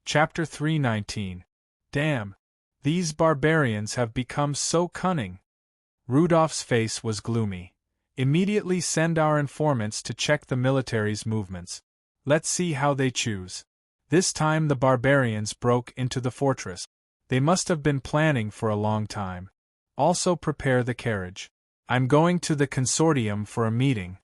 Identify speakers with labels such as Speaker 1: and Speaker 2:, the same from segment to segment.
Speaker 1: Chapter 319. Damn! These barbarians have become so cunning. Rudolph's face was gloomy. Immediately send our informants to check the military's movements. Let's see how they choose. This time the barbarians broke into the fortress. They must have been planning for a long time. Also prepare the carriage. I'm going to the consortium for a meeting.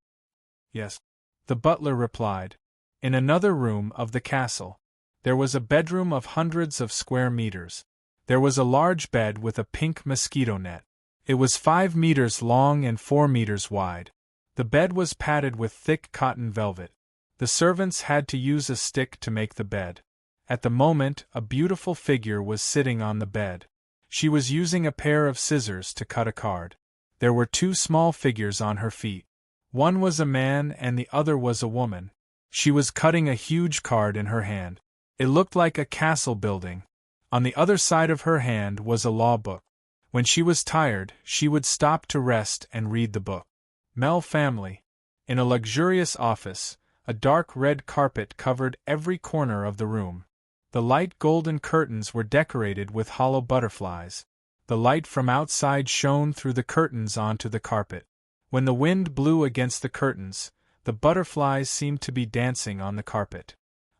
Speaker 1: Yes. The butler replied. In another room of the castle. There was a bedroom of hundreds of square meters. There was a large bed with a pink mosquito net. It was 5 meters long and 4 meters wide. The bed was padded with thick cotton velvet. The servants had to use a stick to make the bed. At the moment, a beautiful figure was sitting on the bed. She was using a pair of scissors to cut a card. There were 2 small figures on her feet. One was a man and the other was a woman. She was cutting a huge card in her hand. It looked like a castle building. On the other side of her hand was a law book. When she was tired, she would stop to rest and read the book. Mel family. In a luxurious office, a dark red carpet covered every corner of the room. The light golden curtains were decorated with hollow butterflies. The light from outside shone through the curtains onto the carpet. When the wind blew against the curtains, the butterflies seemed to be dancing on the carpet.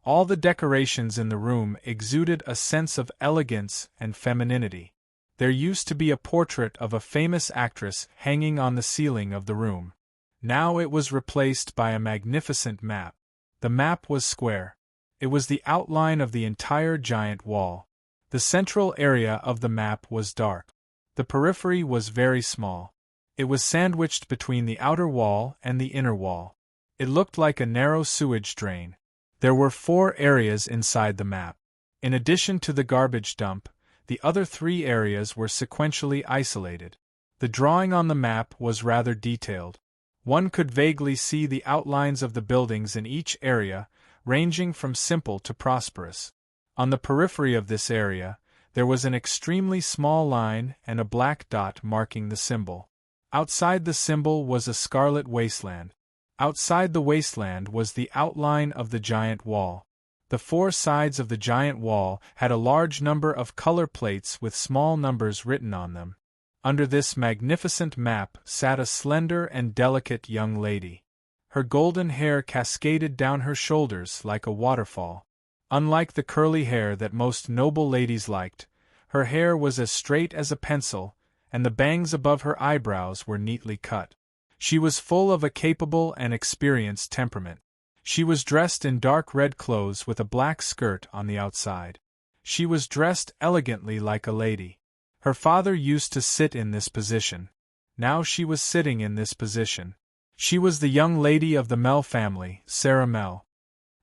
Speaker 1: All the decorations in the room exuded a sense of elegance and femininity. There used to be a portrait of a famous actress hanging on the ceiling of the room. Now it was replaced by a magnificent map. The map was square. It was the outline of the entire giant wall. The central area of the map was dark. The periphery was very small. It was sandwiched between the outer wall and the inner wall. It looked like a narrow sewage drain. There were 4 areas inside the map. In addition to the garbage dump, the other 3 areas were sequentially isolated. The drawing on the map was rather detailed. One could vaguely see the outlines of the buildings in each area, ranging from simple to prosperous. On the periphery of this area, there was an extremely small line and a black dot marking the symbol. Outside the symbol was a scarlet wasteland. Outside the wasteland was the outline of the giant wall. The 4 sides of the giant wall had a large number of color plates with small numbers written on them. Under this magnificent map sat a slender and delicate young lady. Her golden hair cascaded down her shoulders like a waterfall. Unlike the curly hair that most noble ladies liked, her hair was as straight as a pencil, and the bangs above her eyebrows were neatly cut. She was full of a capable and experienced temperament. She was dressed in dark red clothes with a black skirt on the outside. She was dressed elegantly like a lady. Her father used to sit in this position. Now she was sitting in this position. She was the young lady of the Mel family, Sarah Mel.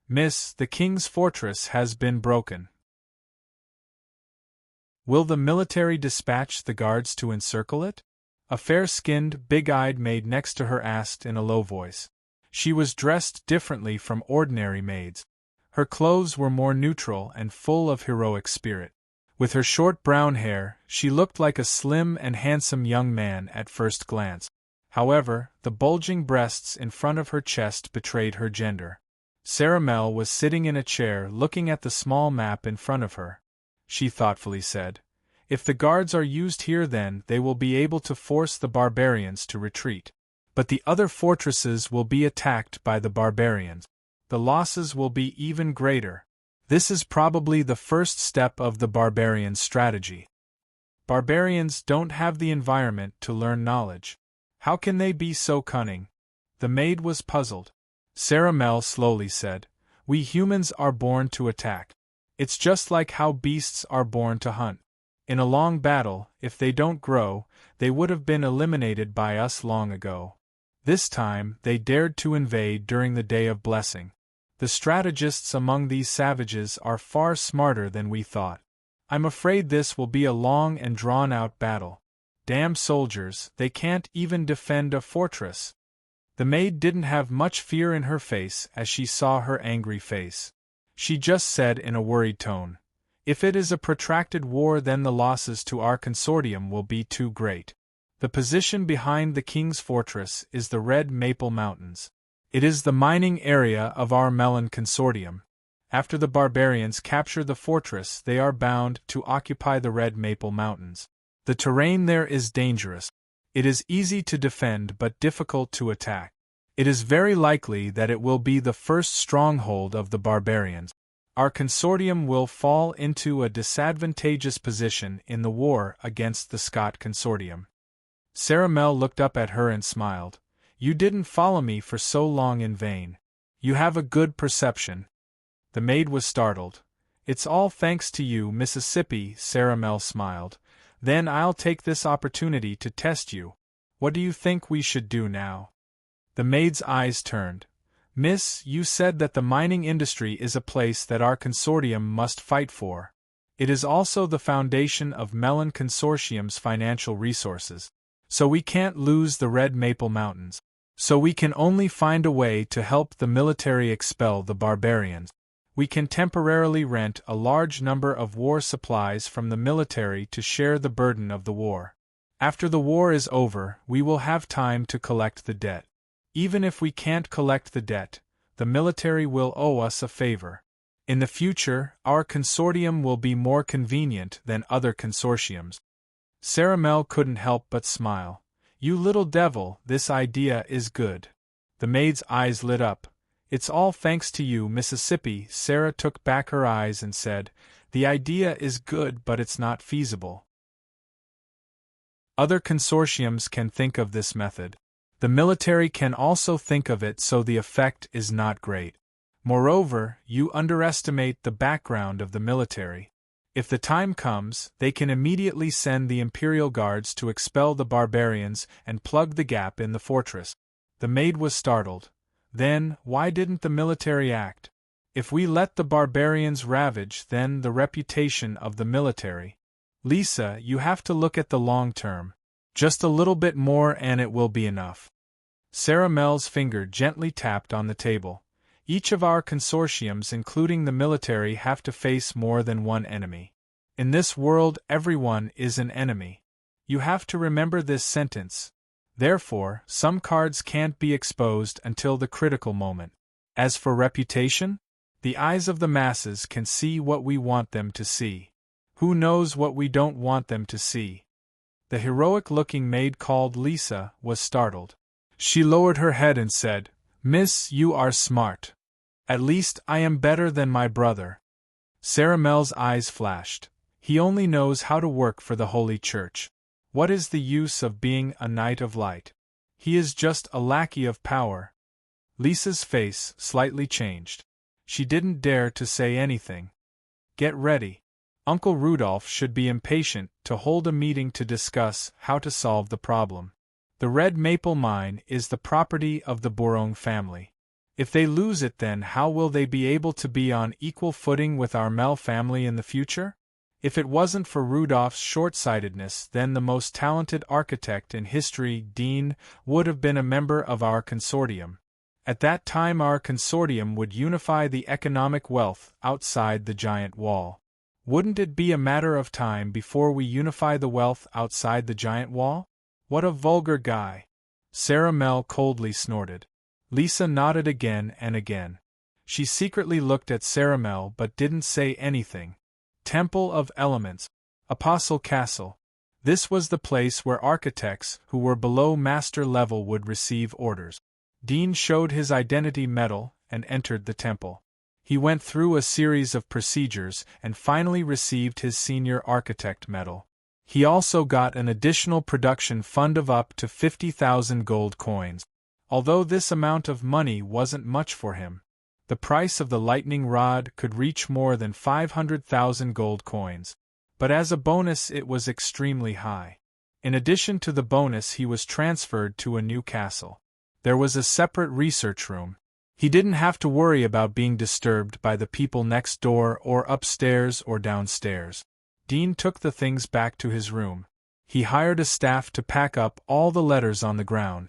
Speaker 1: Miss, the king's fortress has been broken. Will the military dispatch the guards to encircle it? A fair-skinned, big-eyed maid next to her asked in a low voice. She was dressed differently from ordinary maids. Her clothes were more neutral and full of heroic spirit. With her short brown hair, she looked like a slim and handsome young man at first glance. However, the bulging breasts in front of her chest betrayed her gender. Sarah Mel was sitting in a chair looking at the small map in front of her. She thoughtfully said, "If the guards are used here, then they will be able to force the barbarians to retreat. But the other fortresses will be attacked by the barbarians. The losses will be even greater. This is probably the first step of the barbarian strategy. Barbarians don't have the environment to learn knowledge. How can they be so cunning?" The maid was puzzled. Sarah Mel slowly said, "We humans are born to attack. It's just like how beasts are born to hunt. In a long battle, if they don't grow, they would have been eliminated by us long ago. This time, they dared to invade during the Day of Blessing. The strategists among these savages are far smarter than we thought. I'm afraid this will be a long and drawn-out battle. Damn soldiers, they can't even defend a fortress." The maid didn't have much fear in her face as she saw her angry face. She just said in a worried tone, "If it is a protracted war, then the losses to our consortium will be too great. The position behind the king's fortress is the Red Maple Mountains. It is the mining area of our melon consortium. After the barbarians capture the fortress, they are bound to occupy the Red Maple Mountains. The terrain there is dangerous. It is easy to defend but difficult to attack. It is very likely that it will be the first stronghold of the barbarians. Our consortium will fall into a disadvantageous position in the war against the Scott consortium. Cerimel looked up at her and smiled. You didn't follow me for so long in vain. You have a good perception. The maid was startled. It's all thanks to you, Mississippi, Cerimel smiled. Then I'll take this opportunity to test you. What do you think we should do now? The maid's eyes turned. Miss, you said that the mining industry is a place that our consortium must fight for. It is also the foundation of Mellon Consortium's financial resources. So we can't lose the Red Maple Mountains. So we can only find a way to help the military expel the barbarians. We can temporarily rent a large number of war supplies from the military to share the burden of the war. After the war is over, we will have time to collect the debt. Even if we can't collect the debt, the military will owe us a favor. In the future, our consortium will be more convenient than other consortiums. Cerimel couldn't help but smile. You little devil, this idea is good. The maid's eyes lit up. It's all thanks to you, Mississippi. Sarah took back her eyes and said, the idea is good, but it's not feasible. Other consortiums can think of this method. The military can also think of it, so the effect is not great. Moreover, you underestimate the background of the military. If the time comes, they can immediately send the Imperial Guards to expel the barbarians and plug the gap in the fortress. The maid was startled. Then, why didn't the military act? If we let the barbarians ravage, then the reputation of the military. Lisa, you have to look at the long term. Just a little bit more and it will be enough. Cerimel's finger gently tapped on the table. Each of our consortiums, including the military, have to face more than one enemy. In this world, everyone is an enemy. You have to remember this sentence. Therefore, some cards can't be exposed until the critical moment. As for reputation, the eyes of the masses can see what we want them to see. Who knows what we don't want them to see? The heroic-looking maid called Lisa was startled. She lowered her head and said, Miss, you are smart. At least I am better than my brother. Cerimel's eyes flashed. He only knows how to work for the Holy Church. What is the use of being a knight of light? He is just a lackey of power. Lisa's face slightly changed. She didn't dare to say anything. Get ready. Uncle Rudolph should be impatient to hold a meeting to discuss how to solve the problem. The Red Maple Mine is the property of the Bourron family. If they lose it, then how will they be able to be on equal footing with our Mell family in the future? If it wasn't for Rudolph's short-sightedness, then the most talented architect in history, Dean, would have been a member of our consortium. At that time our consortium would unify the economic wealth outside the giant wall. Wouldn't it be a matter of time before we unify the wealth outside the giant wall? What a vulgar guy! Cerimel coldly snorted. Lisa nodded again and again. She secretly looked at Cerimel but didn't say anything. Temple of Elements. Apostle Castle. This was the place where architects who were below master level would receive orders. Dean showed his identity medal and entered the temple. He went through a series of procedures and finally received his senior architect medal. He also got an additional production fund of up to 50,000 gold coins. Although this amount of money wasn't much for him, the price of the lightning rod could reach more than 500,000 gold coins. But as a bonus it was extremely high. In addition to the bonus, he was transferred to a new castle. There was a separate research room. He didn't have to worry about being disturbed by the people next door or upstairs or downstairs. Dean took the things back to his room. He hired a staff to pack up all the letters on the ground.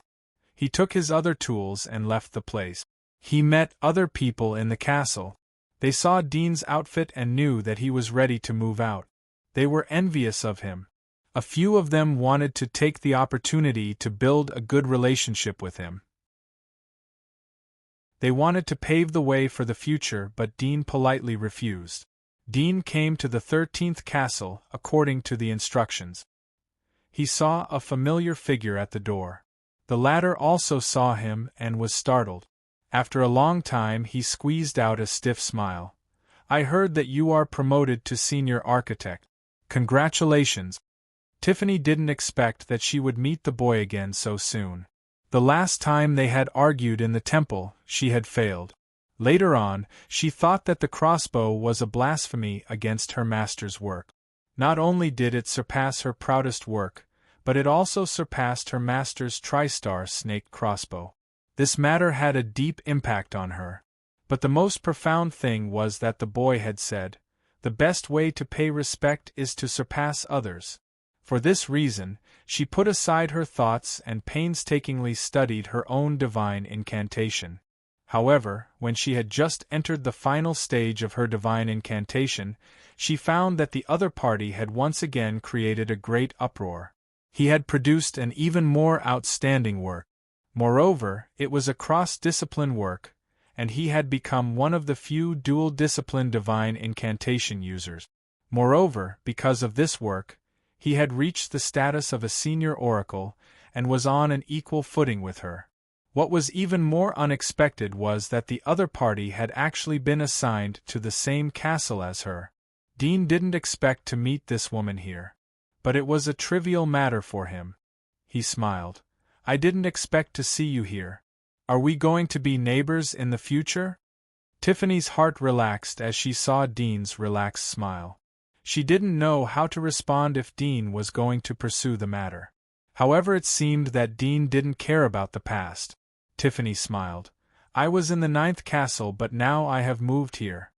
Speaker 1: He took his other tools and left the place. He met other people in the castle. They saw Dean's outfit and knew that he was ready to move out. They were envious of him. A few of them wanted to take the opportunity to build a good relationship with him. They wanted to pave the way for the future, but Dean politely refused. Dean came to the 13th castle, according to the instructions. He saw a familiar figure at the door. The latter also saw him and was startled. After a long time he squeezed out a stiff smile. "I heard that you are promoted to senior architect. Congratulations." Tiffany didn't expect that she would meet the boy again so soon. The last time they had argued in the temple, she had failed. Later on, she thought that the crossbow was a blasphemy against her master's work. Not only did it surpass her proudest work, but it also surpassed her master's tri-star snake crossbow. This matter had a deep impact on her. But the most profound thing was that the boy had said, "The best way to pay respect is to surpass others." For this reason, she put aside her thoughts and painstakingly studied her own divine incantation. However, when she had just entered the final stage of her divine incantation, she found that the other party had once again created a great uproar. He had produced an even more outstanding work. Moreover, it was a cross-discipline work, and he had become one of the few dual-discipline divine incantation users. Moreover, because of this work, he had reached the status of a senior oracle, and was on an equal footing with her. What was even more unexpected was that the other party had actually been assigned to the same castle as her. Dean didn't expect to meet this woman here. But it was a trivial matter for him. He smiled. "I didn't expect to see you here. Are we going to be neighbors in the future?" Tiffany's heart relaxed as she saw Dean's relaxed smile. She didn't know how to respond if Dean was going to pursue the matter. However, it seemed that Dean didn't care about the past. Tiffany smiled. "I was in the 9th castle, but now I have moved here.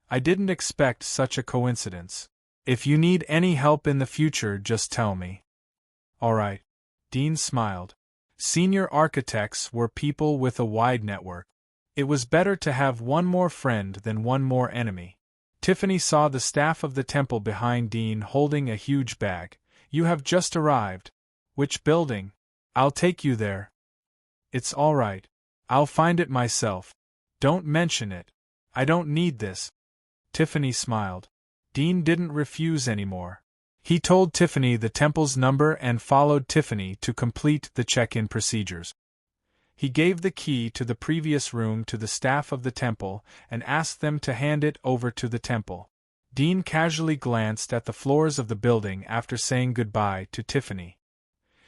Speaker 1: I didn't expect such a coincidence. If you need any help in the future, just tell me." "All right." Dean smiled. Senior architects were people with a wide network. It was better to have one more friend than one more enemy. Tiffany saw the staff of the temple behind Dean holding a huge bag. "You have just arrived. Which building? I'll take you there." "It's all right. I'll find it myself. Don't mention it. I don't need this." Tiffany smiled. Dean didn't refuse anymore. He told Tiffany the temple's number and followed Tiffany to complete the check-in procedures. He gave the key to the previous room to the staff of the temple and asked them to hand it over to the temple. Dean casually glanced at the floors of the building after saying goodbye to Tiffany.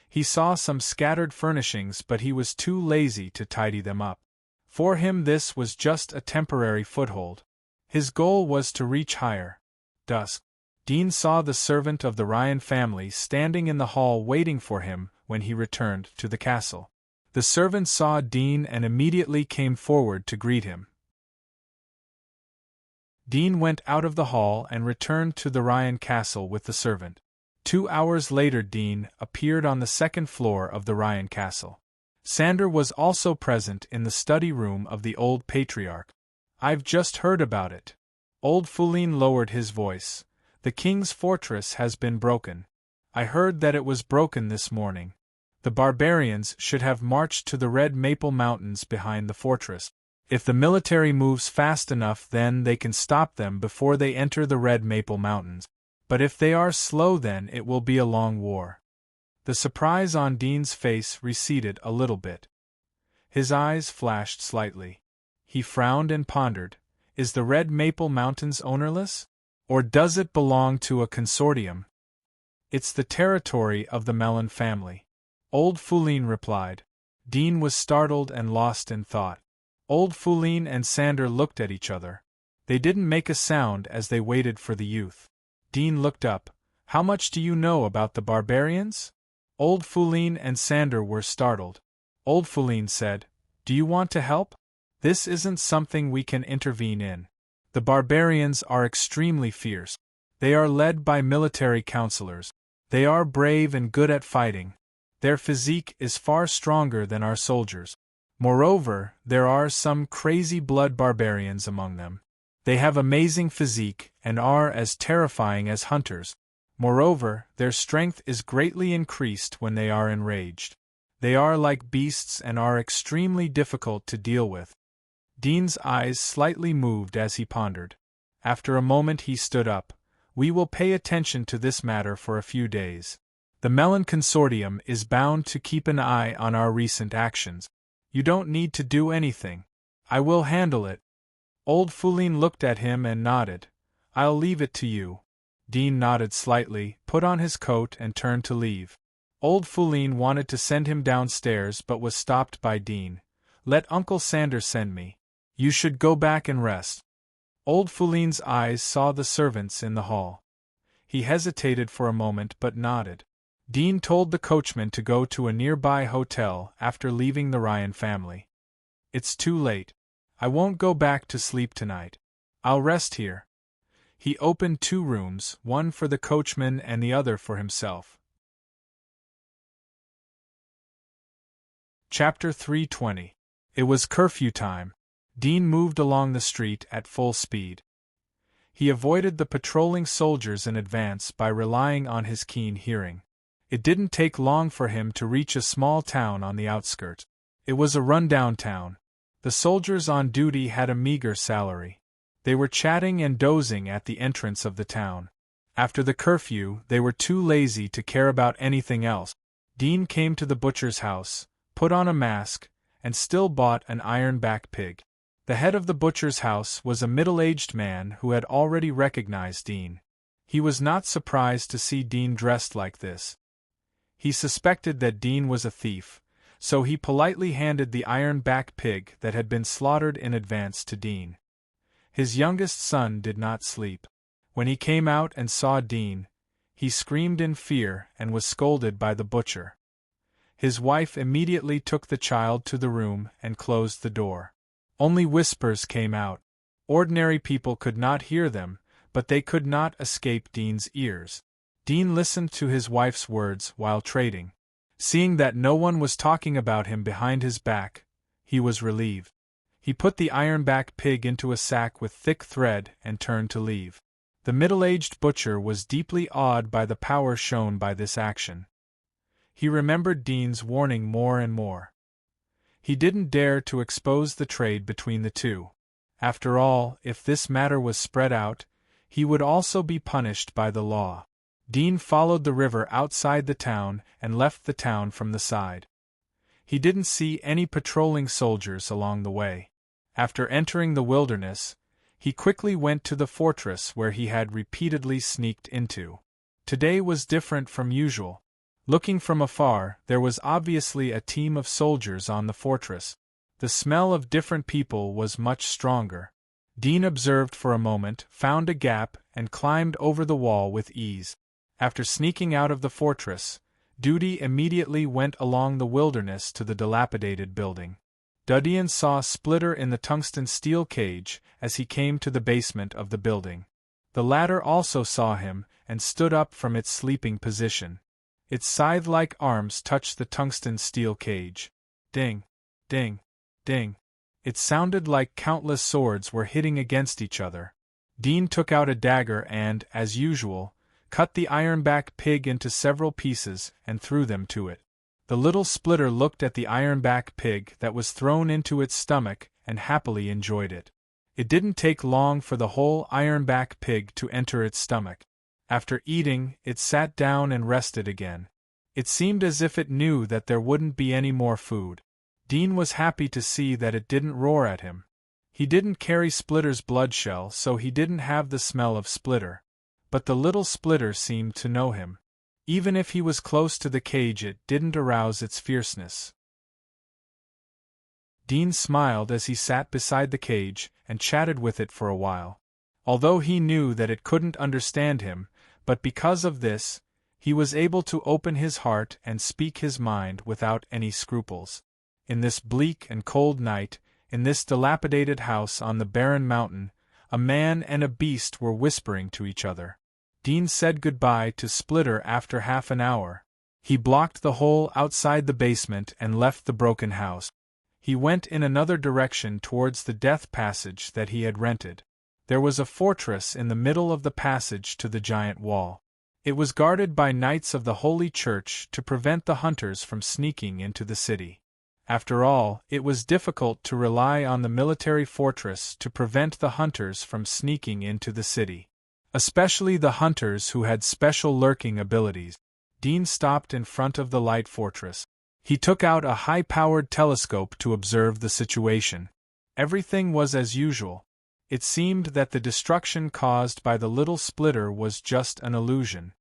Speaker 1: He saw some scattered furnishings, but he was too lazy to tidy them up. For him, this was just a temporary foothold. His goal was to reach higher. Dusk. Dean saw the servant of the Ryan family standing in the hall waiting for him when he returned to the castle. The servant saw Dean and immediately came forward to greet him. Dean went out of the hall and returned to the Ryan castle with the servant. 2 hours later, Dean appeared on the 2nd floor of the Ryan castle. Sander was also present in the study room of the old patriarch. "I've just heard about it." Old Fulin lowered his voice. "The king's fortress has been broken. I heard that it was broken this morning. The barbarians should have marched to the Red Maple Mountains behind the fortress. If the military moves fast enough, then they can stop them before they enter the Red Maple Mountains. But if they are slow, then it will be a long war." The surprise on Dean's face receded a little bit. His eyes flashed slightly. He frowned and pondered. Is the Red Maple Mountains ownerless? Or does it belong to a consortium? "It's the territory of the Mellon family," Old Fulin replied. Dean was startled and lost in thought. Old Fulin and Sander looked at each other. They didn't make a sound as they waited for the youth. Dean looked up. "How much do you know about the barbarians?" Old Fulin and Sander were startled. Old Fulin said, "Do you want to help? This isn't something we can intervene in. The barbarians are extremely fierce. They are led by military counselors. They are brave and good at fighting. Their physique is far stronger than our soldiers. Moreover, there are some crazy blood barbarians among them. They have amazing physique and are as terrifying as hunters. Moreover, their strength is greatly increased when they are enraged. They are like beasts and are extremely difficult to deal with." Dean's eyes slightly moved as he pondered. After a moment he stood up. We will pay attention to this matter for a few days. The Melon Consortium is bound to keep an eye on our recent actions. You don't need to do anything. I will handle it. Old Foulin looked at him and nodded. I'll leave it to you. Dean nodded slightly, put on his coat and turned to leave. Old Foulin wanted to send him downstairs but was stopped by Dean. Let Uncle Sander send me. You should go back and rest. Old Foulin's eyes saw the servants in the hall. He hesitated for a moment but nodded. Dean told the coachman to go to a nearby hotel after leaving the Ryan family. It's too late. I won't go back to sleep tonight. I'll rest here. He opened 2 rooms, one for the coachman and the other for himself. Chapter 320. It was curfew time. Dean moved along the street at full speed. He avoided the patrolling soldiers in advance by relying on his keen hearing. It didn't take long for him to reach a small town on the outskirts. It was a rundown town. The soldiers on duty had a meager salary. They were chatting and dozing at the entrance of the town. After the curfew, they were too lazy to care about anything else. Dean came to the butcher's house, put on a mask, and still bought an iron-back pig. The head of the butcher's house was a middle-aged man who had already recognized Dean. He was not surprised to see Dean dressed like this. He suspected that Dean was a thief, so he politely handed the iron-back pig that had been slaughtered in advance to Dean. His youngest son did not sleep. When he came out and saw Dean, he screamed in fear and was scolded by the butcher. His wife immediately took the child to the room and closed the door. Only whispers came out. Ordinary people could not hear them, but they could not escape Dean's ears. Dean listened to his wife's words while trading. Seeing that no one was talking about him behind his back, he was relieved. He put the iron-back pig into a sack with thick thread and turned to leave. The middle-aged butcher was deeply awed by the power shown by this action. He remembered Dean's warning more and more. He didn't dare to expose the trade between the two. After all, if this matter was spread out, he would also be punished by the law. Dean followed the river outside the town and left the town from the side. He didn't see any patrolling soldiers along the way. After entering the wilderness, he quickly went to the fortress where he had repeatedly sneaked into. Today was different from usual. Looking from afar, there was obviously a team of soldiers on the fortress. The smell of different people was much stronger. Dean observed for a moment, found a gap, and climbed over the wall with ease. After sneaking out of the fortress, duty immediately went along the wilderness to the dilapidated building. Dudian saw Splitter in the tungsten steel cage as he came to the basement of the building. The latter also saw him and stood up from its sleeping position. Its scythe-like arms touched the tungsten steel cage. Ding, ding, ding. It sounded like countless swords were hitting against each other. Dean took out a dagger and, as usual, cut the iron-back pig into several pieces and threw them to it. The little Splitter looked at the iron-back pig that was thrown into its stomach and happily enjoyed it. It didn't take long for the whole iron-back pig to enter its stomach. After eating, it sat down and rested again. It seemed as if it knew that there wouldn't be any more food. Dean was happy to see that it didn't roar at him. He didn't carry Splitter's bloodshell, so he didn't have the smell of Splitter. But the little Splitter seemed to know him. Even if he was close to the cage, it didn't arouse its fierceness. Dean smiled as he sat beside the cage and chatted with it for a while. Although he knew that it couldn't understand him, but because of this, he was able to open his heart and speak his mind without any scruples. In this bleak and cold night, in this dilapidated house on the barren mountain, a man and a beast were whispering to each other. Dean said goodbye to Splitter after half an hour. He blocked the hole outside the basement and left the broken house. He went in another direction towards the death passage that he had rented. There was a fortress in the middle of the passage to the giant wall. It was guarded by knights of the Holy Church to prevent the hunters from sneaking into the city. After all, it was difficult to rely on the military fortress to prevent the hunters from sneaking into the city. Especially the hunters who had special lurking abilities. Dean stopped in front of the light fortress. He took out a high-powered telescope to observe the situation. Everything was as usual. It seemed that the destruction caused by the little splitter was just an illusion.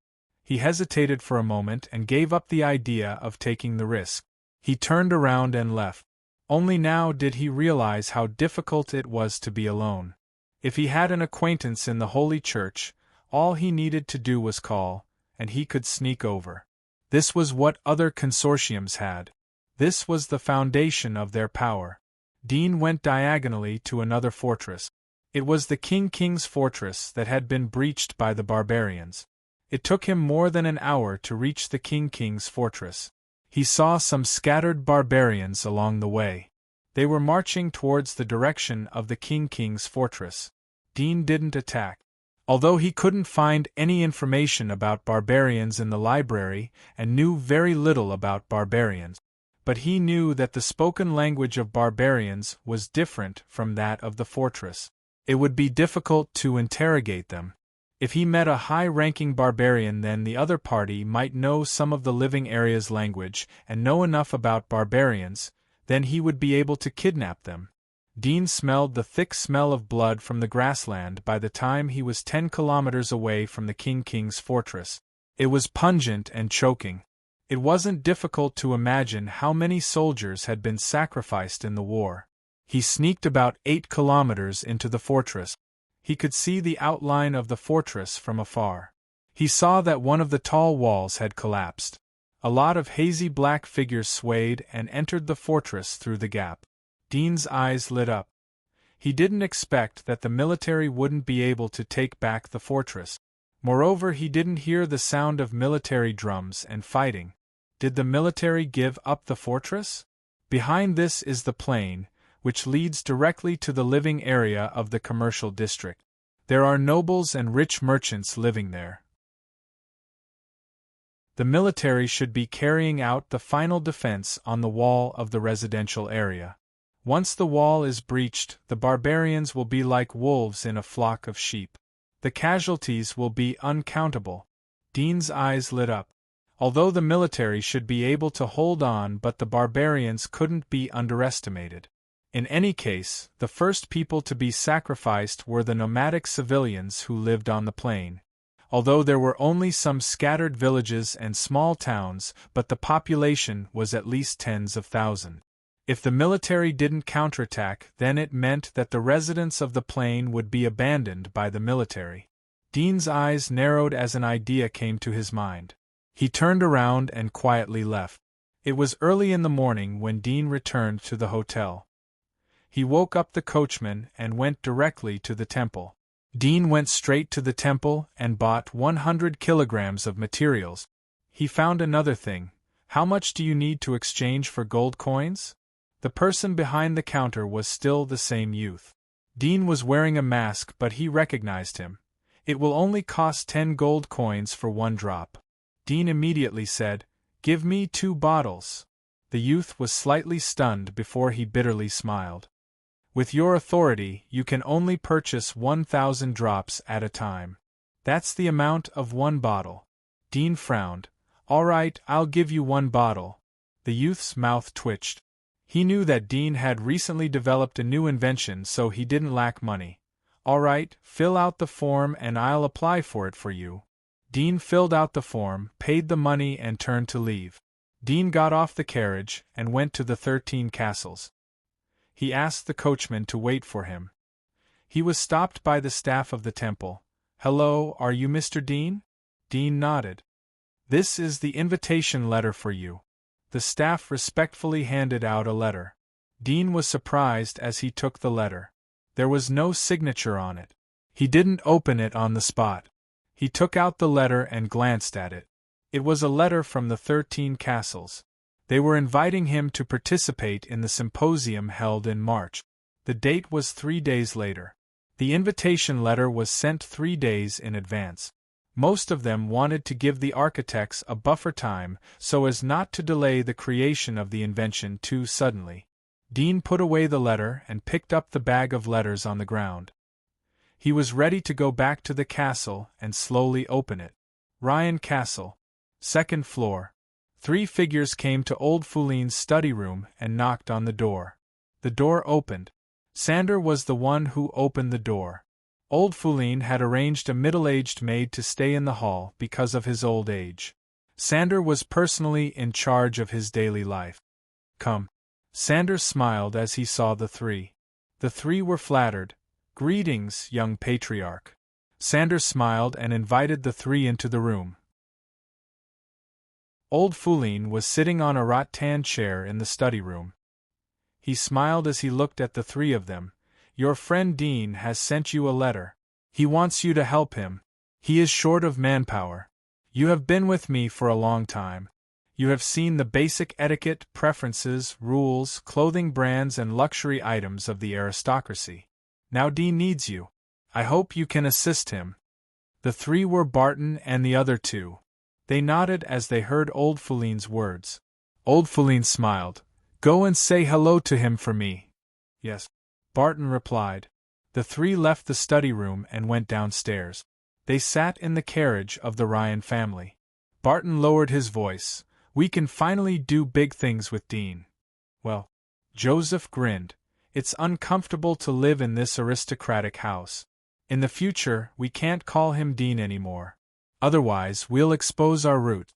Speaker 1: He hesitated for a moment and gave up the idea of taking the risk. He turned around and left. Only now did he realize how difficult it was to be alone. If he had an acquaintance in the Holy Church, all he needed to do was call, and he could sneak over. This was what other consortiums had. This was the foundation of their power. Dean went diagonally to another fortress. It was the King's fortress that had been breached by the barbarians. It took him more than an hour to reach the King's fortress. He saw some scattered barbarians along the way. They were marching towards the direction of the King's fortress. Dean didn't attack. Although he couldn't find any information about barbarians in the library and knew very little about barbarians, but he knew that the spoken language of barbarians was different from that of the fortress. It would be difficult to interrogate them. If he met a high-ranking barbarian, then the other party might know some of the living area's language and know enough about barbarians, then he would be able to kidnap them. Dean smelled the thick smell of blood from the grassland by the time he was 10 kilometers away from the King's fortress. It was pungent and choking. It wasn't difficult to imagine how many soldiers had been sacrificed in the war. He sneaked about 8 kilometers into the fortress. He could see the outline of the fortress from afar. He saw that one of the tall walls had collapsed. A lot of hazy black figures swayed and entered the fortress through the gap. Dean's eyes lit up. He didn't expect that the military wouldn't be able to take back the fortress. Moreover, he didn't hear the sound of military drums and fighting. Did the military give up the fortress? Behind this is the plain, which leads directly to the living area of the commercial district. There are nobles and rich merchants living there. The military should be carrying out the final defense on the wall of the residential area. Once the wall is breached, the barbarians will be like wolves in a flock of sheep. The casualties will be uncountable. Dean's eyes lit up. Although the military should be able to hold on, but the barbarians couldn't be underestimated. In any case, the first people to be sacrificed were the nomadic civilians who lived on the plain. Although there were only some scattered villages and small towns, but the population was at least tens of thousands. If the military didn't counterattack, then it meant that the residents of the plain would be abandoned by the military. Dean's eyes narrowed as an idea came to his mind. He turned around and quietly left. It was early in the morning when Dean returned to the hotel. He woke up the coachman and went directly to the temple. Dean went straight to the temple and bought 100 kilograms of materials. He found another thing. How much do you need to exchange for gold coins? The person behind the counter was still the same youth. Dean was wearing a mask, but he recognized him. It will only cost 10 gold coins for 1 drop. Dean immediately said, "Give me 2 bottles." The youth was slightly stunned before he bitterly smiled. "With your authority, you can only purchase 1,000 drops at a time. That's the amount of 1 bottle." Dean frowned. "All right, I'll give you 1 bottle." The youth's mouth twitched. He knew that Dean had recently developed a new invention, so he didn't lack money. "All right, fill out the form and I'll apply for it for you." Dean filled out the form, paid the money and turned to leave. Dean got off the carriage and went to the 13 castles. He asked the coachman to wait for him. He was stopped by the staff of the temple. "Hello, are you Mr. Dean?" Dean nodded. "This is the invitation letter for you." The staff respectfully handed out a letter. Dean was surprised as he took the letter. There was no signature on it. He didn't open it on the spot. He took out the letter and glanced at it. It was a letter from the 13 castles. They were inviting him to participate in the symposium held in March. The date was 3 days later. The invitation letter was sent 3 days in advance. Most of them wanted to give the architects a buffer time so as not to delay the creation of the invention too suddenly. Dean put away the letter and picked up the bag of letters on the ground. He was ready to go back to the castle and slowly open it. Ryan Castle. Second floor. 3 figures came to old Fouline's study room and knocked on the door. The door opened. Sander was the one who opened the door. Old Fouline had arranged a middle-aged maid to stay in the hall because of his old age. Sander was personally in charge of his daily life. Come. Sander smiled as he saw the 3. The 3 were flattered. Greetings, young patriarch. Sander smiled and invited the 3 into the room. Old Fouline was sitting on a rattan chair in the study room. He smiled as he looked at the 3 of them. Your friend Dean has sent you a letter. He wants you to help him. He is short of manpower. You have been with me for a long time. You have seen the basic etiquette, preferences, rules, clothing brands and luxury items of the aristocracy. Now Dean needs you. I hope you can assist him. The 3 were Barton and the other 2. They nodded as they heard Old Fouline's words. Old Fouline smiled. Go and say hello to him for me. Yes. Barton replied. The 3 left the study room and went downstairs. They sat in the carriage of the Ryan family. Barton lowered his voice. We can finally do big things with Dean. Well, Joseph grinned. It's uncomfortable to live in this aristocratic house. In the future, we can't call him Dean anymore. Otherwise, we'll expose our root.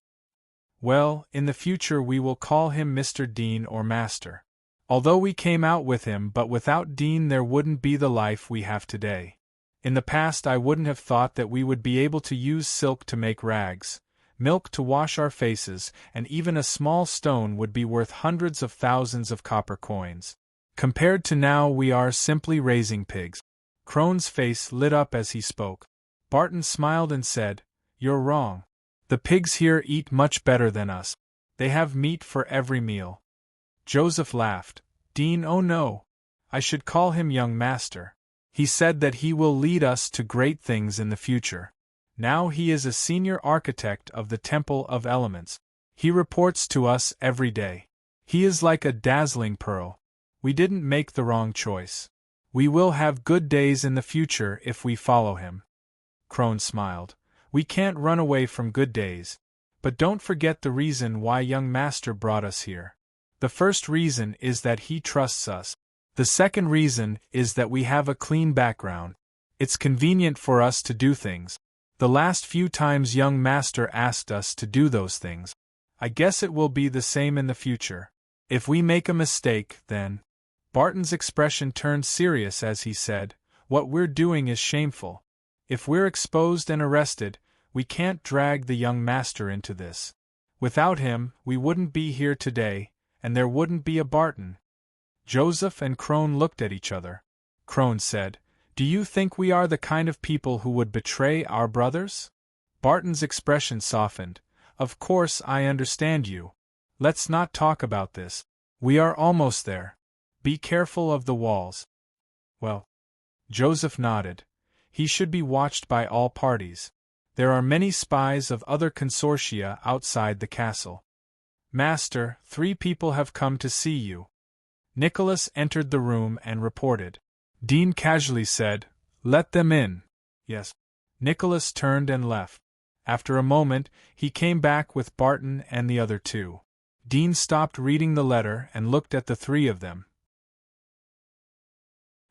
Speaker 1: Well, in the future we will call him Mr. Dean or Master. Although we came out with him, but without Dean there wouldn't be the life we have today. In the past I wouldn't have thought that we would be able to use silk to make rags, milk to wash our faces, and even a small stone would be worth hundreds of thousands of copper coins. Compared to now we are simply raising pigs. Crone's face lit up as he spoke. Barton smiled and said, You're wrong. The pigs here eat much better than us. They have meat for every meal. Joseph laughed. Dean, oh no. I should call him young master. He said that he will lead us to great things in the future. Now he is a senior architect of the Temple of Elements. He reports to us every day. He is like a dazzling pearl. We didn't make the wrong choice. We will have good days in the future if we follow him. Crone smiled. We can't run away from good days. But don't forget the reason why young master brought us here. The first reason is that he trusts us. The second reason is that we have a clean background. It's convenient for us to do things. The last few times young master asked us to do those things. I guess it will be the same in the future. If we make a mistake, then... Barton's expression turned serious as he said, What we're doing is shameful. If we're exposed and arrested, we can't drag the young master into this. Without him, we wouldn't be here today, and there wouldn't be a Barton. Joseph and Crone looked at each other. Crone said, Do you think we are the kind of people who would betray our brothers? Barton's expression softened. Of course I understand you. Let's not talk about this. We are almost there. Be careful of the walls. Well. Joseph nodded. He should be watched by all parties. There are many spies of other consortia outside the castle. Master, 3 people have come to see you. Nicholas entered the room and reported. Dean casually said, Let them in. Yes. Nicholas turned and left. After a moment, he came back with Barton and the other 2. Dean stopped reading the letter and looked at the 3 of them.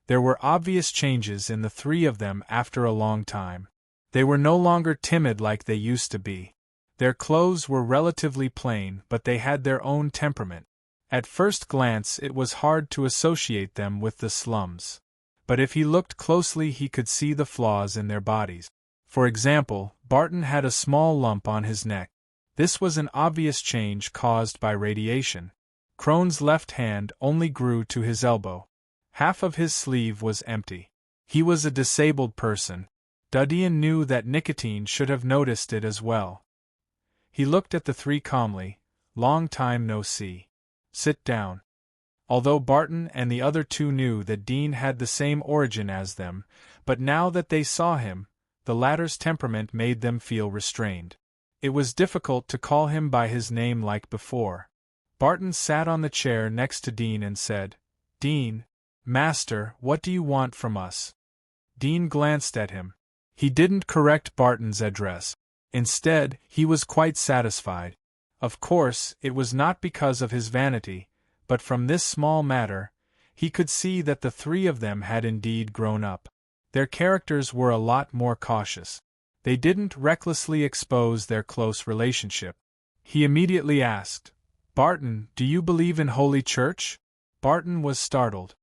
Speaker 1: There were obvious changes in the 3 of them after a long time. They were no longer timid like they used to be. Their clothes were relatively plain, but they had their own temperament. At first glance it was hard to associate them with the slums. But if he looked closely he could see the flaws in their bodies. For example, Barton had a small lump on his neck. This was an obvious change caused by radiation. Crone's left hand only grew to his elbow. Half of his sleeve was empty. He was a disabled person. Dudian knew that nicotine should have noticed it as well. He looked at the 3 calmly. Long time no see. Sit down. Although Barton and the other 2 knew that Dean had the same origin as them, but now that they saw him, the latter's temperament made them feel restrained. It was difficult to call him by his name like before. Barton sat on the chair next to Dean and said, "Dean, Master, what do you want from us?" Dean glanced at him. He didn't correct Barton's address. Instead, he was quite satisfied. Of course, it was not because of his vanity, but from this small matter, he could see that the three of them had indeed grown up. Their characters were a lot more cautious. They didn't recklessly expose their close relationship. He immediately asked, "Barton, do you believe in Holy Church?" Barton was startled.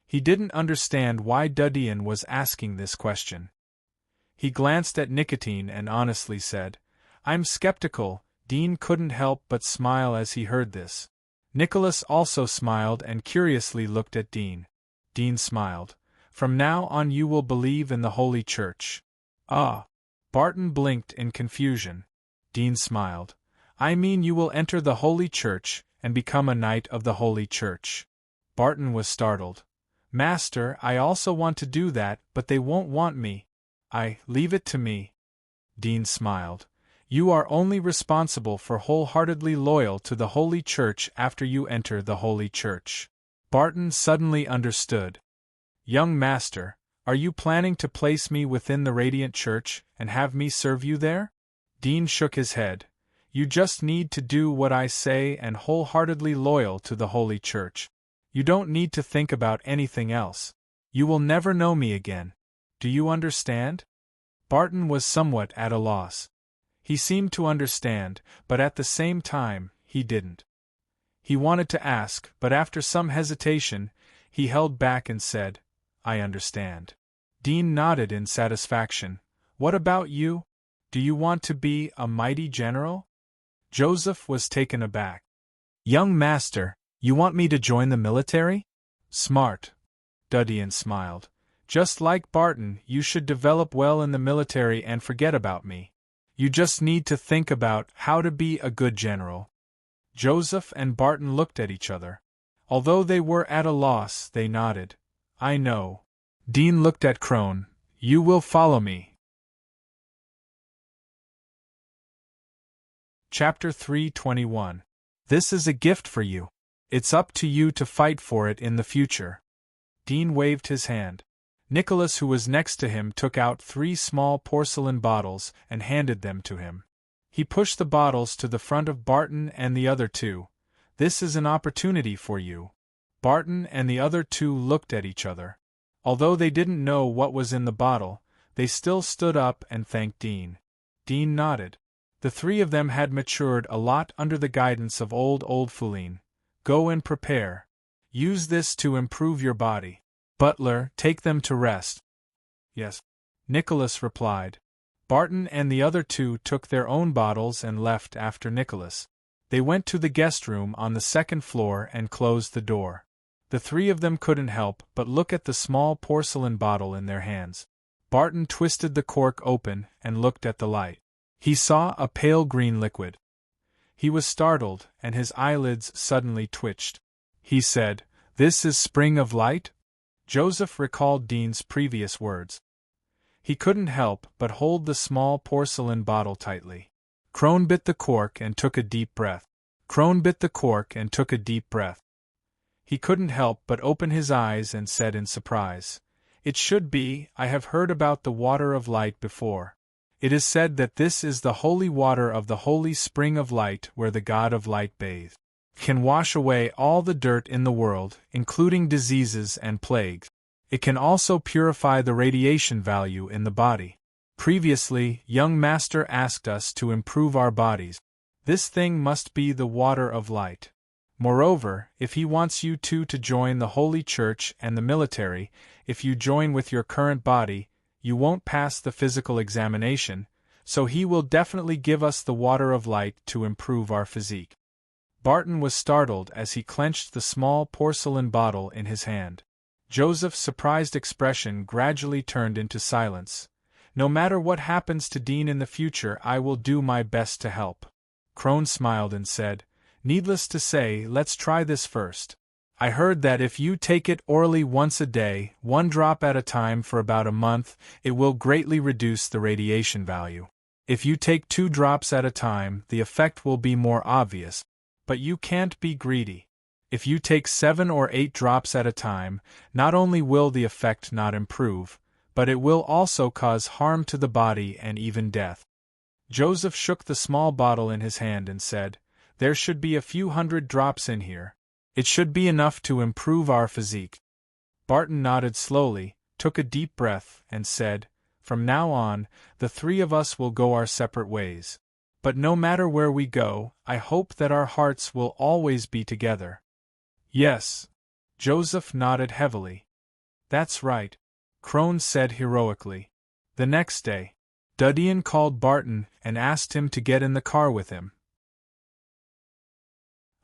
Speaker 1: He didn't understand why Dudian was asking this question. He glanced at Nicotine and honestly said, "I'm skeptical." Dean couldn't help but smile as he heard this. Nicholas also smiled and curiously looked at Dean. Dean smiled. "From now on you will believe in the Holy Church." "Ah." Barton blinked in confusion. Dean smiled. "I mean you will enter the Holy Church and become a knight of the Holy Church." Barton was startled. "Master, I also want to do that, but they won't want me." Leave it to me." Dean smiled. "You are only responsible for wholeheartedly loyal to the Holy Church after you enter the Holy Church." Barton suddenly understood. "Young master, are you planning to place me within the Radiant Church and have me serve you there?" Dean shook his head. "You just need to do what I say and wholeheartedly loyal to the Holy Church. You don't need to think about anything else. You will never know me again. Do you understand?" Barton was somewhat at a loss. He seemed to understand, but at the same time, he didn't. He wanted to ask, but after some hesitation, he held back and said, "I understand." Dean nodded in satisfaction. "What about you? Do you want to be a mighty general?" Joseph was taken aback. "Young master, you want me to join the military?" "Smart." Dudian smiled. "Just like Barton, you should develop well in the military and forget about me. You just need to think about how to be a good general." Joseph and Barton looked at each other. Although they were at a loss, they nodded. "I know." Dean looked at Crone. "You will follow me." Chapter 321. This is a gift for you. It's up to you to fight for it in the future. Dean waved his hand. Nicholas, who was next to him, took out 3 small porcelain bottles and handed them to him. He pushed the bottles to the front of Barton and the other two. "This is an opportunity for you." Barton and the other two looked at each other. Although they didn't know what was in the bottle, they still stood up and thanked Dean. Dean nodded. The 3 of them had matured a lot under the guidance of old Foulin. "Go and prepare. Use this to improve your body. Butler, take them to rest." "Yes," Nicholas replied. Barton and the other two took their own bottles and left after Nicholas. They went to the guest room on the 2nd floor and closed the door. The 3 of them couldn't help but look at the small porcelain bottle in their hands. Barton twisted the cork open and looked at the light. He saw a pale green liquid. He was startled, and his eyelids suddenly twitched. He said, "This is Spring of Light?" Joseph recalled Dean's previous words. He couldn't help but hold the small porcelain bottle tightly. Crone bit the cork and took a deep breath. Crone bit the cork and took a deep breath. He couldn't help but open his eyes and said in surprise, "It should be. I have heard about the water of light before. It is said that this is the holy water of the holy spring of light where the god of light bathed. Can wash away all the dirt in the world, including diseases and plagues. It can also purify the radiation value in the body. Previously, young master asked us to improve our bodies. This thing must be the water of light. Moreover, if he wants you two to join the Holy Church and the military, if you join with your current body, you won't pass the physical examination, so he will definitely give us the water of light to improve our physique." Barton was startled as he clenched the small porcelain bottle in his hand. Joseph's surprised expression gradually turned into silence. "No matter what happens to Dean in the future, I will do my best to help." Crone smiled and said, "Needless to say, let's try this first. I heard that if you take it orally once a day, 1 drop at a time for about a month, it will greatly reduce the radiation value. If you take 2 drops at a time, the effect will be more obvious. But you can't be greedy. If you take 7 or 8 drops at a time, not only will the effect not improve, but it will also cause harm to the body and even death. Joseph shook the small bottle in his hand and said, "There should be a few 100 drops in here. It should be enough to improve our physique." Barton nodded slowly, took a deep breath, and said, "From now on, the 3 of us will go our separate ways. But no matter where we go, I hope that our hearts will always be together." "Yes." Joseph nodded heavily. "That's right," Crone said heroically. The next day, Dudian called Barton and asked him to get in the car with him.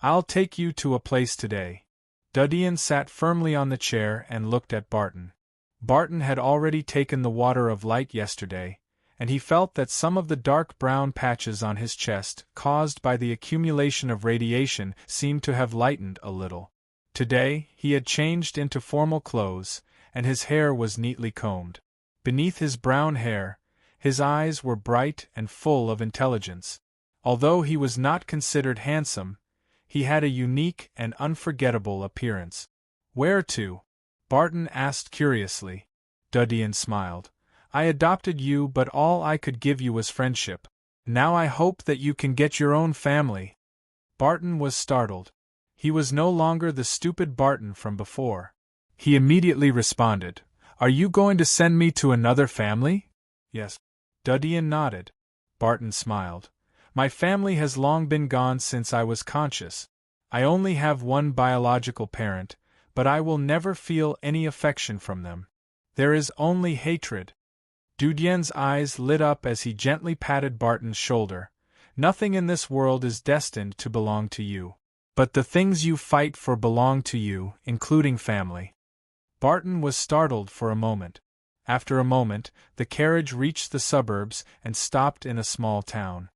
Speaker 1: "I'll take you to a place today." Dudian sat firmly on the chair and looked at Barton. Barton had already taken the water of light yesterday, and he felt that some of the dark brown patches on his chest, caused by the accumulation of radiation, seemed to have lightened a little. Today, he had changed into formal clothes, and his hair was neatly combed. Beneath his brown hair, his eyes were bright and full of intelligence. Although he was not considered handsome, he had a unique and unforgettable appearance. "Where to?" Barton asked curiously. Dudian smiled. "I adopted you, but all I could give you was friendship. Now I hope that you can get your own family." Barton was startled. He was no longer the stupid Barton from before. He immediately responded, "Are you going to send me to another family?" "Yes." Dudian nodded. Barton smiled. "My family has long been gone since I was conscious. I only have one biological parent, but I will never feel any affection from them. There is only hatred." Dudian's eyes lit up as he gently patted Barton's shoulder. "Nothing in this world is destined to belong to you. But the things you fight for belong to you, including family." Barton was startled for a moment. After a moment, the carriage reached the suburbs and stopped in a small town.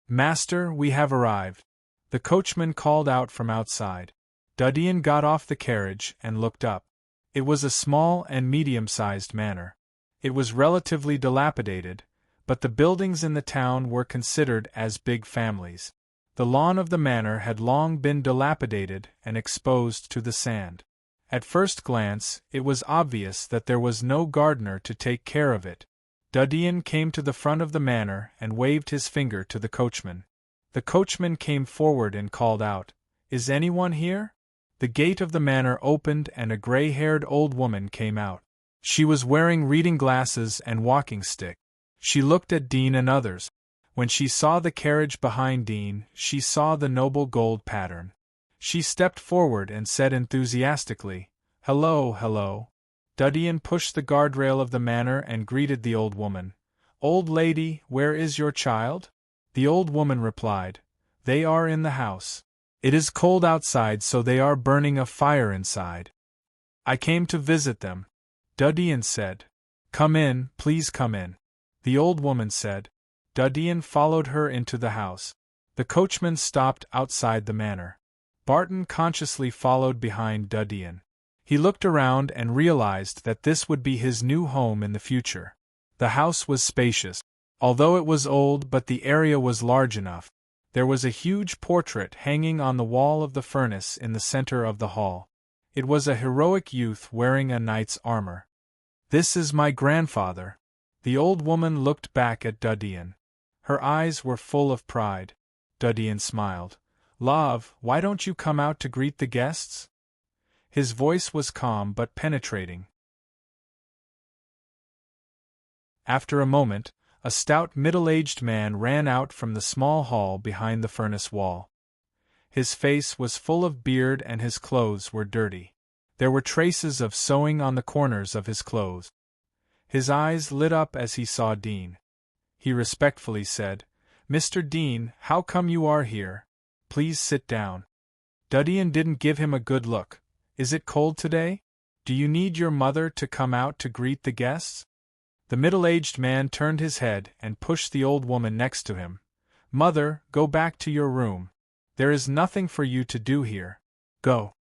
Speaker 1: "Master, we have arrived," the coachman called out from outside. Dudian got off the carriage and looked up. It was a small and medium-sized manor. It was relatively dilapidated, but the buildings in the town were considered as big families. The lawn of the manor had long been dilapidated and exposed to the sand. At first glance, it was obvious that there was no gardener to take care of it. Dudian came to the front of the manor and waved his finger to the coachman. The coachman came forward and called out, "Is anyone here?" The gate of the manor opened and a gray-haired old woman came out. She was wearing reading glasses and walking stick. She looked at Dean and others. When she saw the carriage behind Dean, she saw the noble gold pattern. She stepped forward and said enthusiastically, "Hello, hello." Dudian pushed the guardrail of the manor and greeted the old woman. "Old lady, where is your child?" The old woman replied, "They are in the house. It is cold outside, so they are burning a fire inside." "I came to visit them," Dudian said. "Come in, please come in," the old woman said. Dudian followed her into the house. The coachman stopped outside the manor. Barton consciously followed behind Dudian. He looked around and realized that this would be his new home in the future. The house was spacious. Although it was old, but the area was large enough. There was a huge portrait hanging on the wall of the furnace in the center of the hall. It was a heroic youth wearing a knight's armor. "This is my grandfather." The old woman looked back at Dudian. Her eyes were full of pride. Dudian smiled. "Love, why don't you come out to greet the guests?" His voice was calm but penetrating. After a moment, a stout middle-aged man ran out from the small hall behind the furnace wall. His face was full of beard and his clothes were dirty. There were traces of sewing on the corners of his clothes. His eyes lit up as he saw Dean. He respectfully said, "Mr. Dean, how come you are here? Please sit down." Dudian didn't give him a good look. "Is it cold today? Do you need your mother to come out to greet the guests?" The middle-aged man turned his head and pushed the old woman next to him. "Mother, go back to your room. There is nothing for you to do here. Go."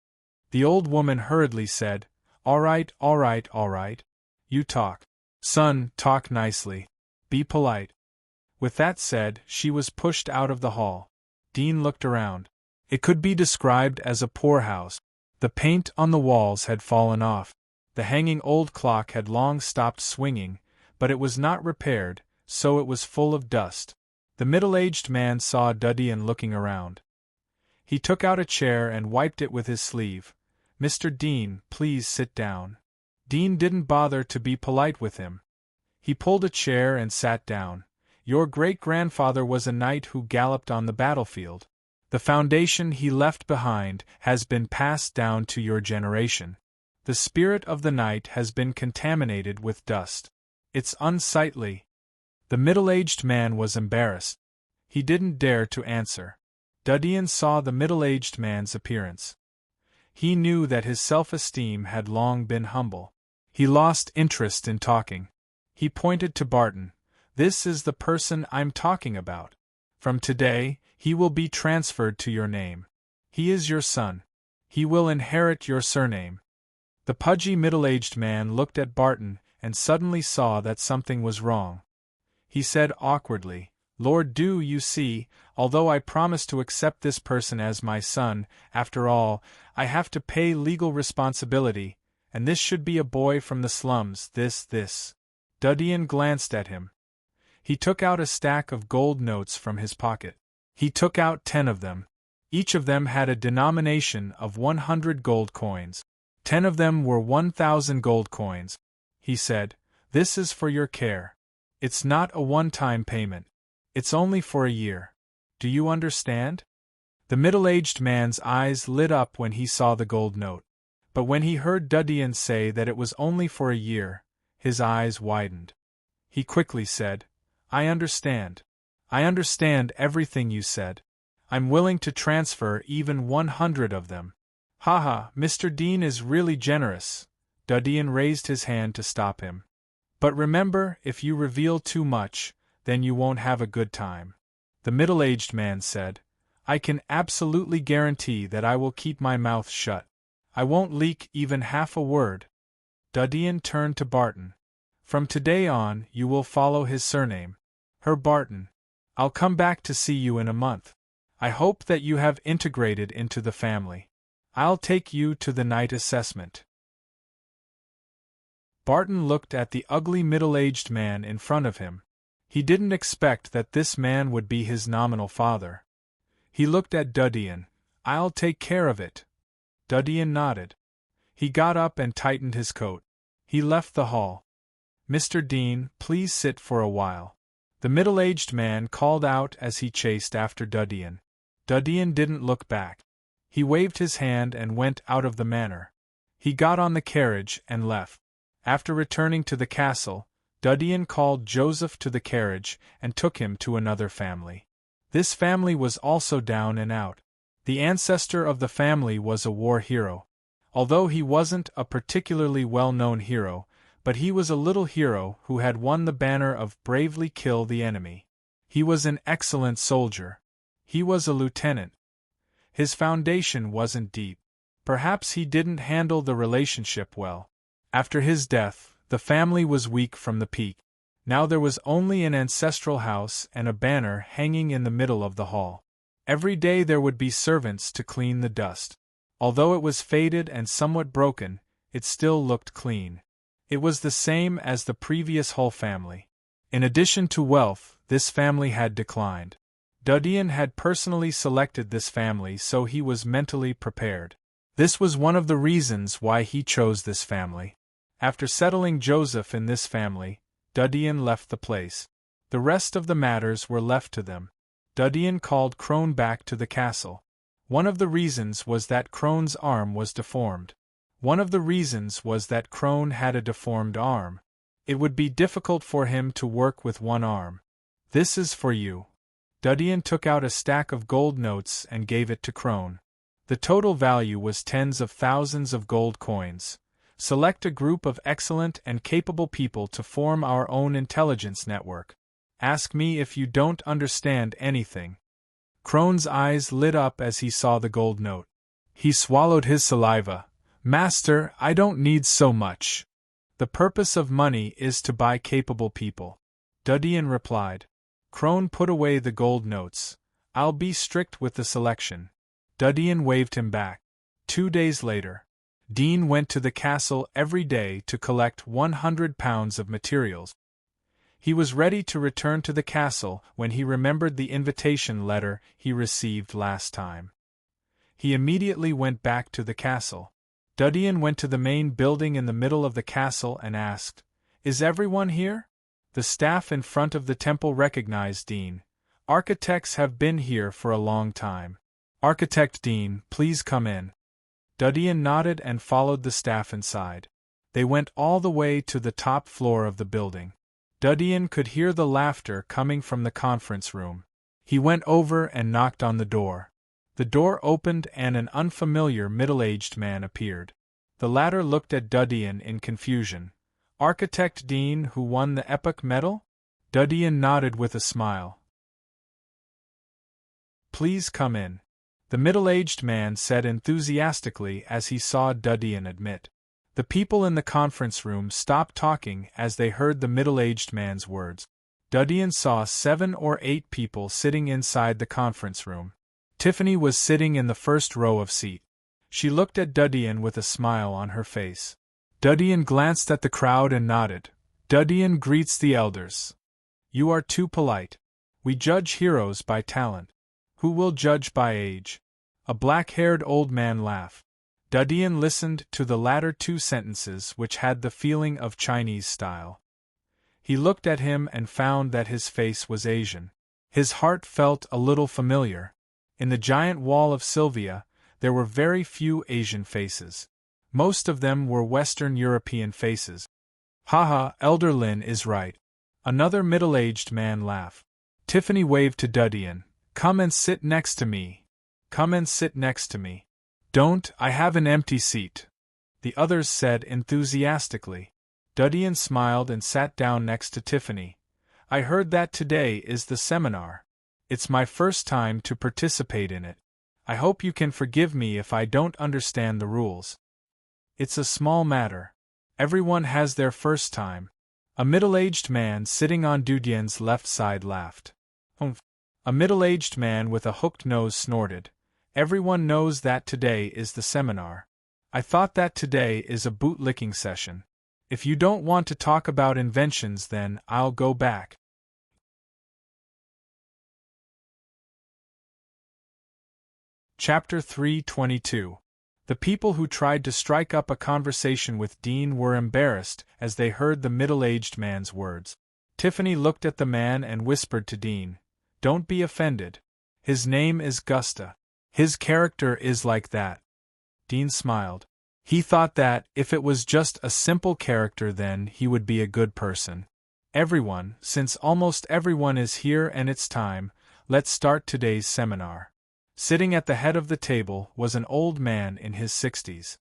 Speaker 1: The old woman hurriedly said, "All right, all right, all right. You talk. Son, talk nicely. Be polite." With that said, she was pushed out of the hall. Dean looked around. It could be described as a poorhouse. The paint on the walls had fallen off. The hanging old clock had long stopped swinging, but it was not repaired, so it was full of dust. The middle-aged man saw Dudian looking around. He took out a chair and wiped it with his sleeve. "Mr. Dean, please sit down." Dean didn't bother to be polite with him. He pulled a chair and sat down. "Your great-grandfather was a knight who galloped on the battlefield. The foundation he left behind has been passed down to your generation. The spirit of the knight has been contaminated with dust. It's unsightly." The middle-aged man was embarrassed. He didn't dare to answer. Dudian saw the middle-aged man's appearance. He knew that his self-esteem had long been humble. He lost interest in talking. He pointed to Barton. "This is the person I'm talking about. From today, he will be transferred to your name. He is your son. He will inherit your surname." The pudgy middle-aged man looked at Barton and suddenly saw that something was wrong. He said awkwardly, "Lord, do you see, although I promised to accept this person as my son, after all, I have to pay legal responsibility, and this should be a boy from the slums, this. Dudian glanced at him. He took out a stack of gold notes from his pocket. He took out 10 of them. Each of them had a denomination of 100 gold coins. 10 of them were 1,000 gold coins. He said, "This is for your care. It's not a one-time payment. It's only for a year. Do you understand?" The middle-aged man's eyes lit up when he saw the gold note. But when he heard Dudian say that it was only for a year, his eyes widened. He quickly said, "I understand. I understand everything you said. I'm willing to transfer even 100 of them." "Haha, Mr. Dean is really generous." Dudian raised his hand to stop him. "But remember, if you reveal too much, then you won't have a good time." The middle-aged man said, "I can absolutely guarantee that I will keep my mouth shut. I won't leak even half a word." Dudian turned to Barton. "From today on, you will follow his surname. Herr Barton. I'll come back to see you in a month. I hope that you have integrated into the family. I'll take you to the night assessment." Barton looked at the ugly middle-aged man in front of him. He didn't expect that this man would be his nominal father. He looked at Dudian. "I'll take care of it." Dudian nodded. He got up and tightened his coat. He left the hall. "Mr. Dean, please sit for a while." The middle-aged man called out as he chased after Dudian. Dudian didn't look back. He waved his hand and went out of the manor. He got on the carriage and left. After returning to the castle, Dudian called Joseph to the carriage and took him to another family. This family was also down and out. The ancestor of the family was a war hero. Although he wasn't a particularly well-known hero, but he was a little hero who had won the banner of bravely kill the enemy. He was an excellent soldier. He was a lieutenant. His foundation wasn't deep. Perhaps he didn't handle the relationship well. After his death, the family was weak from the peak. Now there was only an ancestral house and a banner hanging in the middle of the hall. Every day there would be servants to clean the dust. Although it was faded and somewhat broken, it still looked clean. It was the same as the previous Hull family. In addition to wealth, this family had declined. Dudian had personally selected this family, so he was mentally prepared. This was one of the reasons why he chose this family. After settling Joseph in this family, Dudian left the place. The rest of the matters were left to them. Dudian called Crone back to the castle. One of the reasons was that Crone's arm was deformed. One of the reasons was that Crone had a deformed arm. It would be difficult for him to work with one arm. "This is for you." Dudian took out a stack of gold notes and gave it to Crone. The total value was tens of thousands of gold coins. "Select a group of excellent and capable people to form our own intelligence network. Ask me if you don't understand anything." Crone's eyes lit up as he saw the gold note. He swallowed his saliva. Master, I don't need so much. The purpose of money is to buy capable people. Dudian replied. Crone put away the gold notes. I'll be strict with the selection. Dudian waved him back. 2 days later, Dean went to the castle every day to collect 100 pounds of materials. He was ready to return to the castle when he remembered the invitation letter he received last time. He immediately went back to the castle. Dudian went to the main building in the middle of the castle and asked, Is everyone here? The staff in front of the temple recognized Dean. Architects have been here for a long time. Architect Dean, please come in. Dudian nodded and followed the staff inside. They went all the way to the top floor of the building. Dudian could hear the laughter coming from the conference room. He went over and knocked on the door. The door opened and an unfamiliar middle-aged man appeared. The latter looked at Dudian in confusion. Architect Dean, who won the Epoch Medal? Dudian nodded with a smile. Please come in, the middle-aged man said enthusiastically as he saw Dudian admit. The people in the conference room stopped talking as they heard the middle-aged man's words. Dudian saw 7 or 8 people sitting inside the conference room. Tiffany was sitting in the first row of seat. She looked at Dudian with a smile on her face. Dudian glanced at the crowd and nodded. Dudian greets the elders. You are too polite. We judge heroes by talent. Who will judge by age? A black-haired old man laughed. Dudian listened to the latter 2 sentences which had the feeling of Chinese style. He looked at him and found that his face was Asian. His heart felt a little familiar. In the giant wall of Sylvia, there were very few Asian faces. Most of them were Western European faces. Haha, Elder Lin is right. Another middle-aged man laughed. Tiffany waved to Dudian. Come and sit next to me. Come and sit next to me. Don't, I have an empty seat. The others said enthusiastically. Dudian smiled and sat down next to Tiffany. I heard that today is the seminar. It's my first time to participate in it. I hope you can forgive me if I don't understand the rules. It's a small matter. Everyone has their first time. A middle-aged man sitting on Dudian's left side laughed. Humph. A middle-aged man with a hooked nose snorted. Everyone knows that today is the seminar. I thought that today is a bootlicking session. If you don't want to talk about inventions, then I'll go back. Chapter 322. The people who tried to strike up a conversation with Dean were embarrassed as they heard the middle-aged man's words. Tiffany looked at the man and whispered to Dean, Don't be offended. His name is Gusta. His character is like that. Dean smiled. He thought that, if it was just a simple character, then he would be a good person. Everyone, since almost everyone is here and it's time, let's start today's seminar. Sitting at the head of the table was an old man in his 60s.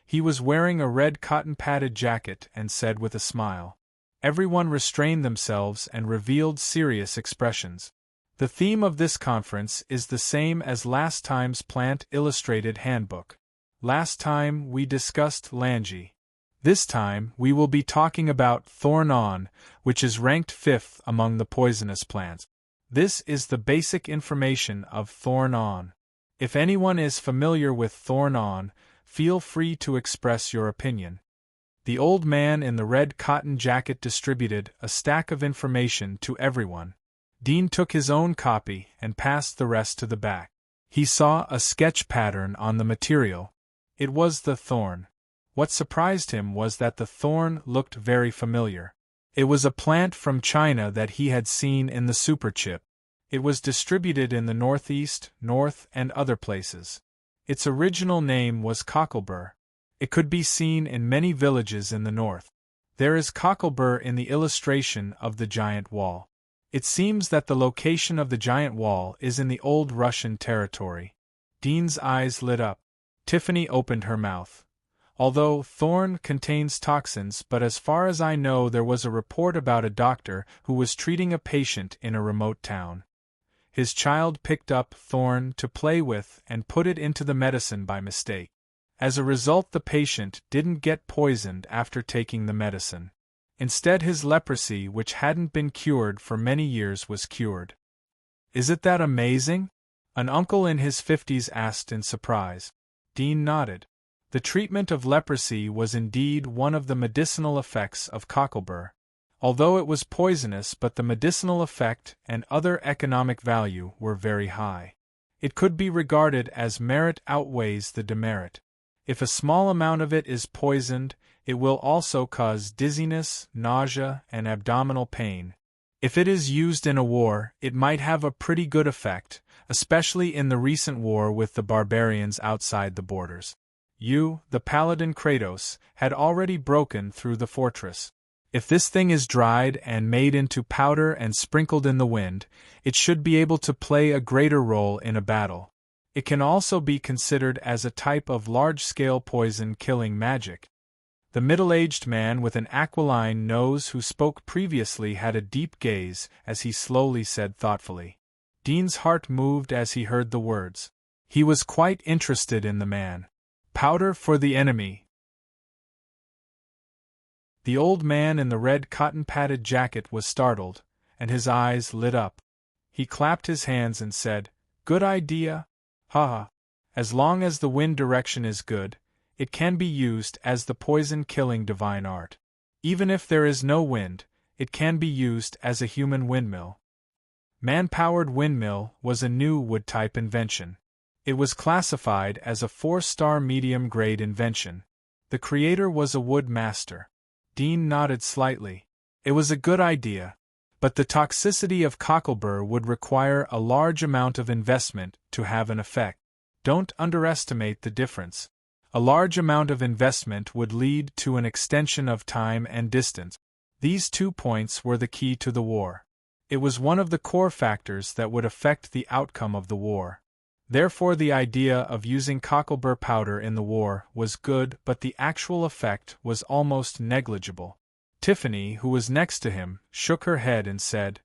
Speaker 1: He was wearing a red cotton-padded jacket and said with a smile. Everyone restrained themselves and revealed serious expressions. The theme of this conference is the same as last time's Plant Illustrated Handbook. Last time we discussed Langi. This time we will be talking about thorn-on, which is ranked 5th among the poisonous plants. This is the basic information of thorn-on. If anyone is familiar with thorn-on, feel free to express your opinion. The old man in the red cotton jacket distributed a stack of information to everyone. Dean took his own copy and passed the rest to the back. He saw a sketch pattern on the material. It was the thorn. What surprised him was that the thorn looked very familiar. It was a plant from China that he had seen in the superchip. It was distributed in the northeast, north, and other places. Its original name was cocklebur. It could be seen in many villages in the north. There is cocklebur in the illustration of the giant wall. It seems that the location of the giant wall is in the old Russian territory. Dean's eyes lit up. Tiffany opened her mouth. Although thorn contains toxins, but as far as I know there was a report about a doctor who was treating a patient in a remote town. His child picked up thorn to play with and put it into the medicine by mistake. As a result, the patient didn't get poisoned after taking the medicine. Instead, his leprosy, which hadn't been cured for many years, was cured. Isn't that amazing? An uncle in his 50s asked in surprise. Dean nodded. The treatment of leprosy was indeed one of the medicinal effects of cocklebur. Although it was poisonous, but the medicinal effect and other economic value were very high. It could be regarded as merit outweighs the demerit. If a small amount of it is poisoned, it will also cause dizziness, nausea, and abdominal pain. If it is used in a war, it might have a pretty good effect, especially in the recent war with the barbarians outside the borders. The paladin Kratos, had already broken through the fortress. If this thing is dried and made into powder and sprinkled in the wind, it should be able to play a greater role in a battle. It can also be considered as a type of large-scale poison-killing magic. The middle-aged man with an aquiline nose who spoke previously had a deep gaze as he slowly said thoughtfully. Dean's heart moved as he heard the words. He was quite interested in the man. Powder for the enemy. The old man in the red cotton-padded jacket was startled, and his eyes lit up. He clapped his hands and said, "Good idea? Haha. As long as the wind direction is good, it can be used as the poison-killing divine art. Even if there is no wind, it can be used as a human windmill." Man-powered windmill was a new wood-type invention. It was classified as a 4-star medium-grade invention. The creator was a wood master. Dean nodded slightly. It was a good idea. But the toxicity of cocklebur would require a large amount of investment to have an effect. Don't underestimate the difference. A large amount of investment would lead to an extension of time and distance. These 2 points were the key to the war. It was one of the core factors that would affect the outcome of the war. Therefore, the idea of using cocklebur powder in the war was good, but the actual effect was almost negligible. Tiffany, who was next to him, shook her head and said,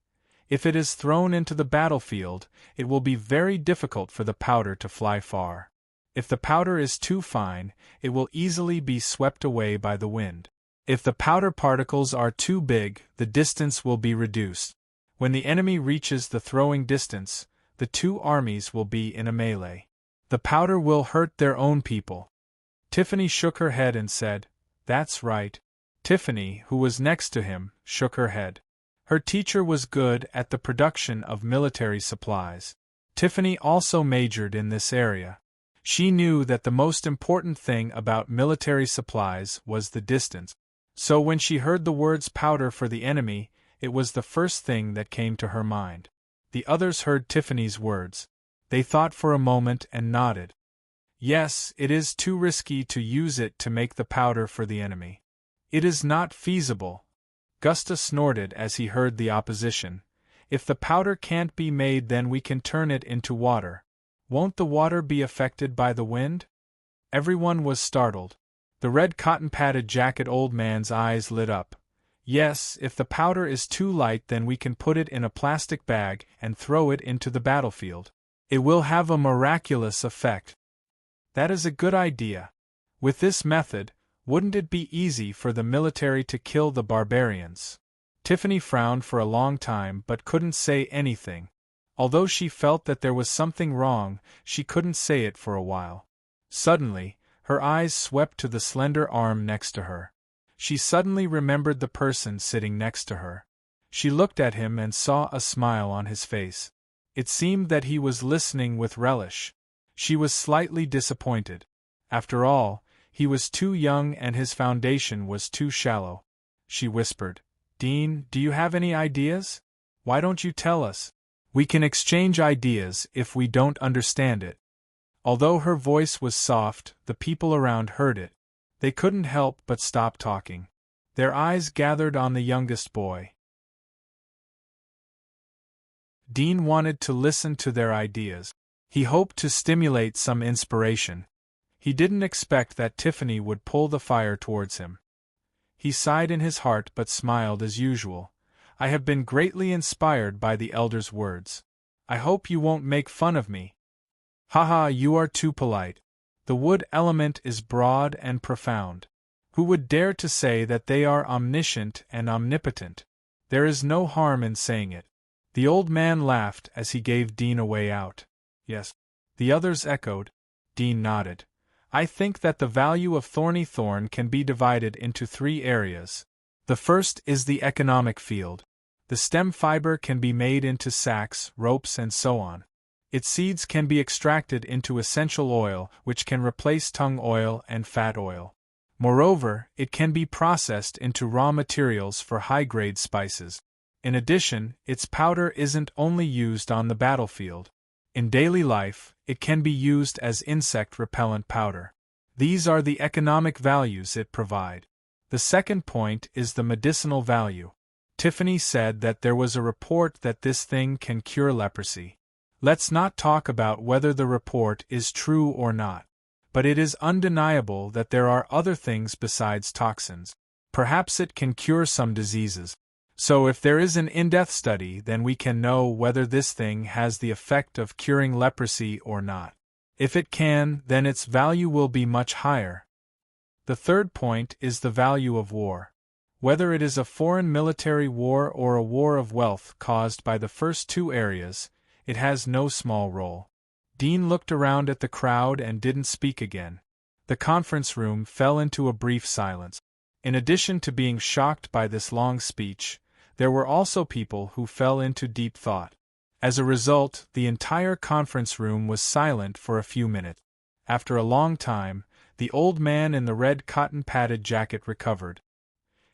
Speaker 1: "If it is thrown into the battlefield, it will be very difficult for the powder to fly far. If the powder is too fine, it will easily be swept away by the wind. If the powder particles are too big, the distance will be reduced. When the enemy reaches the throwing distance, the 2 armies will be in a melee. The powder will hurt their own people." Tiffany shook her head and said, "That's right." Tiffany, who was next to him, shook her head. Her teacher was good at the production of military supplies. Tiffany also majored in this area. She knew that the most important thing about military supplies was the distance. So when she heard the words powder for the enemy, it was the first thing that came to her mind. The others heard Tiffany's words. They thought for a moment and nodded. Yes, it is too risky to use it to make the powder for the enemy. It is not feasible. Gusta snorted as he heard the opposition. If the powder can't be made, then we can turn it into water. Won't the water be affected by the wind? Everyone was startled. The red cotton-padded jacket old man's eyes lit up. Yes, if the powder is too light, then we can put it in a plastic bag and throw it into the battlefield. It will have a miraculous effect. That is a good idea. With this method, wouldn't it be easy for the military to kill the barbarians? Tiffany frowned for a long time but couldn't say anything. Although she felt that there was something wrong, she couldn't say it for a while. Suddenly, her eyes swept to the slender arm next to her. She suddenly remembered the person sitting next to her. She looked at him and saw a smile on his face. It seemed that he was listening with relish. She was slightly disappointed. After all, he was too young and his foundation was too shallow. She whispered, "Dean, do you have any ideas? Why don't you tell us? We can exchange ideas if we don't understand it." Although her voice was soft, the people around heard it. They couldn't help but stop talking. Their eyes gathered on the youngest boy. Dean wanted to listen to their ideas. He hoped to stimulate some inspiration. He didn't expect that Tiffany would pull the fire towards him. He sighed in his heart but smiled as usual. "I have been greatly inspired by the elder's words. I hope you won't make fun of me. Haha, you are too polite. The wood element is broad and profound. Who would dare to say that they are omniscient and omnipotent? There is no harm in saying it. The old man laughed as he gave Dean a way out. Yes. The others echoed. Dean nodded. I think that the value of thorny thorn can be divided into 3 areas. The first is the economic field. The stem fiber can be made into sacks, ropes, and so on. Its seeds can be extracted into essential oil, which can replace tung oil and fat oil. Moreover, it can be processed into raw materials for high-grade spices. In addition, its powder isn't only used on the battlefield. In daily life, it can be used as insect repellent powder. These are the economic values it provides. The second point is the medicinal value. Tiffany said that there was a report that this thing can cure leprosy. Let's not talk about whether the report is true or not. But it is undeniable that there are other things besides toxins. Perhaps it can cure some diseases. So if there is an in-depth study, then we can know whether this thing has the effect of curing leprosy or not. If it can, then its value will be much higher. The third point is the value of war. Whether it is a foreign military war or a war of wealth caused by the first 2 areas, it has no small role. Dean looked around at the crowd and didn't speak again. The conference room fell into a brief silence. In addition to being shocked by this long speech, there were also people who fell into deep thought. As a result, the entire conference room was silent for a few minutes. After a long time, the old man in the red cotton-padded jacket recovered.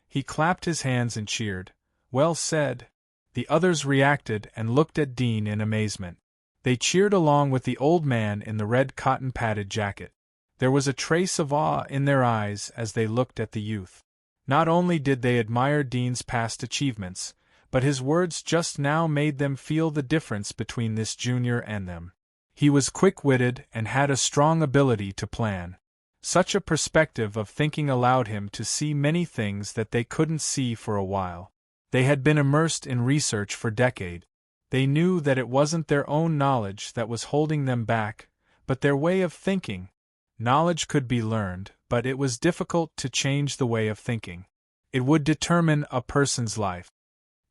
Speaker 1: He clapped his hands and cheered. Well said. The others reacted and looked at Dean in amazement. They cheered along with the old man in the red cotton-padded jacket. There was a trace of awe in their eyes as they looked at the youth. Not only did they admire Dean's past achievements, but his words just now made them feel the difference between this junior and them. He was quick-witted and had a strong ability to plan. Such a perspective of thinking allowed him to see many things that they couldn't see for a while. They had been immersed in research for decades. They knew that it wasn't their own knowledge that was holding them back, but their way of thinking. Knowledge could be learned, but it was difficult to change the way of thinking. It would determine a person's life.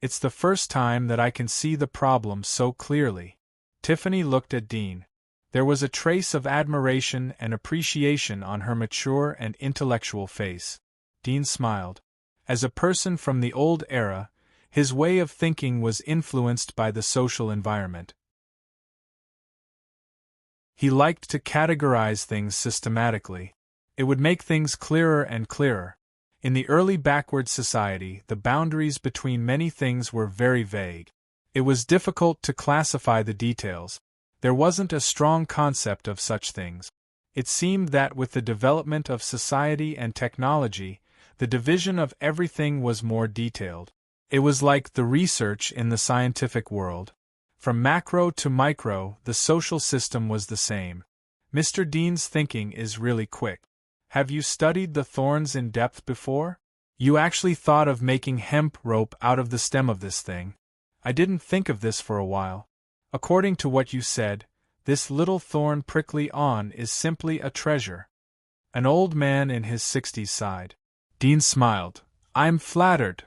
Speaker 1: It's the first time that I can see the problem so clearly. Tiffany looked at Dean. There was a trace of admiration and appreciation on her mature and intellectual face. Dean smiled. As a person from the old era, his way of thinking was influenced by the social environment. He liked to categorize things systematically. It would make things clearer and clearer. In the early backward society, the boundaries between many things were very vague. It was difficult to classify the details. There wasn't a strong concept of such things. It seemed that with the development of society and technology, the division of everything was more detailed. It was like the research in the scientific world. From macro to micro, the social system was the same. Mr. Dean's thinking is really quick. Have you studied the thorns in depth before? You actually thought of making hemp rope out of the stem of this thing. I didn't think of this for a while. According to what you said, this little thorn prickly on is simply a treasure. An old man in his 60s sighed. Dean smiled. I'm flattered.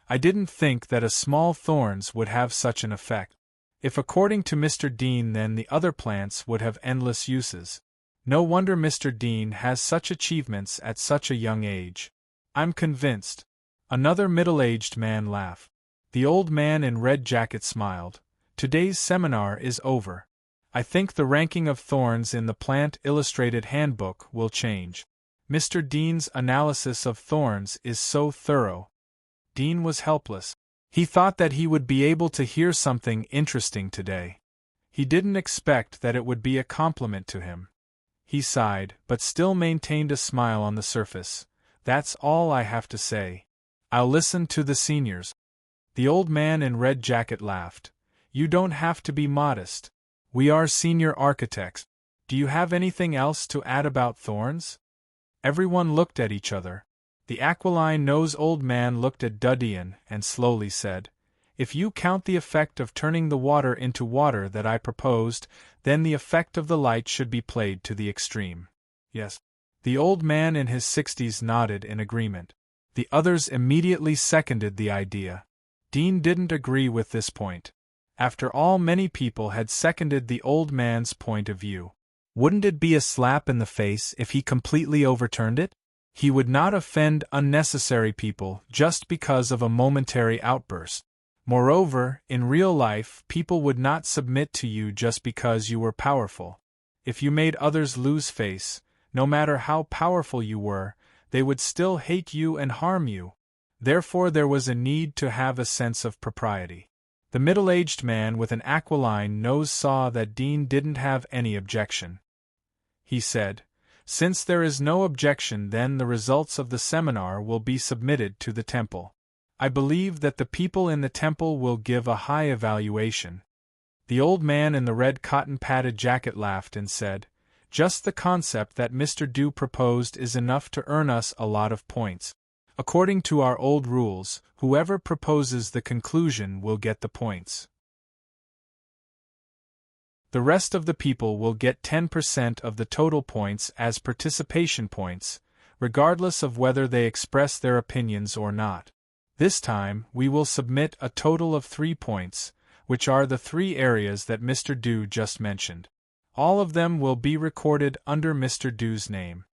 Speaker 1: I didn't think that a small thorns would have such an effect. If according to Mr. Dean, then the other plants would have endless uses. No wonder Mr. Dean has such achievements at such a young age. I'm convinced. Another middle-aged man laughed. The old man in red jacket smiled. Today's seminar is over. I think the ranking of thorns in the Plant Illustrated Handbook will change. Mr. Dean's analysis of thorns is so thorough. Dean was helpless. He thought that he would be able to hear something interesting today. He didn't expect that it would be a compliment to him. He sighed, but still maintained a smile on the surface. That's all I have to say. I'll listen to the seniors. The old man in red jacket laughed. You don't have to be modest. We are senior architects. Do you have anything else to add about thorns? Everyone looked at each other. The aquiline-nosed old man looked at Dudian and slowly said, If you count the effect of turning the water into water that I proposed, then the effect of the light should be played to the extreme. Yes. The old man in his 60s nodded in agreement. The others immediately seconded the idea. Dean didn't agree with this point. After all, many people had seconded the old man's point of view. Wouldn't it be a slap in the face if he completely overturned it? He would not offend unnecessary people just because of a momentary outburst. Moreover, in real life, people would not submit to you just because you were powerful. If you made others lose face, no matter how powerful you were, they would still hate you and harm you. Therefore, there was a need to have a sense of propriety. The middle-aged man with an aquiline nose saw that Dean didn't have any objection. He said, "Since there is no objection, then the results of the seminar will be submitted to the temple. I believe that the people in the temple will give a high evaluation." The old man in the red cotton-padded jacket laughed and said, "Just the concept that Mr. Dew proposed is enough to earn us a lot of points. According to our old rules, whoever proposes the conclusion will get the points. The rest of the people will get 10% of the total points as participation points, regardless of whether they express their opinions or not. This time, we will submit a total of 3 points, which are the 3 areas that Mr. Dew just mentioned. All of them will be recorded under Mr. Dew's name.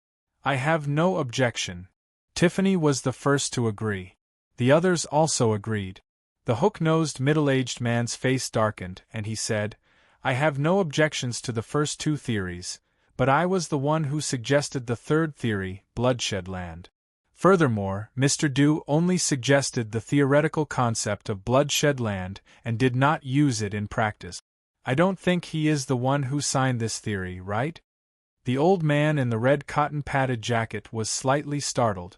Speaker 1: I have no objection." Tiffany was the first to agree. The others also agreed. The hook-nosed middle-aged man's face darkened, and he said, "I have no objections to the first 2 theories, but I was the one who suggested the third theory, bloodshed land. Furthermore, Mr. Dew only suggested the theoretical concept of bloodshed land and did not use it in practice. I don't think he is the one who signed this theory, right?" The old man in the red cotton-padded jacket was slightly startled.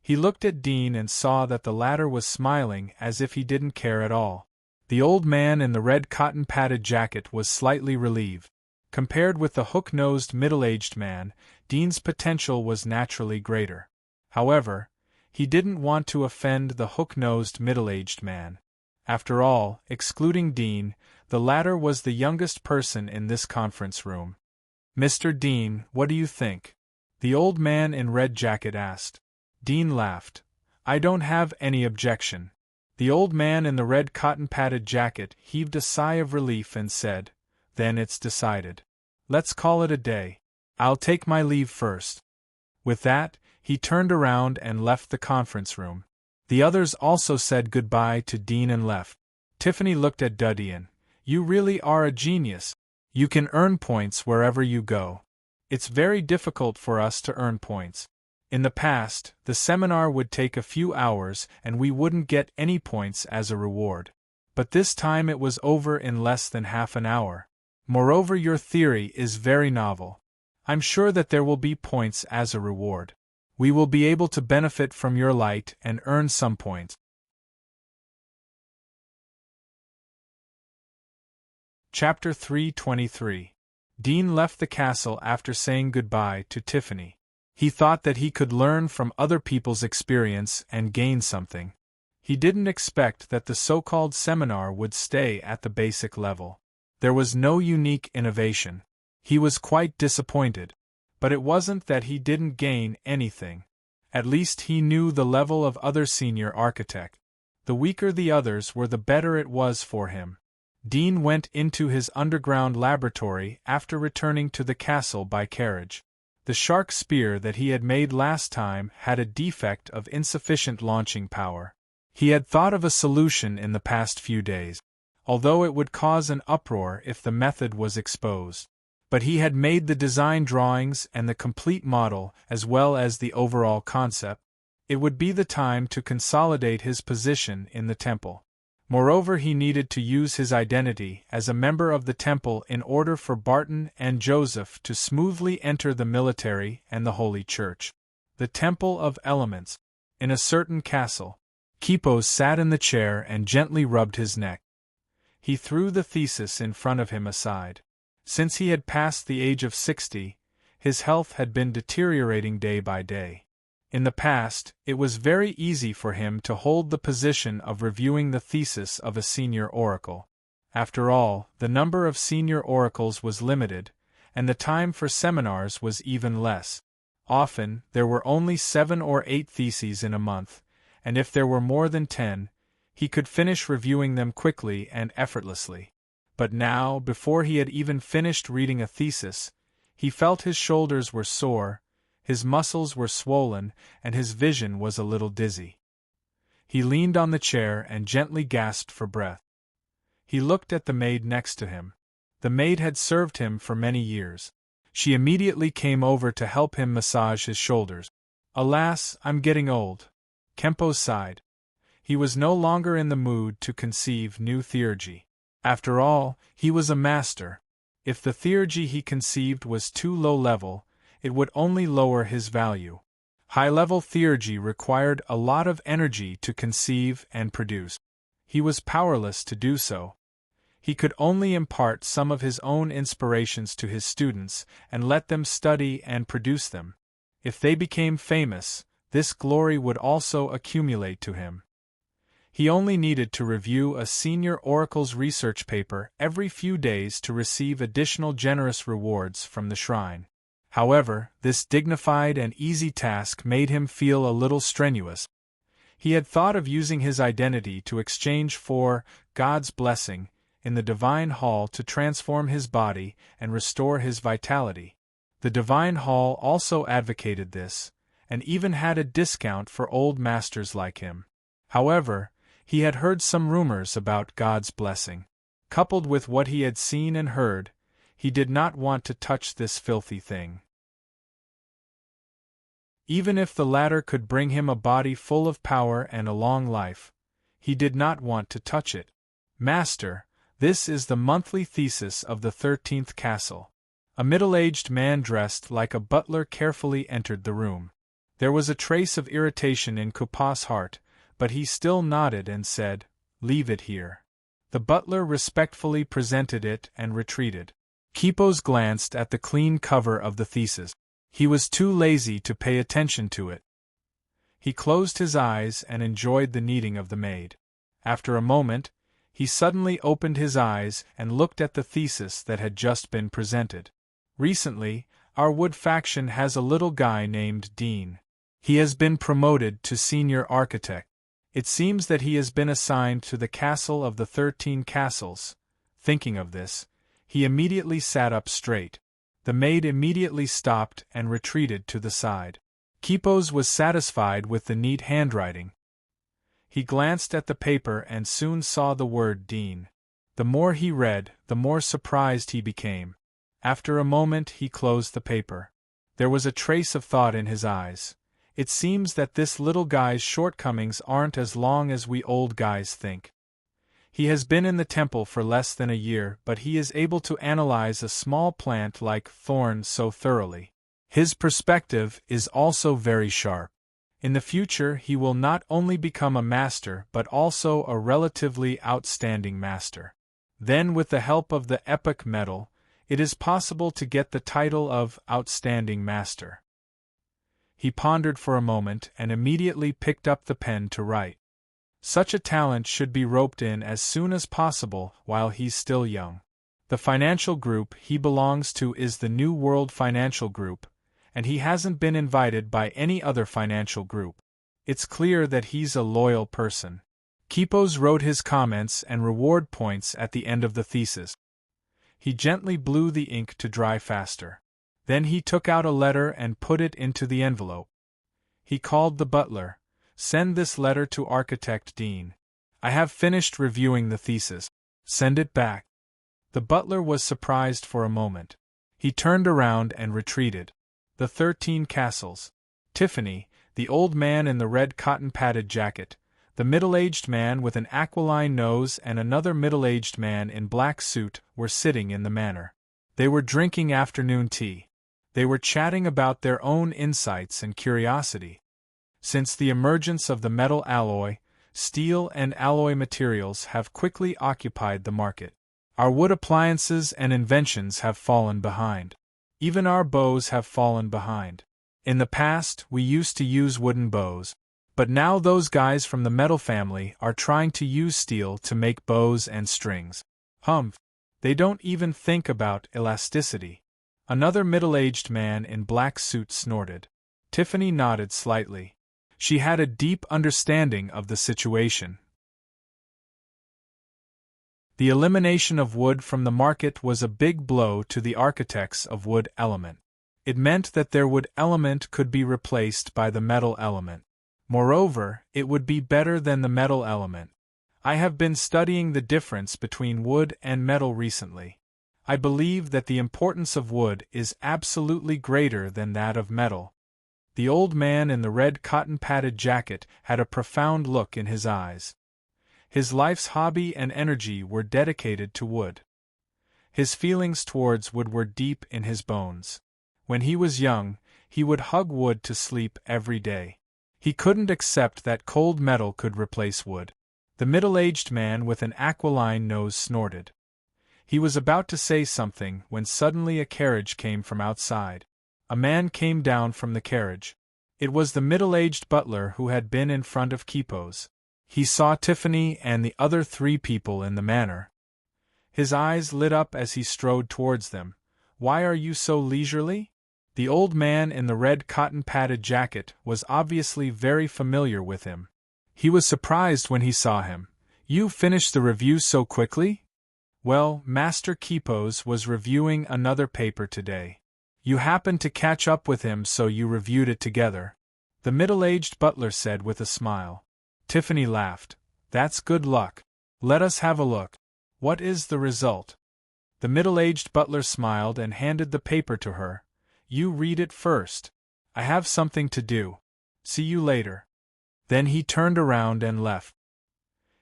Speaker 1: He looked at Dean and saw that the latter was smiling as if he didn't care at all. The old man in the red cotton-padded jacket was slightly relieved. Compared with the hook-nosed middle-aged man, Dean's potential was naturally greater. However, he didn't want to offend the hook-nosed middle-aged man. After all, excluding Dean, the latter was the youngest person in this conference room. "Mr. Dean, what do you think?" the old man in red jacket asked. Dean laughed. "I don't have any objection." The old man in the red cotton-padded jacket heaved a sigh of relief and said, "Then it's decided. Let's call it a day. I'll take my leave first." With that, he turned around and left the conference room. The others also said goodbye to Dean and left. Tiffany looked at Dudian. "You really are a genius. You can earn points wherever you go. It's very difficult for us to earn points. In the past, the seminar would take a few hours and we wouldn't get any points as a reward. But this time it was over in less than half an hour. Moreover, your theory is very novel. I'm sure that there will be points as a reward. We will be able to benefit from your light and earn some points." Chapter 323. Dean left the castle after saying goodbye to Tiffany. He thought that he could learn from other people's experience and gain something. He didn't expect that the so-called seminar would stay at the basic level. There was no unique innovation. He was quite disappointed. But it wasn't that he didn't gain anything. At least he knew the level of other senior architect. The weaker the others were, the better it was for him. Dean went into his underground laboratory after returning to the castle by carriage. The shark spear that he had made last time had a defect of insufficient launching power. He had thought of a solution in the past few days, although it would cause an uproar if the method was exposed. But he had made the design drawings and the complete model as well as the overall concept. It would be the time to consolidate his position in the temple. Moreover, he needed to use his identity as a member of the temple in order for Barton and Joseph to smoothly enter the military and the Holy Church. The Temple of Elements. In a certain castle. Quipos sat in the chair and gently rubbed his neck. He threw the thesis in front of him aside. Since he had passed the age of 60, his health had been deteriorating day by day. In the past, it was very easy for him to hold the position of reviewing the thesis of a senior oracle. After all, the number of senior oracles was limited, and the time for seminars was even less. Often, there were only 7 or 8 theses in a month, and if there were more than 10, he could finish reviewing them quickly and effortlessly. But now, before he had even finished reading a thesis, he felt his shoulders were sore, his muscles were swollen, and his vision was a little dizzy. He leaned on the chair and gently gasped for breath. He looked at the maid next to him. The maid had served him for many years. She immediately came over to help him massage his shoulders. "Alas, I'm getting old," Kempo sighed. He was no longer in the mood to conceive new theurgy. After all, he was a master. If the theurgy he conceived was too low level, it would only lower his value. High-level theurgy required a lot of energy to conceive and produce. He was powerless to do so. He could only impart some of his own inspirations to his students and let them study and produce them. If they became famous, this glory would also accumulate to him. He only needed to review a senior oracle's research paper every few days to receive additional generous rewards from the shrine. However, this dignified and easy task made him feel a little strenuous. He had thought of using his identity to exchange for God's blessing in the divine hall to transform his body and restore his vitality. The divine hall also advocated this, and even had a discount for old masters like him. However, he had heard some rumors about God's blessing. Coupled with what he had seen and heard, he did not want to touch this filthy thing. Even if the latter could bring him a body full of power and a long life, he did not want to touch it. "Master, this is the monthly thesis of the 13th castle." A middle-aged man dressed like a butler carefully entered the room. There was a trace of irritation in Kupa's heart, but he still nodded and said, "Leave it here." The butler respectfully presented it and retreated. Kipos glanced at the clean cover of the thesis. He was too lazy to pay attention to it. He closed his eyes and enjoyed the kneading of the maid. After a moment, he suddenly opened his eyes and looked at the thesis that had just been presented. "Recently, our Wood faction has a little guy named Dean. He has been promoted to senior architect. It seems that he has been assigned to the castle of the 13 castles." Thinking of this, he immediately sat up straight. The maid immediately stopped and retreated to the side. Kipos was satisfied with the neat handwriting. He glanced at the paper and soon saw the word Dean. The more he read, the more surprised he became. After a moment he closed the paper. There was a trace of thought in his eyes. "It seems that this little guy's shortcomings aren't as long as we old guys think. He has been in the temple for less than a year, but he is able to analyze a small plant like thorn so thoroughly. His perspective is also very sharp. In the future he will not only become a master but also a relatively outstanding master. Then with the help of the epoch medal, it is possible to get the title of outstanding master." He pondered for a moment and immediately picked up the pen to write. Such a talent should be roped in as soon as possible while he's still young. The financial group he belongs to is the New World Financial Group, and he hasn't been invited by any other financial group. It's clear that he's a loyal person. Kipos wrote his comments and reward points at the end of the thesis. He gently blew the ink to dry faster. Then he took out a letter and put it into the envelope. He called the butler. "Send this letter to Architect Dean. I have finished reviewing the thesis. Send it back." The butler was surprised for a moment. He turned around and retreated. The 13 castles. Tiffany, the old man in the red cotton-padded jacket, the middle-aged man with an aquiline nose and another middle-aged man in black suit were sitting in the manor. They were drinking afternoon tea. They were chatting about their own insights and curiosity. Since the emergence of the metal alloy, steel and alloy materials have quickly occupied the market. Our wood appliances and inventions have fallen behind. Even our bows have fallen behind. In the past, we used to use wooden bows. But now those guys from the metal family are trying to use steel to make bows and strings. Humph! They don't even think about elasticity. Another middle-aged man in black suit snorted. Tiffany nodded slightly. She had a deep understanding of the situation. The elimination of wood from the market was a big blow to the architects of wood element. It meant that their wood element could be replaced by the metal element. Moreover, it would be better than the metal element. I have been studying the difference between wood and metal recently. I believe that the importance of wood is absolutely greater than that of metal. The old man in the red cotton-padded jacket had a profound look in his eyes. His life's hobby and energy were dedicated to wood. His feelings towards wood were deep in his bones. When he was young, he would hug wood to sleep every day. He couldn't accept that cold metal could replace wood. The middle-aged man with an aquiline nose snorted. He was about to say something when suddenly a carriage came from outside. A man came down from the carriage. It was the middle-aged butler who had been in front of Kipo's. He saw Tiffany and the other 3 people in the manor. His eyes lit up as he strode towards them. "Why are you so leisurely?" The old man in the red cotton-padded jacket was obviously very familiar with him. He was surprised when he saw him. "You finished the review so quickly?" "Well, Master Kipos was reviewing another paper today. You happened to catch up with him, so you reviewed it together," the middle-aged butler said with a smile. Tiffany laughed. "That's good luck. Let us have a look. What is the result?" The middle-aged butler smiled and handed the paper to her. "You read it first. I have something to do. See you later." Then he turned around and left.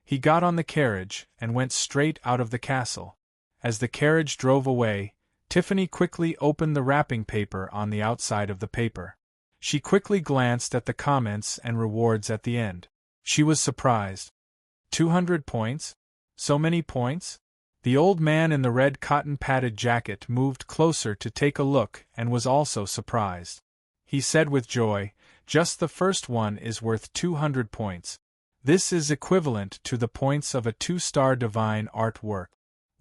Speaker 1: He got on the carriage and went straight out of the castle. As the carriage drove away, Tiffany quickly opened the wrapping paper on the outside of the paper. She quickly glanced at the comments and rewards at the end. She was surprised. 200 points? So many points? The old man in the red cotton-padded jacket moved closer to take a look and was also surprised. He said with joy, "Just the first one is worth 200 points. This is equivalent to the points of a 2-star divine art work.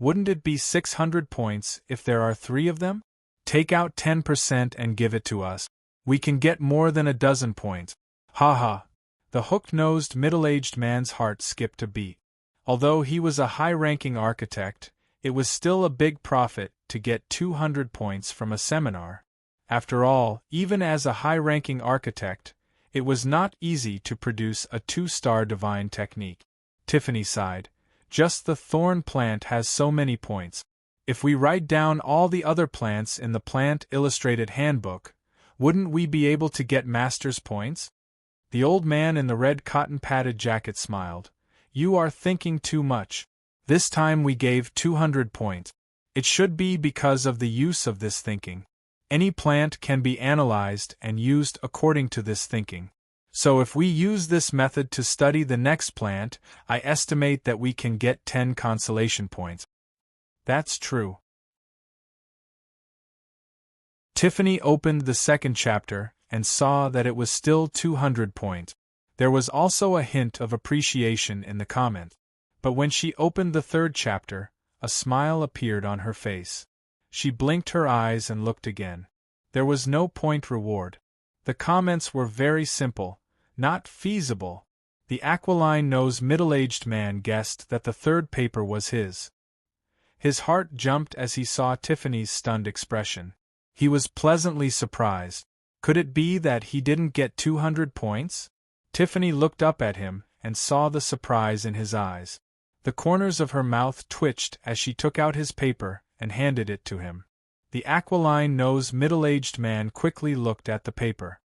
Speaker 1: Wouldn't it be 600 points if there are 3 of them? Take out 10% and give it to us. We can get more than a dozen points." Ha ha! The hook-nosed middle-aged man's heart skipped a beat. Although he was a high-ranking architect, it was still a big profit to get 200 points from a seminar. After all, even as a high-ranking architect, it was not easy to produce a 2-star divine technique. Tiffany sighed. Just the thorn plant has so many points. If we write down all the other plants in the Plant Illustrated Handbook, wouldn't we be able to get master's points? The old man in the red cotton-padded jacket smiled. "You are thinking too much. This time we gave 200 points. It should be because of the use of this thinking. Any plant can be analyzed and used according to this thinking. So if we use this method to study the next plant, I estimate that we can get 10 consolation points." "That's true." Tiffany opened the second chapter and saw that it was still 200 points. There was also a hint of appreciation in the comment. But when she opened the third chapter, a smile appeared on her face. She blinked her eyes and looked again. There was no point reward. The comments were very simple. Not feasible. The aquiline-nosed middle-aged man guessed that the third paper was his. His heart jumped as he saw Tiffany's stunned expression. He was pleasantly surprised. Could it be that he didn't get 200 points? Tiffany looked up at him and saw the surprise in his eyes. The corners of her mouth twitched as she took out his paper and handed it to him. The aquiline-nosed middle-aged man quickly looked at the paper.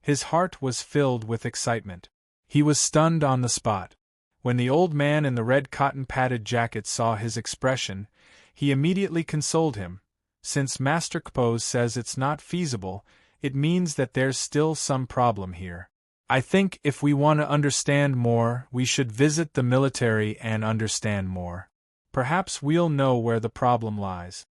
Speaker 1: His heart was filled with excitement. He was stunned on the spot. When the old man in the red cotton-padded jacket saw his expression, he immediately consoled him. Since Master Kpos says it's not feasible, it means that there's still some problem here. I think if we want to understand more, we should visit the military and understand more. Perhaps we'll know where the problem lies.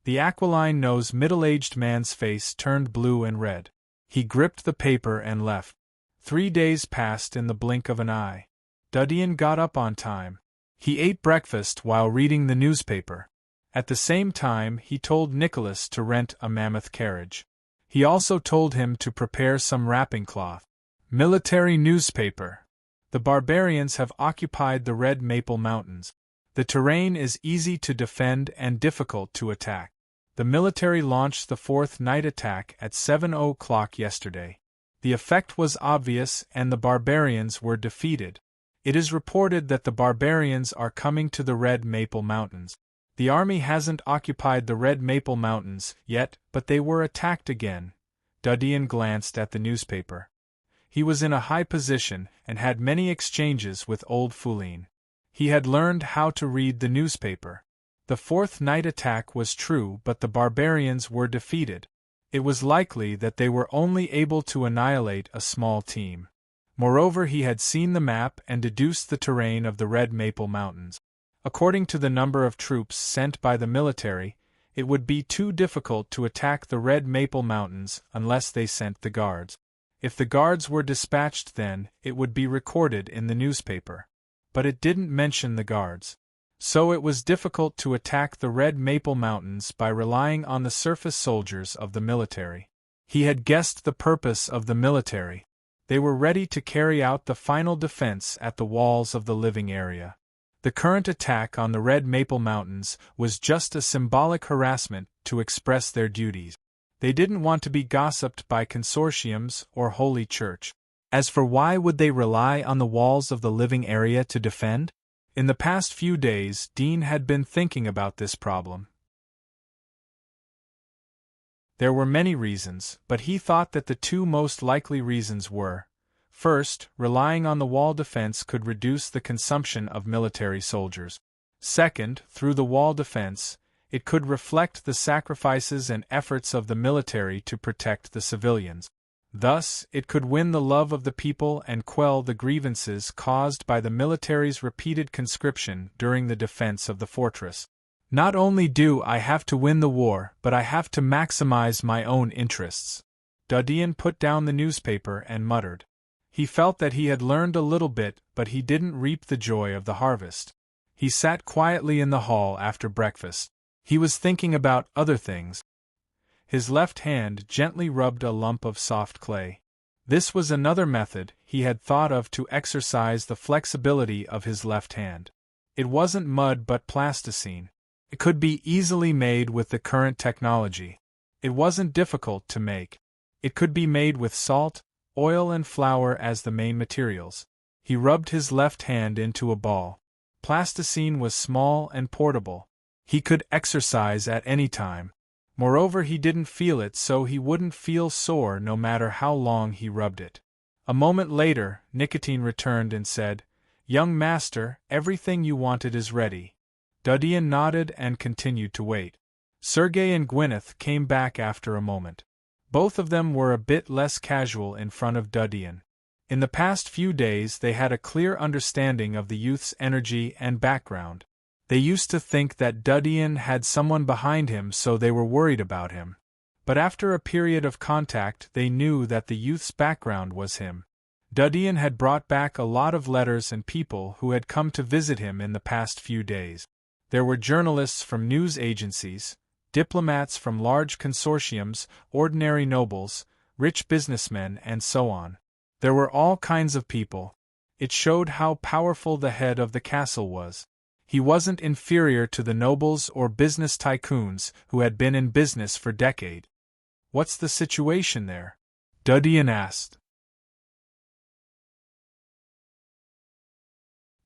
Speaker 1: The aquiline-nosed middle-aged man's face turned blue and red. He gripped the paper and left. 3 days passed in the blink of an eye. Dudian got up on time. He ate breakfast while reading the newspaper. At the same time, he told Nicholas to rent a mammoth carriage. He also told him to prepare some wrapping cloth. Military newspaper. The barbarians have occupied the Red Maple Mountains. The terrain is easy to defend and difficult to attack. The military launched the fourth night attack at 7:00 yesterday. The effect was obvious and the barbarians were defeated. It is reported that the barbarians are coming to the Red Maple Mountains. The army hasn't occupied the Red Maple Mountains yet, but they were attacked again. Dudian glanced at the newspaper. He was in a high position and had many exchanges with old Fuline. He had learned how to read the newspaper. The fourth night attack was true, but the barbarians were defeated. It was likely that they were only able to annihilate a small team. Moreover, he had seen the map and deduced the terrain of the Red Maple Mountains. According to the number of troops sent by the military, it would be too difficult to attack the Red Maple Mountains unless they sent the guards. If the guards were dispatched, then it would be recorded in the newspaper. But it didn't mention the guards. So it was difficult to attack the Red Maple Mountains by relying on the surface soldiers of the military. He had guessed the purpose of the military. They were ready to carry out the final defense at the walls of the living area. The current attack on the Red Maple Mountains was just a symbolic harassment to express their duties. They didn't want to be gossiped by consortiums or Holy Church. As for why would they rely on the walls of the living area to defend? In the past few days, Dean had been thinking about this problem. There were many reasons, but he thought that the two most likely reasons were: first, relying on the wall defense could reduce the consumption of military soldiers. Second, through the wall defense, it could reflect the sacrifices and efforts of the military to protect the civilians. Thus, it could win the love of the people and quell the grievances caused by the military's repeated conscription during the defense of the fortress. Not only do I have to win the war, but I have to maximize my own interests. Dudian put down the newspaper and muttered. He felt that he had learned a little bit, but he didn't reap the joy of the harvest. He sat quietly in the hall after breakfast. He was thinking about other things. His left hand gently rubbed a lump of soft clay. This was another method he had thought of to exercise the flexibility of his left hand. It wasn't mud but plasticine. It could be easily made with the current technology. It wasn't difficult to make. It could be made with salt, oil and flour as the main materials. He rubbed his left hand into a ball. Plasticine was small and portable. He could exercise at any time. Moreover, he didn't feel it, so he wouldn't feel sore no matter how long he rubbed it. A moment later, Nicotine returned and said, "Young master, everything you wanted is ready." Dudian nodded and continued to wait. Sergei and Gwyneth came back after a moment. Both of them were a bit less casual in front of Dudian. In the past few days they had a clear understanding of the youth's energy and background. They used to think that Dudian had someone behind him, so they were worried about him. But after a period of contact they knew that the youth's background was him. Dudian had brought back a lot of letters and people who had come to visit him in the past few days. There were journalists from news agencies, diplomats from large consortiums, ordinary nobles, rich businessmen, and so on. There were all kinds of people. It showed how powerful the head of the castle was. He wasn't inferior to the nobles or business tycoons who had been in business for decades. "What's the situation there?" Dudian asked.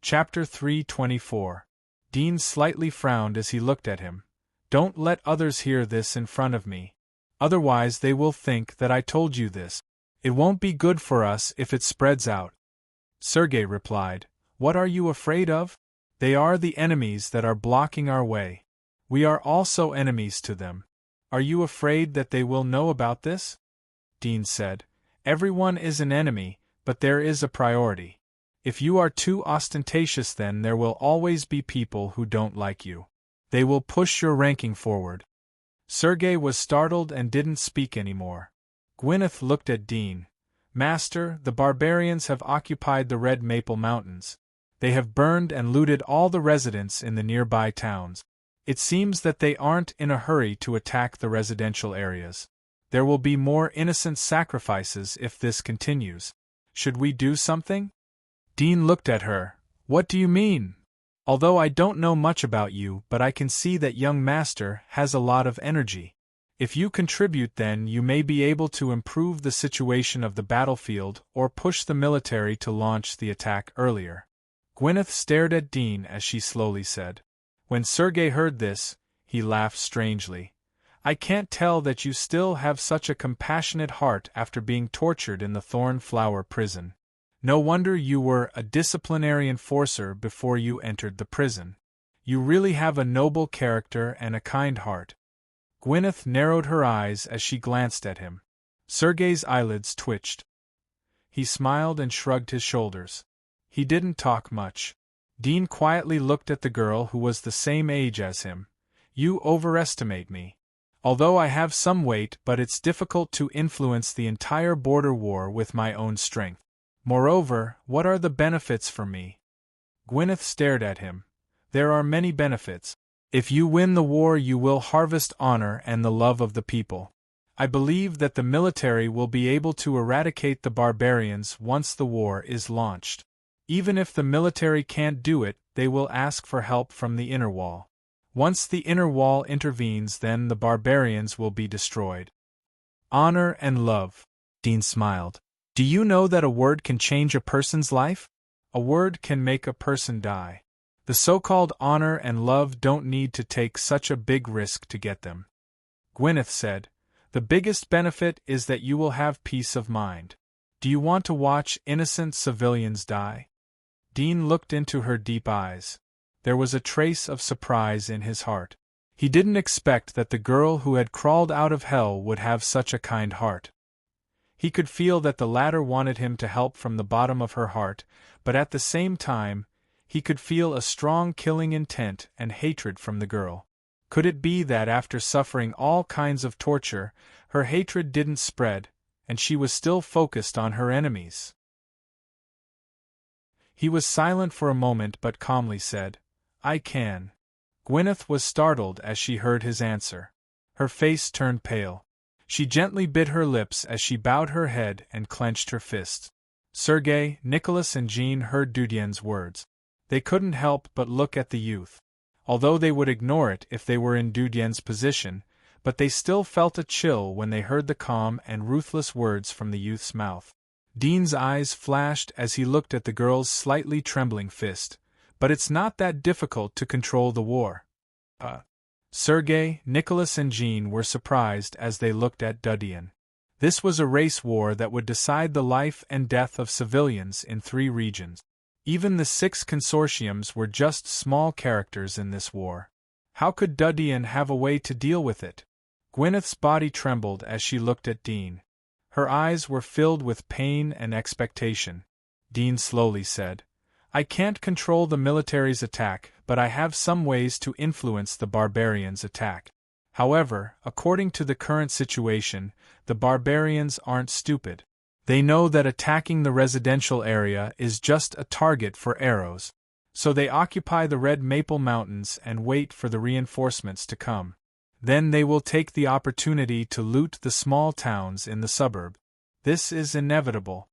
Speaker 1: Chapter 324. Dean slightly frowned as he looked at him. "Don't let others hear this in front of me. Otherwise they will think that I told you this. It won't be good for us if it spreads out." Sergei replied, "What are you afraid of? They are the enemies that are blocking our way. We are also enemies to them. Are you afraid that they will know about this?" Dean said, "Everyone is an enemy, but there is a priority. If you are too ostentatious, then there will always be people who don't like you. They will push your ranking forward." Sergei was startled and didn't speak anymore. Gwyneth looked at Dean. Master, the barbarians have occupied the Red Maple Mountains. They have burned and looted all the residents in the nearby towns. It seems that they aren't in a hurry to attack the residential areas. There will be more innocent sacrifices if this continues. Should we do something? Dean looked at her. What do you mean? Although I don't know much about you, but I can see that young master has a lot of energy. If you contribute, then you may be able to improve the situation of the battlefield or push the military to launch the attack earlier. Gwyneth stared at Dean as she slowly said. When Sergei heard this, he laughed strangely. I can't tell that you still have such a compassionate heart after being tortured in the Thorn Flower prison. No wonder you were a disciplinary enforcer before you entered the prison. You really have a noble character and a kind heart. Gwyneth narrowed her eyes as she glanced at him. Sergei's eyelids twitched. He smiled and shrugged his shoulders. He didn't talk much. Dean quietly looked at the girl who was the same age as him. You overestimate me. Although I have some weight, but it's difficult to influence the entire border war with my own strength. Moreover, what are the benefits for me? Gwyneth stared at him. There are many benefits. If you win the war, you will harvest honor and the love of the people. I believe that the military will be able to eradicate the barbarians once the war is launched. Even if the military can't do it, they will ask for help from the inner wall. Once the inner wall intervenes, then the barbarians will be destroyed. Honor and love. Dean smiled. Do you know that a word can change a person's life? A word can make a person die. The so-called honor and love don't need to take such a big risk to get them. Gwyneth said, the biggest benefit is that you will have peace of mind. Do you want to watch innocent civilians die? Dean looked into her deep eyes. There was a trace of surprise in his heart. He didn't expect that the girl who had crawled out of hell would have such a kind heart. He could feel that the latter wanted him to help from the bottom of her heart, but at the same time, he could feel a strong killing intent and hatred from the girl. Could it be that after suffering all kinds of torture, her hatred didn't spread, and she was still focused on her enemies? He was silent for a moment but calmly said, I can. Gwyneth was startled as she heard his answer. Her face turned pale. She gently bit her lips as she bowed her head and clenched her fists. Sergei, Nicholas and Jean heard Dudien's words. They couldn't help but look at the youth. Although they would ignore it if they were in Dudien's position, but they still felt a chill when they heard the calm and ruthless words from the youth's mouth. Dean's eyes flashed as he looked at the girl's slightly trembling fist. But it's not that difficult to control the war. Sergei, Nicholas and Jean were surprised as they looked at Dudien. This was a race war that would decide the life and death of civilians in 3 regions. Even the 6 consortiums were just small characters in this war. How could Dudien have a way to deal with it? Gwyneth's body trembled as she looked at Dean. Her eyes were filled with pain and expectation. Dean slowly said, I can't control the military's attack, but I have some ways to influence the barbarians' attack. However, according to the current situation, the barbarians aren't stupid. They know that attacking the residential area is just a target for arrows. So they occupy the Red Maple Mountains and wait for the reinforcements to come. Then they will take the opportunity to loot the small towns in the suburb. This is inevitable.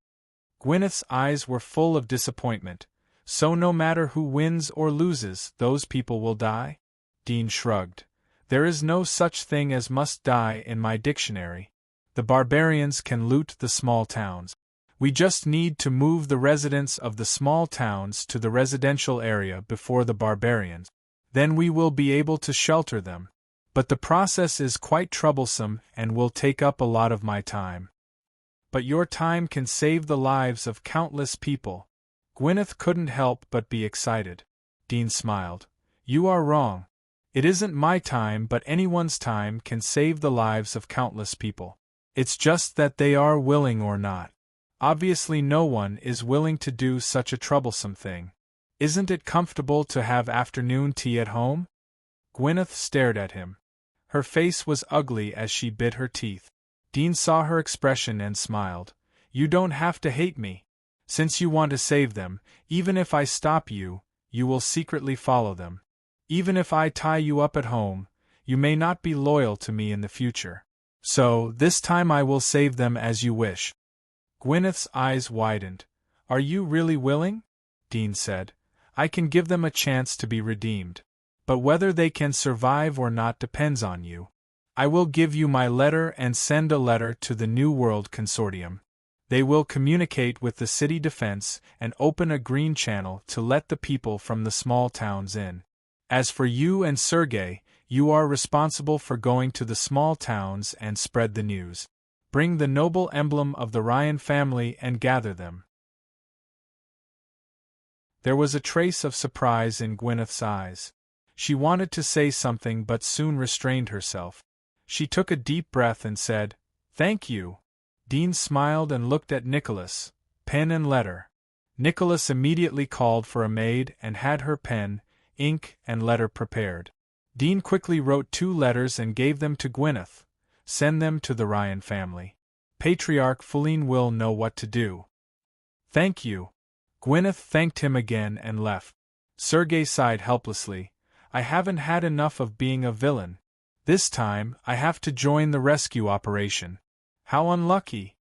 Speaker 1: Gwyneth's eyes were full of disappointment. So no matter who wins or loses, those people will die? Dean shrugged. There is no such thing as must die in my dictionary. The barbarians can loot the small towns. We just need to move the residents of the small towns to the residential area before the barbarians. Then we will be able to shelter them. But the process is quite troublesome and will take up a lot of my time. But your time can save the lives of countless people. Gwyneth couldn't help but be excited. Dean smiled. You are wrong. It isn't my time, but anyone's time can save the lives of countless people. It's just that they are willing or not. Obviously no one is willing to do such a troublesome thing. Isn't it comfortable to have afternoon tea at home? Gwyneth stared at him. Her face was ugly as she bit her teeth. Dean saw her expression and smiled. You don't have to hate me. Since you want to save them, even if I stop you, you will secretly follow them. Even if I tie you up at home, you may not be loyal to me in the future. So, this time I will save them as you wish. Gwyneth's eyes widened. Are you really willing? Dean said. I can give them a chance to be redeemed. But whether they can survive or not depends on you. I will give you my letter and send a letter to the New World Consortium. They will communicate with the city defense and open a green channel to let the people from the small towns in. As for you and Sergei, you are responsible for going to the small towns and spread the news. Bring the noble emblem of the Ryan family and gather them. There was a trace of surprise in Gwyneth's eyes. She wanted to say something but soon restrained herself. She took a deep breath and said, "Thank you." Dean smiled and looked at Nicholas. Pen and letter. Nicholas immediately called for a maid and had her pen, ink, and letter prepared. Dean quickly wrote 2 letters and gave them to Gwyneth. Send them to the Ryan family. Patriarch Feline will know what to do. Thank you. Gwyneth thanked him again and left. Sergei sighed helplessly. I haven't had enough of being a villain. This time, I have to join the rescue operation. How unlucky!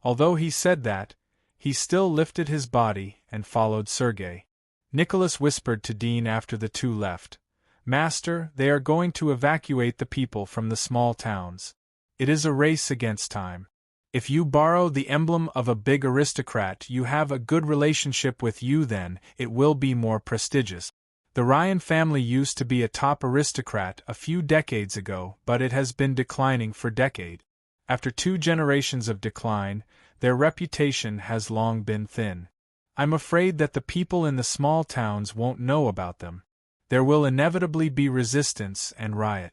Speaker 1: Although he said that, he still lifted his body and followed Sergei. Nicholas whispered to Dean after the 2 left. Master, they are going to evacuate the people from the small towns. It is a race against time. If you borrow the emblem of a big aristocrat you have a good relationship with you, then it will be more prestigious. The Ryan family used to be a top aristocrat a few decades ago, but it has been declining for decades. After 2 generations of decline, their reputation has long been thin. I'm afraid that the people in the small towns won't know about them. There will inevitably be resistance and riot.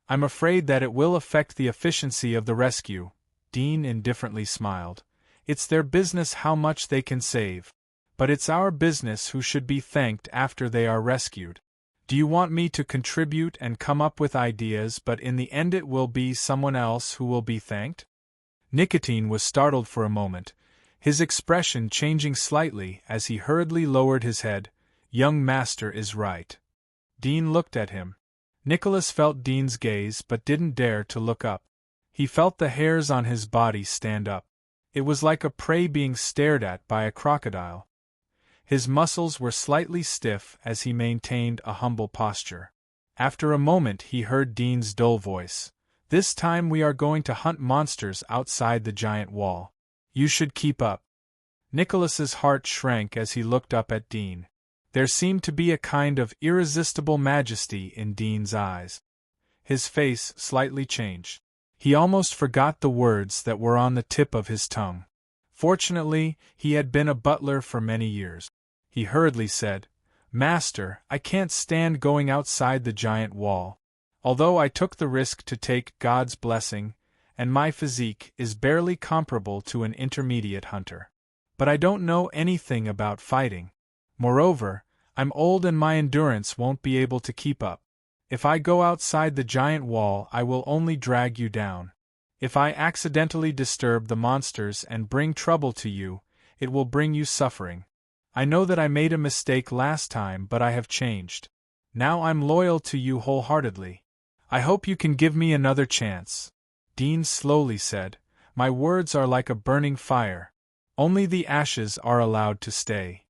Speaker 1: I'm afraid that it will affect the efficiency of the rescue. Dean indifferently smiled. It's their business how much they can save. But it's our business who should be thanked after they are rescued. Do you want me to contribute and come up with ideas, but in the end it will be someone else who will be thanked? Nicotine was startled for a moment, his expression changing slightly as he hurriedly lowered his head. Young master is right. Dean looked at him. Nicholas felt Dean's gaze but didn't dare to look up. He felt the hairs on his body stand up. It was like a prey being stared at by a crocodile. His muscles were slightly stiff as he maintained a humble posture. After a moment he heard Dean's dull voice. This time we are going to hunt monsters outside the giant wall. You should keep up. Nicholas's heart shrank as he looked up at Dean. There seemed to be a kind of irresistible majesty in Dean's eyes. His face slightly changed. He almost forgot the words that were on the tip of his tongue. Fortunately, he had been a butler for many years. He hurriedly said, Master, I can't stand going outside the giant wall. Although I took the risk to take God's blessing, and my physique is barely comparable to an intermediate hunter. But I don't know anything about fighting. Moreover, I'm old and my endurance won't be able to keep up. If I go outside the giant wall, I will only drag you down. If I accidentally disturb the monsters and bring trouble to you, it will bring you suffering. I know that I made a mistake last time, but I have changed. Now I'm loyal to you wholeheartedly. I hope you can give me another chance. Dean slowly said, My words are like a burning fire. Only the ashes are allowed to stay.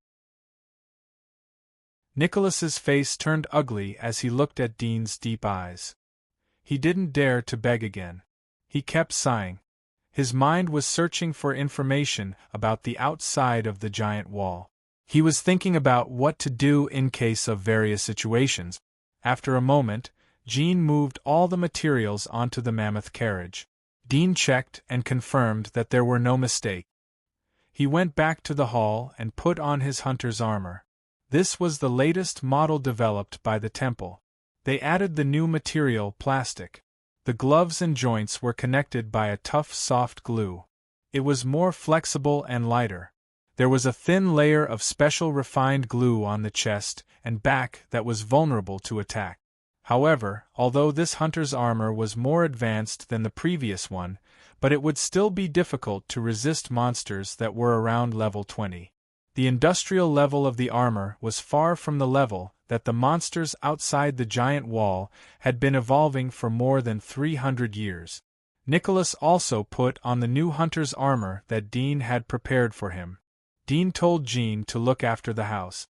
Speaker 1: Nicholas's face turned ugly as he looked at Dean's deep eyes. He didn't dare to beg again. He kept sighing. His mind was searching for information about the outside of the giant wall. He was thinking about what to do in case of various situations. After a moment, Jean moved all the materials onto the mammoth carriage. Dean checked and confirmed that there were no mistakes. He went back to the hall and put on his hunter's armor. This was the latest model developed by the temple. They added the new material, plastic. The gloves and joints were connected by a tough, soft glue. It was more flexible and lighter. There was a thin layer of special refined glue on the chest and back that was vulnerable to attack. However, although this hunter's armor was more advanced than the previous one, but it would still be difficult to resist monsters that were around level 20. The industrial level of the armor was far from the level that the monsters outside the giant wall had been evolving for more than 300 years. Nicholas also put on the new hunter's armor that Dean had prepared for him. Dean told Jean to look after the house.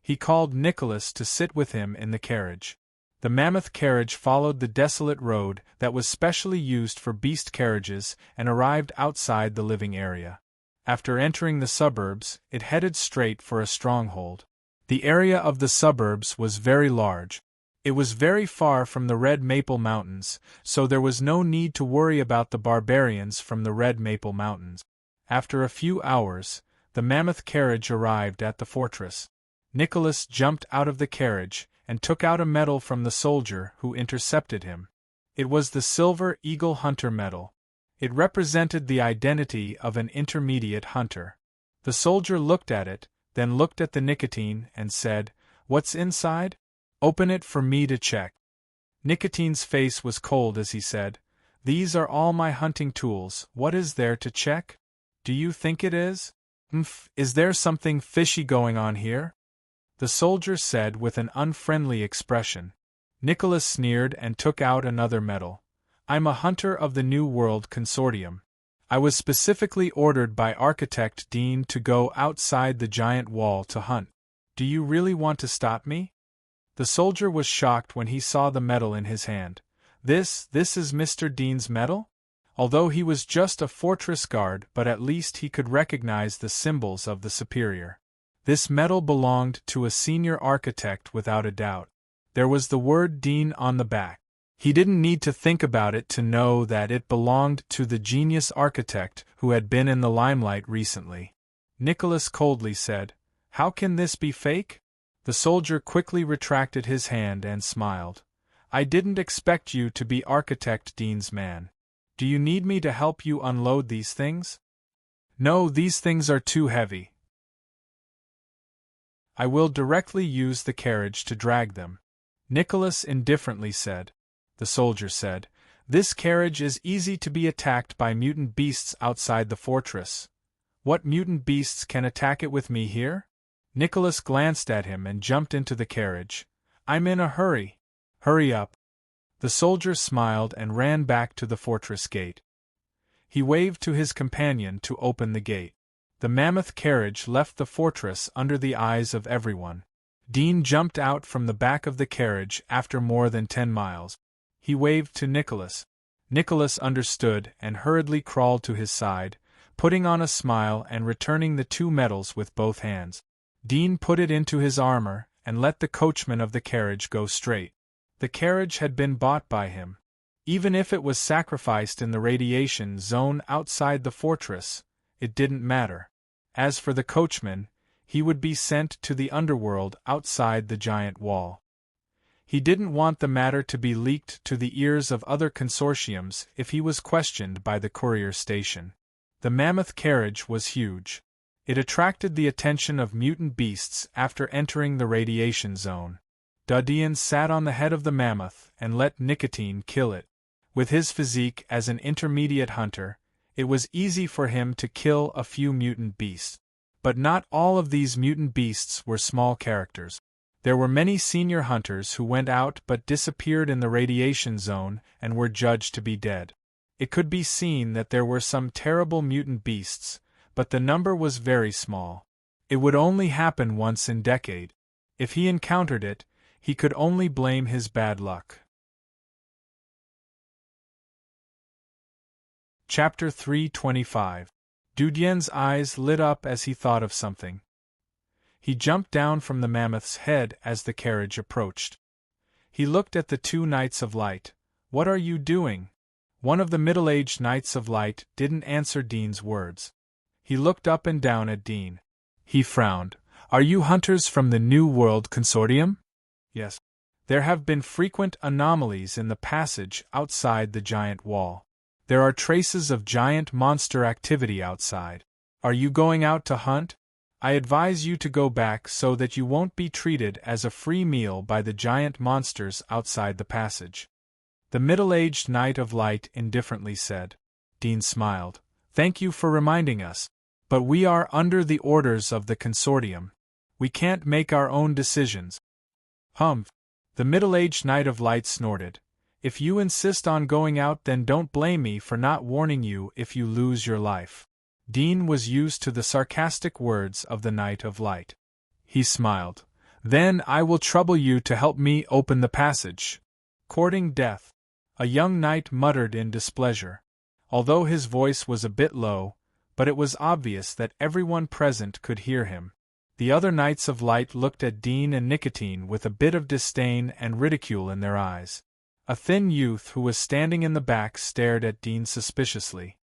Speaker 1: He called Nicholas to sit with him in the carriage. The mammoth carriage followed the desolate road that was specially used for beast carriages and arrived outside the living area. After entering the suburbs, it headed straight for a stronghold. The area of the suburbs was very large. It was very far from the Red Maple Mountains, so there was no need to worry about the barbarians from the Red Maple Mountains. After a few hours, the mammoth carriage arrived at the fortress. Nicholas jumped out of the carriage and took out a medal from the soldier who intercepted him. It was the Silver Eagle Hunter medal. It represented the identity of an intermediate hunter. The soldier looked at it, then looked at the nicotine and said, "What's inside? Open it for me to check." Nicotine's face was cold as he said, "These are all my hunting tools. What is there to check? Do you think it is? Is there something fishy going on here?" The soldier said with an unfriendly expression. Nicholas sneered and took out another medal. "I'm a hunter of the New World Consortium. I was specifically ordered by Architect Dean to go outside the giant wall to hunt. Do you really want to stop me?" The soldier was shocked when he saw the medal in his hand. This is Mr. Dean's medal? Although he was just a fortress guard, but at least he could recognize the symbols of the superior. This medal belonged to a senior architect without a doubt. There was the word Dean on the back. He didn't need to think about it to know that it belonged to the genius architect who had been in the limelight recently. Nicholas coldly said, "How can this be fake?" The soldier quickly retracted his hand and smiled. "I didn't expect you to be Architect Dean's man. Do you need me to help you unload these things?" "No, these things are too heavy. I will directly use the carriage to drag them," Nicholas indifferently said. The soldier said, "This carriage is easy to be attacked by mutant beasts outside the fortress. What mutant beasts can attack it with me here?" Nicholas glanced at him and jumped into the carriage. "I'm in a hurry." "Hurry up." The soldier smiled and ran back to the fortress gate. He waved to his companion to open the gate. The mammoth carriage left the fortress under the eyes of everyone. Dean jumped out from the back of the carriage after more than 10 miles. He waved to Nicholas. Nicholas understood and hurriedly crawled to his side, putting on a smile and returning the 2 medals with both hands. Dean put it into his armor and let the coachman of the carriage go straight. The carriage had been bought by him. Even if it was sacrificed in the radiation zone outside the fortress, it didn't matter. As for the coachman, he would be sent to the underworld outside the giant wall. He didn't want the matter to be leaked to the ears of other consortiums if he was questioned by the courier station. The mammoth carriage was huge. It attracted the attention of mutant beasts after entering the radiation zone. Dudian sat on the head of the mammoth and let Nicotine kill it. With his physique as an intermediate hunter, it was easy for him to kill a few mutant beasts. But not all of these mutant beasts were small characters. There were many senior hunters who went out but disappeared in the radiation zone and were judged to be dead. It could be seen that there were some terrible mutant beasts, but the number was very small. It would only happen once in a decade. If he encountered it, he could only blame his bad luck. Chapter 325. Dudien's eyes lit up as he thought of something. He jumped down from the mammoth's head as the carriage approached. He looked at the 2 Knights of Light. "What are you doing?" One of the middle-aged Knights of Light didn't answer Dean's words. He looked up and down at Dean. He frowned. "Are you hunters from the New World Consortium?" "Yes. There have been frequent anomalies in the passage outside the giant wall. There are traces of giant monster activity outside. Are you going out to hunt?" I advise you to go back so that you won't be treated as a free meal by the giant monsters outside the passage." The middle-aged Knight of Light indifferently said. Dean smiled. "Thank you for reminding us. But we are under the orders of the consortium. We can't make our own decisions." "Humph!" The middle-aged Knight of Light snorted. "If you insist on going out, then don't blame me for not warning you if you lose your life." Dean was used to the sarcastic words of the Knight of Light. He smiled. "Then I will trouble you to help me open the passage." "Courting death," a young knight muttered in displeasure. Although his voice was a bit low, but it was obvious that everyone present could hear him. The other Knights of Light looked at Dean and Nicotine with a bit of disdain and ridicule in their eyes. A thin youth who was standing in the back stared at Dean suspiciously.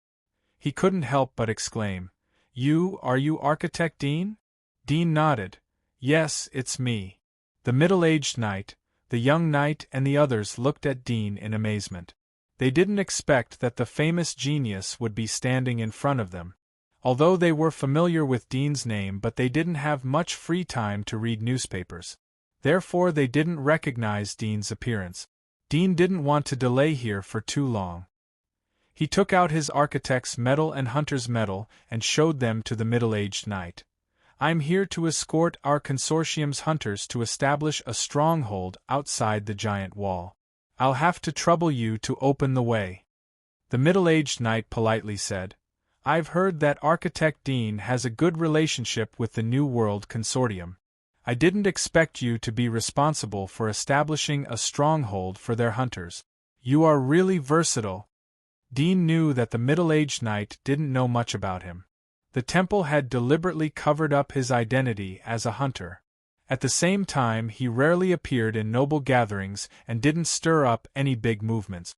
Speaker 1: He couldn't help but exclaim, Are you Architect Dean?" Dean nodded. "Yes, it's me." The middle-aged knight, the young knight and the others looked at Dean in amazement. They didn't expect that the famous genius would be standing in front of them. Although they were familiar with Dean's name, but they didn't have much free time to read newspapers. Therefore they didn't recognize Dean's appearance. Dean didn't want to delay here for too long. He took out his architect's medal and hunter's medal and showed them to the middle-aged knight. "I'm here to escort our consortium's hunters to establish a stronghold outside the giant wall. I'll have to trouble you to open the way." The middle-aged knight politely said, "I've heard that Architect Dean has a good relationship with the New World Consortium. I didn't expect you to be responsible for establishing a stronghold for their hunters. You are really versatile." Dean knew that the middle-aged knight didn't know much about him. The temple had deliberately covered up his identity as a hunter. At the same time, he rarely appeared in noble gatherings and didn't stir up any big movements.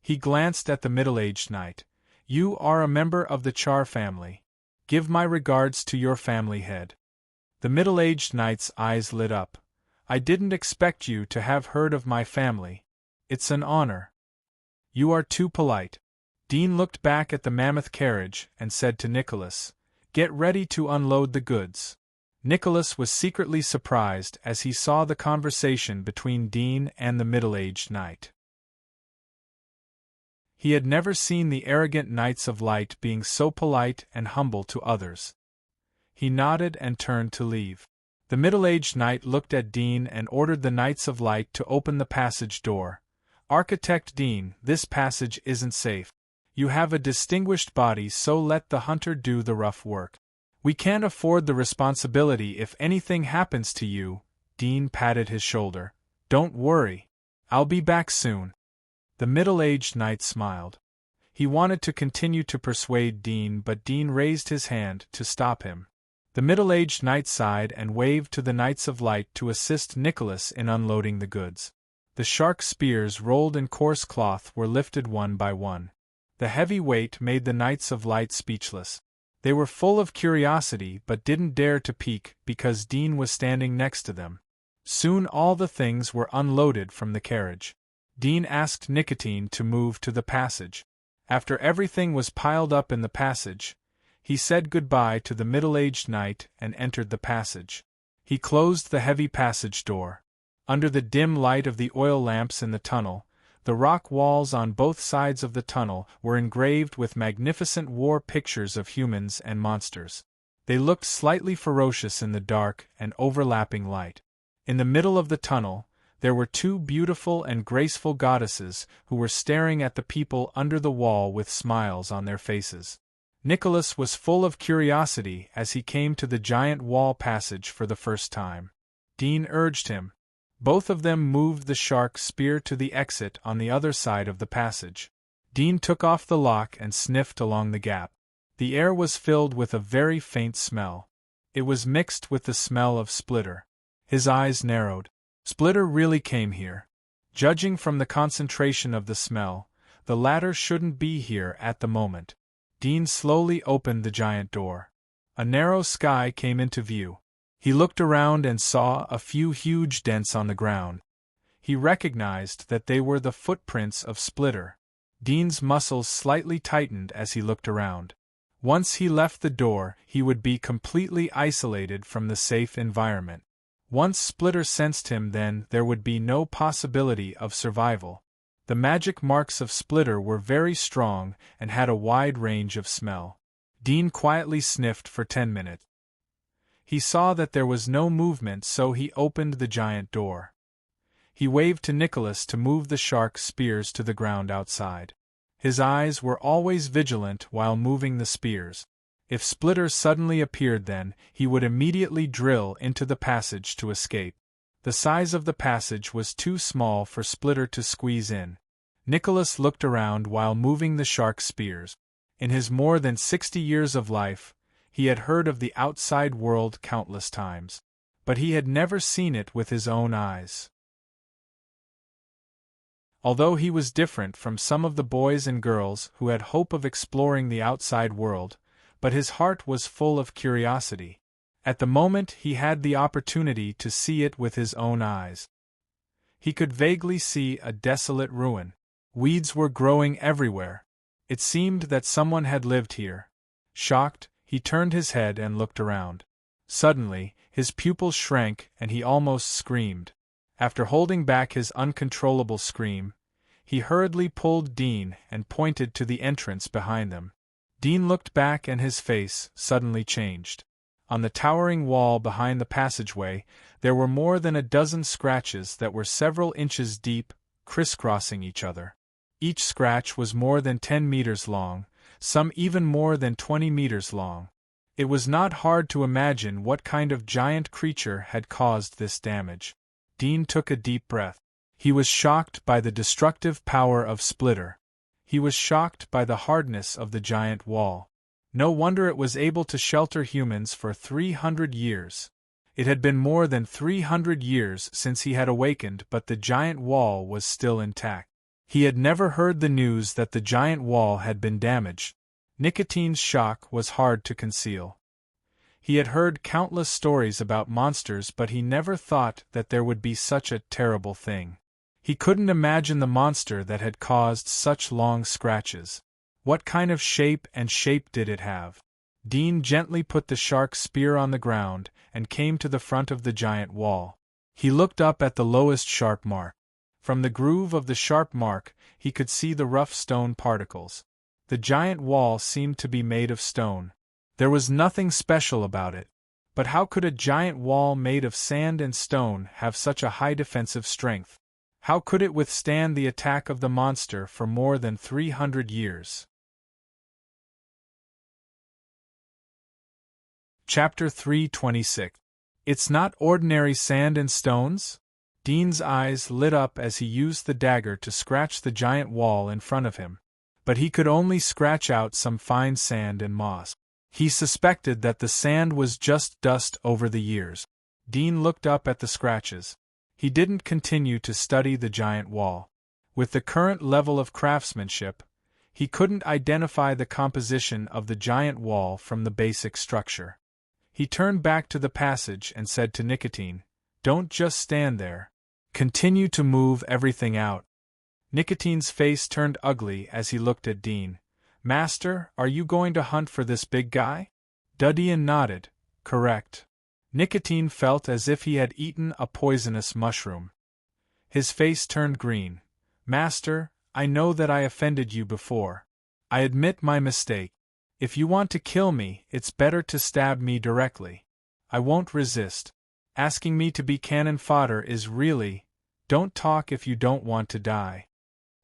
Speaker 1: He glanced at the middle-aged knight. "You are a member of the Char family. Give my regards to your family head." The middle-aged knight's eyes lit up. "I didn't expect you to have heard of my family. It's an honor." "You are too polite." Dean looked back at the mammoth carriage and said to Nicholas, "Get ready to unload the goods." Nicholas was secretly surprised as he saw the conversation between Dean and the middle-aged knight. He had never seen the arrogant Knights of Light being so polite and humble to others. He nodded and turned to leave. The middle-aged knight looked at Dean and ordered the Knights of Light to open the passage door. "Architect Dean, this passage isn't safe. You have a distinguished body, so let the hunter do the rough work. We can't afford the responsibility if anything happens to you." Dean patted his shoulder. "Don't worry. I'll be back soon." The middle-aged knight smiled. He wanted to continue to persuade Dean, but Dean raised his hand to stop him. The middle-aged knight sighed and waved to the Knights of Light to assist Nicholas in unloading the goods. The shark spears rolled in coarse cloth were lifted one by one. The heavy weight made the Knights of Light speechless. They were full of curiosity but didn't dare to peek because Dean was standing next to them. Soon all the things were unloaded from the carriage. Dean asked Nicotine to move to the passage. After everything was piled up in the passage, he said goodbye to the middle-aged knight and entered the passage. He closed the heavy passage door. Under the dim light of the oil lamps in the tunnel, the rock walls on both sides of the tunnel were engraved with magnificent war pictures of humans and monsters. They looked slightly ferocious in the dark and overlapping light. In the middle of the tunnel, there were two beautiful and graceful goddesses who were staring at the people under the wall with smiles on their faces. Nicholas was full of curiosity as he came to the giant wall passage for the first time. Dean urged him. Both of them moved the shark spear to the exit on the other side of the passage. Dean took off the lock and sniffed along the gap. The air was filled with a very faint smell. It was mixed with the smell of Splitter. His eyes narrowed. Splitter really came here. Judging from the concentration of the smell, the latter shouldn't be here at the moment. Dean slowly opened the giant door. A narrow sky came into view. He looked around and saw a few huge dents on the ground. He recognized that they were the footprints of Splitter. Dean's muscles slightly tightened as he looked around. Once he left the door, he would be completely isolated from the safe environment. Once Splitter sensed him, then there would be no possibility of survival. The magic marks of Splitter were very strong and had a wide range of smell. Dean quietly sniffed for 10 minutes. He saw that there was no movement, so he opened the giant door. He waved to Nicholas to move the shark spears to the ground outside. His eyes were always vigilant while moving the spears. If Splitter suddenly appeared, then he would immediately drill into the passage to escape. The size of the passage was too small for Splitter to squeeze in. Nicholas looked around while moving the shark spears. In his more than 60 years of life, he had heard of the outside world countless times, but he had never seen it with his own eyes. Although he was different from some of the boys and girls who had hope of exploring the outside world, but his heart was full of curiosity. At the moment he had the opportunity to see it with his own eyes. He could vaguely see a desolate ruin. Weeds were growing everywhere. It seemed that someone had lived here. Shocked, he turned his head and looked around. Suddenly, his pupils shrank and he almost screamed. After holding back his uncontrollable scream, he hurriedly pulled Dean and pointed to the entrance behind them. Dean looked back and his face suddenly changed. On the towering wall behind the passageway, there were more than a dozen scratches that were several inches deep, crisscrossing each other. Each scratch was more than 10 meters long, some even more than 20 meters long. It was not hard to imagine what kind of giant creature had caused this damage. Dean took a deep breath. He was shocked by the destructive power of Splitter. He was shocked by the hardness of the giant wall. No wonder it was able to shelter humans for 300 years. It had been more than 300 years since he had awakened, but the giant wall was still intact. He had never heard the news that the giant wall had been damaged. Nicotine's shock was hard to conceal. He had heard countless stories about monsters, but he never thought that there would be such a terrible thing. He couldn't imagine the monster that had caused such long scratches. What kind of shape did it have? Dean gently put the shark spear on the ground and came to the front of the giant wall. He looked up at the lowest sharp mark. From the groove of the sharp mark, he could see the rough stone particles. The giant wall seemed to be made of stone. There was nothing special about it. But how could a giant wall made of sand and stone have such a high defensive strength? How could it withstand the attack of the monster for more than 300 years? Chapter 326. It's not ordinary sand and stones? Dean's eyes lit up as he used the dagger to scratch the giant wall in front of him. But he could only scratch out some fine sand and moss. He suspected that the sand was just dust over the years. Dean looked up at the scratches. He didn't continue to study the giant wall. With the current level of craftsmanship, he couldn't identify the composition of the giant wall from the basic structure. He turned back to the passage and said to Nicotine, "Don't just stand there. Continue to move everything out." Nicotine's face turned ugly as he looked at Dean. "Master, are you going to hunt for this big guy?" Dudian nodded. "Correct." Nicotine felt as if he had eaten a poisonous mushroom. His face turned green. "Master, I know that I offended you before. I admit my mistake. If you want to kill me, it's better to stab me directly. I won't resist. Asking me to be cannon fodder is really... Don't talk if you don't want to die."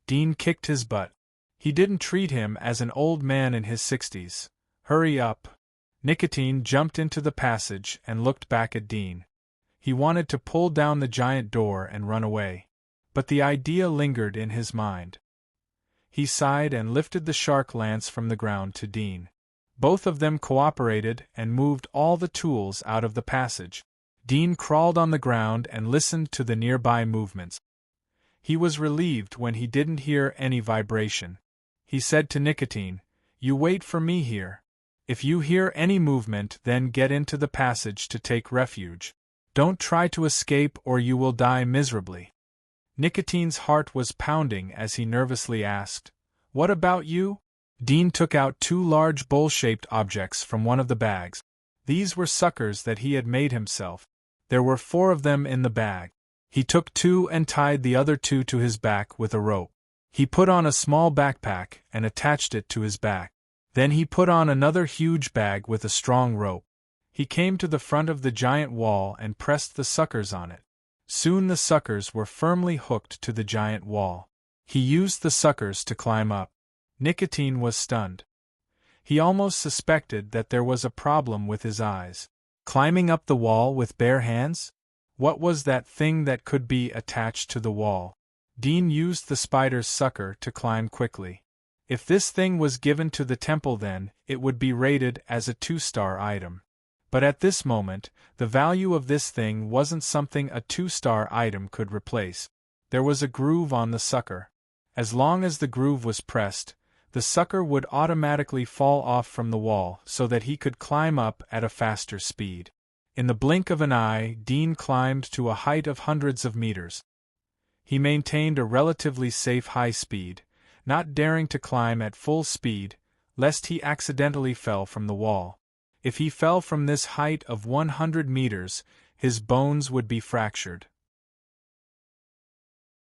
Speaker 1: Dean kicked his butt. He didn't treat him as an old man in his 60s. "Hurry up." Nicotine jumped into the passage and looked back at Dean. He wanted to pull down the giant door and run away. But the idea lingered in his mind. He sighed and lifted the shark lance from the ground to Dean. Both of them cooperated and moved all the tools out of the passage. Dean crawled on the ground and listened to the nearby movements. He was relieved when he didn't hear any vibration. He said to Nicotine, "You wait for me here. If you hear any movement, then get into the passage to take refuge. Don't try to escape or you will die miserably." Nicotine's heart was pounding as he nervously asked, "What about you?" Dean took out two large bowl-shaped objects from one of the bags. These were suckers that he had made himself. There were 4 of them in the bag. He took 2 and tied the other 2 to his back with a rope. He put on a small backpack and attached it to his back. Then he put on another huge bag with a strong rope. He came to the front of the giant wall and pressed the suckers on it. Soon the suckers were firmly hooked to the giant wall. He used the suckers to climb up. Nicotine was stunned. He almost suspected that there was a problem with his eyes. Climbing up the wall with bare hands? What was that thing that could be attached to the wall? Dean used the spider's sucker to climb quickly. If this thing was given to the temple, then it would be rated as a 2-star item. But at this moment, the value of this thing wasn't something a 2-star item could replace. There was a groove on the sucker. As long as the groove was pressed, the sucker would automatically fall off from the wall so that he could climb up at a faster speed. In the blink of an eye, Dean climbed to a height of hundreds of meters. He maintained a relatively safe high speed, not daring to climb at full speed, lest he accidentally fell from the wall. If he fell from this height of 100 meters, his bones would be fractured.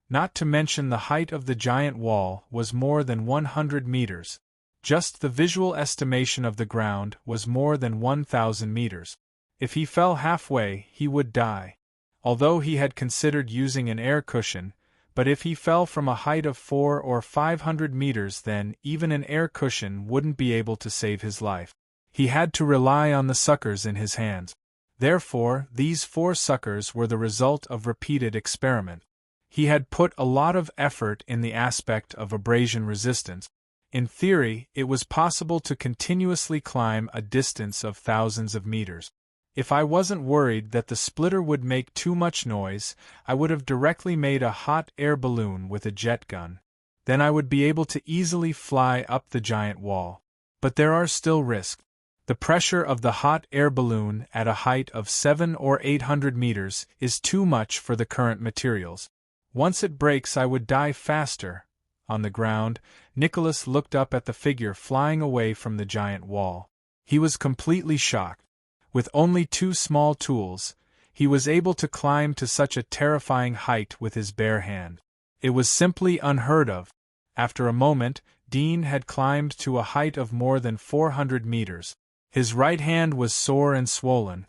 Speaker 1: Not to mention the height of the giant wall was more than 100 meters. Just the visual estimation of the ground was more than 1,000 meters. If he fell halfway, he would die. Although he had considered using an air cushion, but if he fell from a height of 400 or 500 meters, then even an air cushion wouldn't be able to save his life. He had to rely on the suckers in his hands. Therefore, these 4 suckers were the result of repeated experiment. He had put a lot of effort in the aspect of abrasion resistance. In theory, it was possible to continuously climb a distance of thousands of meters. If I wasn't worried that the splitter would make too much noise, I would have directly made a hot air balloon with a jet gun. Then I would be able to easily fly up the giant wall. But there are still risks. The pressure of the hot air balloon at a height of 700 or 800 meters is too much for the current materials. Once it breaks, I would die faster. On the ground, Nicholas looked up at the figure flying away from the giant wall. He was completely shocked. With only 2 small tools, he was able to climb to such a terrifying height with his bare hand. It was simply unheard of. After a moment, Dean had climbed to a height of more than 400 meters. His right hand was sore and swollen.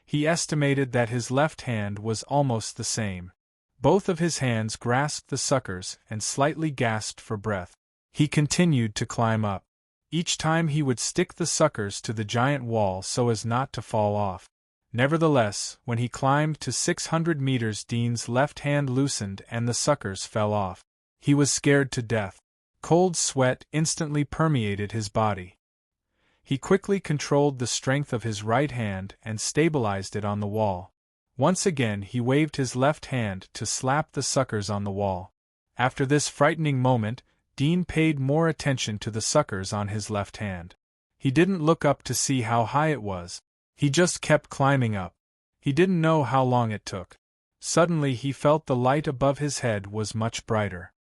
Speaker 1: He estimated that his left hand was almost the same. Both of his hands grasped the suckers and slightly gasped for breath. He continued to climb up. Each time he would stick the suckers to the giant wall so as not to fall off. Nevertheless, when he climbed to 600 meters, Dean's left hand loosened and the suckers fell off. He was scared to death. Cold sweat instantly permeated his body. He quickly controlled the strength of his right hand and stabilized it on the wall. Once again he waved his left hand to slap the suckers on the wall. After this frightening moment, Dean paid more attention to the suckers on his left hand. He didn't look up to see how high it was. He just kept climbing up. He didn't know how long it took. Suddenly he felt the light above his head was much brighter.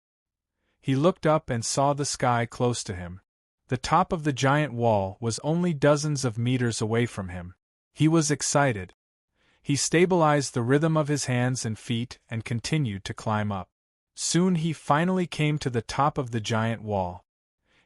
Speaker 1: He looked up and saw the sky close to him. The top of the giant wall was only dozens of meters away from him. He was excited. He stabilized the rhythm of his hands and feet and continued to climb up. Soon he finally came to the top of the giant wall.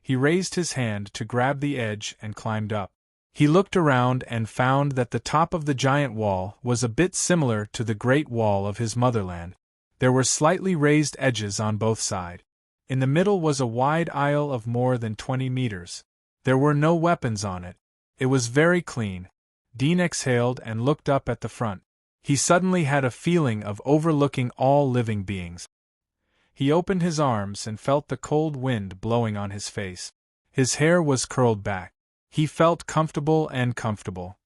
Speaker 1: He raised his hand to grab the edge and climbed up. He looked around and found that the top of the giant wall was a bit similar to the Great Wall of his motherland. There were slightly raised edges on both sides. In the middle was a wide aisle of more than 20 meters. There were no weapons on it. It was very clean. Dean exhaled and looked up at the front. He suddenly had a feeling of overlooking all living beings. He opened his arms and felt the cold wind blowing on his face. His hair was curled back. He felt comfortable and comfortable.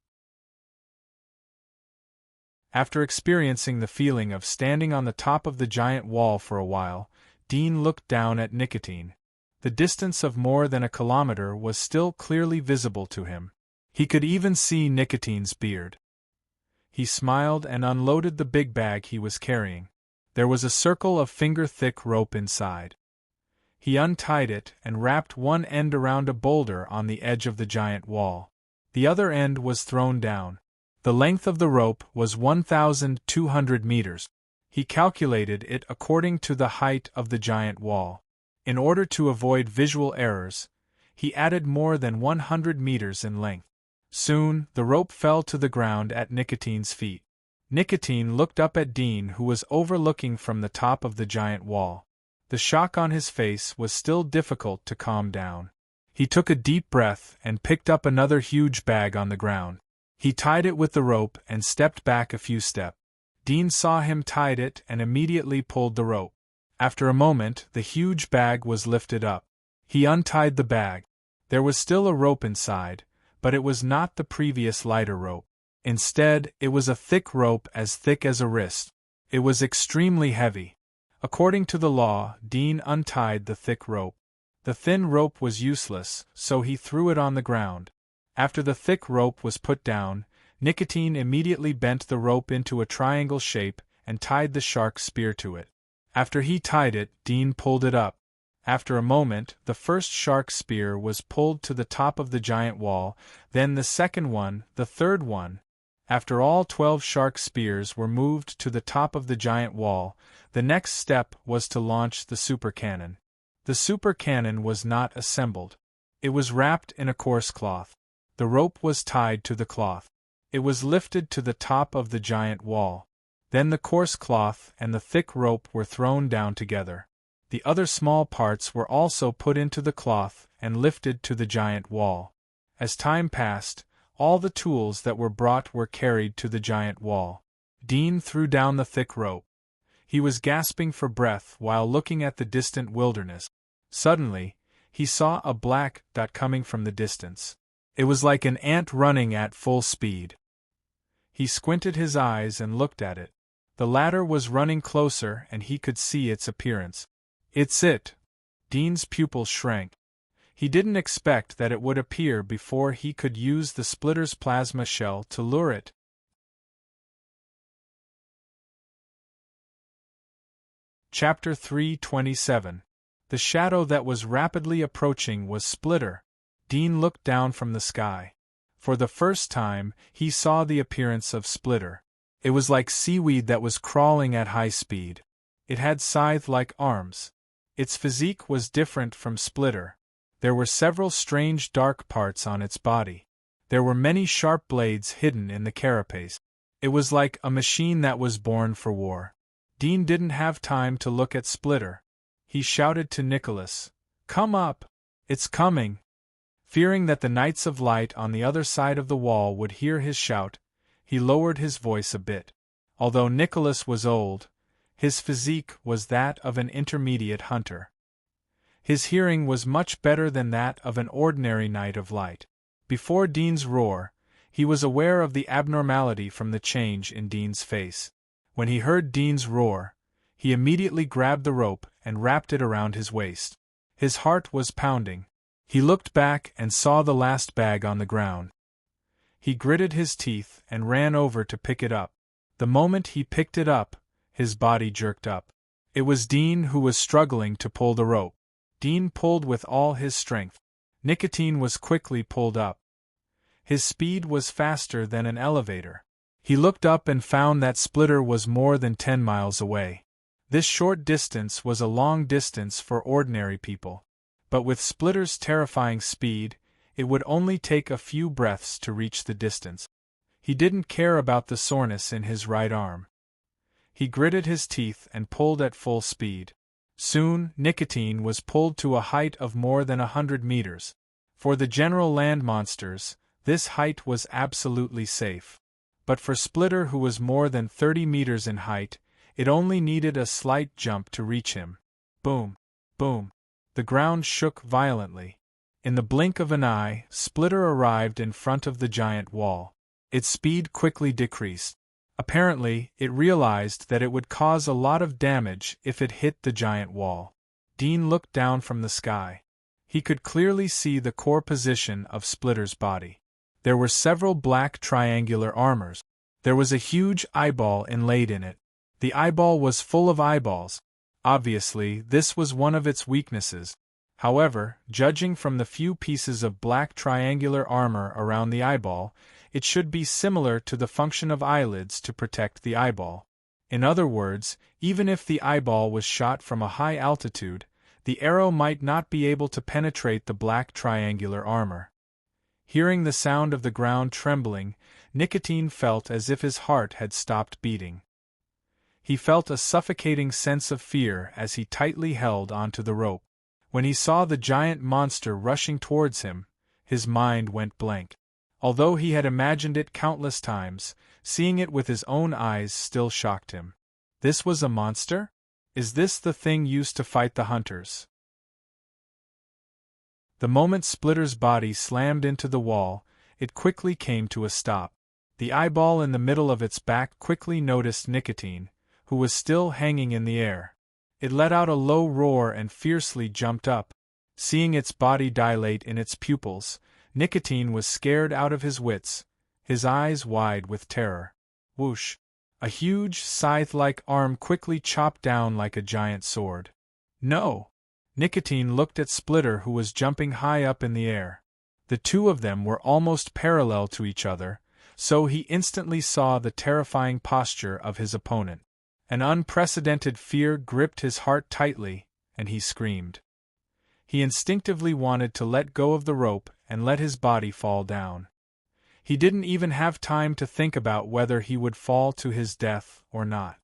Speaker 1: After experiencing the feeling of standing on the top of the giant wall for a while, Dean looked down at Nicotine. The distance of more than a kilometer was still clearly visible to him. He could even see Nicotine's beard. He smiled and unloaded the big bag he was carrying. There was a circle of finger-thick rope inside. He untied it and wrapped one end around a boulder on the edge of the giant wall. The other end was thrown down. The length of the rope was 1,200 meters. He calculated it according to the height of the giant wall. In order to avoid visual errors, he added more than 100 meters in length. Soon, the rope fell to the ground at Nicotine's feet. Nicotine looked up at Dean, who was overlooking from the top of the giant wall. The shock on his face was still difficult to calm down. He took a deep breath and picked up another huge bag on the ground. He tied it with the rope and stepped back a few steps. Dean saw him tied it and immediately pulled the rope. After a moment, the huge bag was lifted up. He untied the bag. There was still a rope inside, but it was not the previous lighter rope. Instead, it was a thick rope as thick as a wrist. It was extremely heavy. According to the law, Dean untied the thick rope. The thin rope was useless, so he threw it on the ground. After the thick rope was put down, Nicotine immediately bent the rope into a triangle shape and tied the shark spear to it. After he tied it, Dean pulled it up. After a moment, the first shark spear was pulled to the top of the giant wall, then the second one, the third one. After all 12 shark spears were moved to the top of the giant wall, the next step was to launch the super cannon. The super cannon was not assembled. It was wrapped in a coarse cloth. The rope was tied to the cloth. It was lifted to the top of the giant wall. Then the coarse cloth and the thick rope were thrown down together. The other small parts were also put into the cloth and lifted to the giant wall. As time passed, all the tools that were brought were carried to the giant wall. Dean threw down the thick rope. He was gasping for breath while looking at the distant wilderness. Suddenly, he saw a black dot coming from the distance. It was like an ant running at full speed. He squinted his eyes and looked at it. The latter was running closer and he could see its appearance. "It's it!" Dean's pupils shrank. He didn't expect that it would appear before he could use the splitter's plasma shell to lure it. Chapter 327. The shadow that was rapidly approaching was Splitter. Dean looked down from the sky. For the first time, he saw the appearance of Splitter. It was like seaweed that was crawling at high speed. It had scythe-like arms. Its physique was different from Splitter. There were several strange dark parts on its body. There were many sharp blades hidden in the carapace. It was like a machine that was born for war. Dean didn't have time to look at Splitter. He shouted to Nicholas, "Come up! It's coming!" Fearing that the Knights of Light on the other side of the wall would hear his shout, he lowered his voice a bit. Although Nicholas was old, his physique was that of an intermediate hunter. His hearing was much better than that of an ordinary Knight of Light. Before Dean's roar, he was aware of the abnormality from the change in Dean's face. When he heard Dean's roar, he immediately grabbed the rope and wrapped it around his waist. His heart was pounding. He looked back and saw the last bag on the ground. He gritted his teeth and ran over to pick it up. The moment he picked it up, his body jerked up. It was Dean who was struggling to pull the rope. Dean pulled with all his strength. Nicotine was quickly pulled up. His speed was faster than an elevator. He looked up and found that Splitter was more than 10 miles away. This short distance was a long distance for ordinary people. But with Splitter's terrifying speed, it would only take a few breaths to reach the distance. He didn't care about the soreness in his right arm. He gritted his teeth and pulled at full speed. Soon, Nicotine was pulled to a height of more than 100 meters. For the general land monsters, this height was absolutely safe. But for Splitter, who was more than 30 meters in height, it only needed a slight jump to reach him. Boom! Boom! The ground shook violently. In the blink of an eye, Splitter arrived in front of the giant wall. Its speed quickly decreased. Apparently, it realized that it would cause a lot of damage if it hit the giant wall. Dean looked down from the sky. He could clearly see the core position of Splitter's body. There were several black triangular armors. There was a huge eyeball inlaid in it. The eyeball was full of eyeballs. Obviously, this was one of its weaknesses. However, judging from the few pieces of black triangular armor around the eyeball, it should be similar to the function of eyelids to protect the eyeball. In other words, even if the eyeball was shot from a high altitude, the arrow might not be able to penetrate the black triangular armor. Hearing the sound of the ground trembling, Nicotine felt as if his heart had stopped beating. He felt a suffocating sense of fear as he tightly held onto the rope. When he saw the giant monster rushing towards him, his mind went blank. Although he had imagined it countless times, seeing it with his own eyes still shocked him. This was a monster? Is this the thing used to fight the hunters? The moment Splitter's body slammed into the wall, it quickly came to a stop. The eyeball in the middle of its back quickly noticed Nicotine, who was still hanging in the air. It let out a low roar and fiercely jumped up. Seeing its body dilate in its pupils, Nicotine was scared out of his wits, his eyes wide with terror. Whoosh! A huge, scythe-like arm quickly chopped down like a giant sword. No! Nicotine looked at Splitter, who was jumping high up in the air. The two of them were almost parallel to each other, so he instantly saw the terrifying posture of his opponent. An unprecedented fear gripped his heart tightly, and he screamed. He instinctively wanted to let go of the rope and let his body fall down. He didn't even have time to think about whether he would fall to his death or not.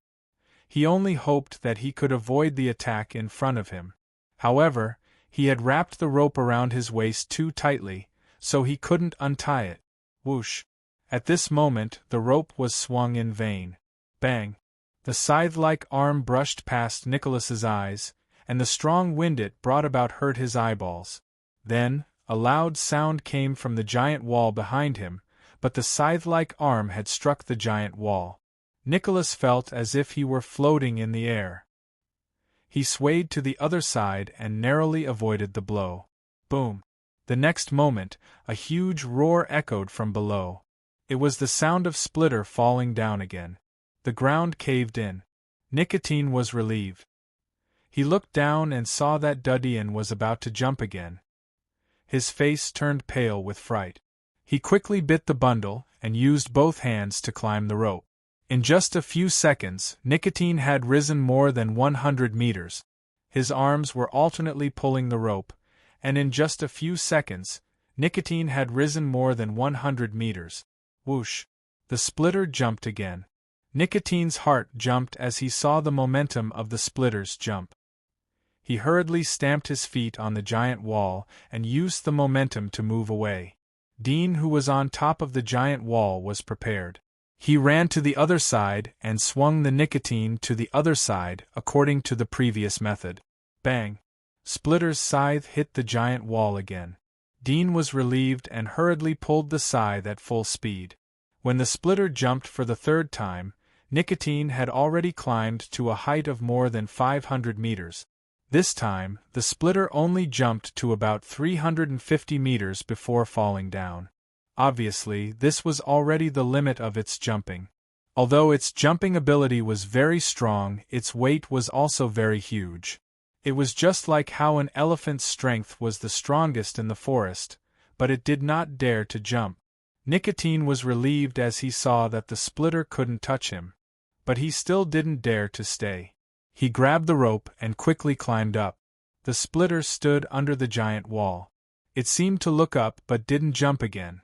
Speaker 1: He only hoped that he could avoid the attack in front of him. However, he had wrapped the rope around his waist too tightly, so he couldn't untie it. Whoosh! At this moment, the rope was swung in vain. Bang! The scythe-like arm brushed past Nicholas's eyes, and the strong wind it brought about hurt his eyeballs. Then, a loud sound came from the giant wall behind him, but the scythe-like arm had struck the giant wall. Nicholas felt as if he were floating in the air. He swayed to the other side and narrowly avoided the blow. Boom! The next moment, a huge roar echoed from below. It was the sound of Splitter falling down again. The ground caved in. Nicotine was relieved. He looked down and saw that Dudian was about to jump again. His face turned pale with fright. He quickly bit the bundle and used both hands to climb the rope. In just a few seconds, Nicotine had risen more than 100 meters. His arms were alternately pulling the rope, and in just a few seconds, Nicotine had risen more than 100 meters. Whoosh! The Splitter jumped again. Nicotine's heart jumped as he saw the momentum of the Splitter's jump. He hurriedly stamped his feet on the giant wall and used the momentum to move away. Dean, who was on top of the giant wall, was prepared. He ran to the other side and swung the Nicotine to the other side according to the previous method. Bang! Splitter's scythe hit the giant wall again. Dean was relieved and hurriedly pulled the scythe at full speed. When the Splitter jumped for the third time, Nicotine had already climbed to a height of more than 500 meters. This time, the Splitter only jumped to about 350 meters before falling down. Obviously, this was already the limit of its jumping. Although its jumping ability was very strong, its weight was also very huge. It was just like how an elephant's strength was the strongest in the forest, but it did not dare to jump. Nicotine was relieved as he saw that the Splitter couldn't touch him. But he still didn't dare to stay. He grabbed the rope and quickly climbed up. The Splitter stood under the giant wall. It seemed to look up but didn't jump again.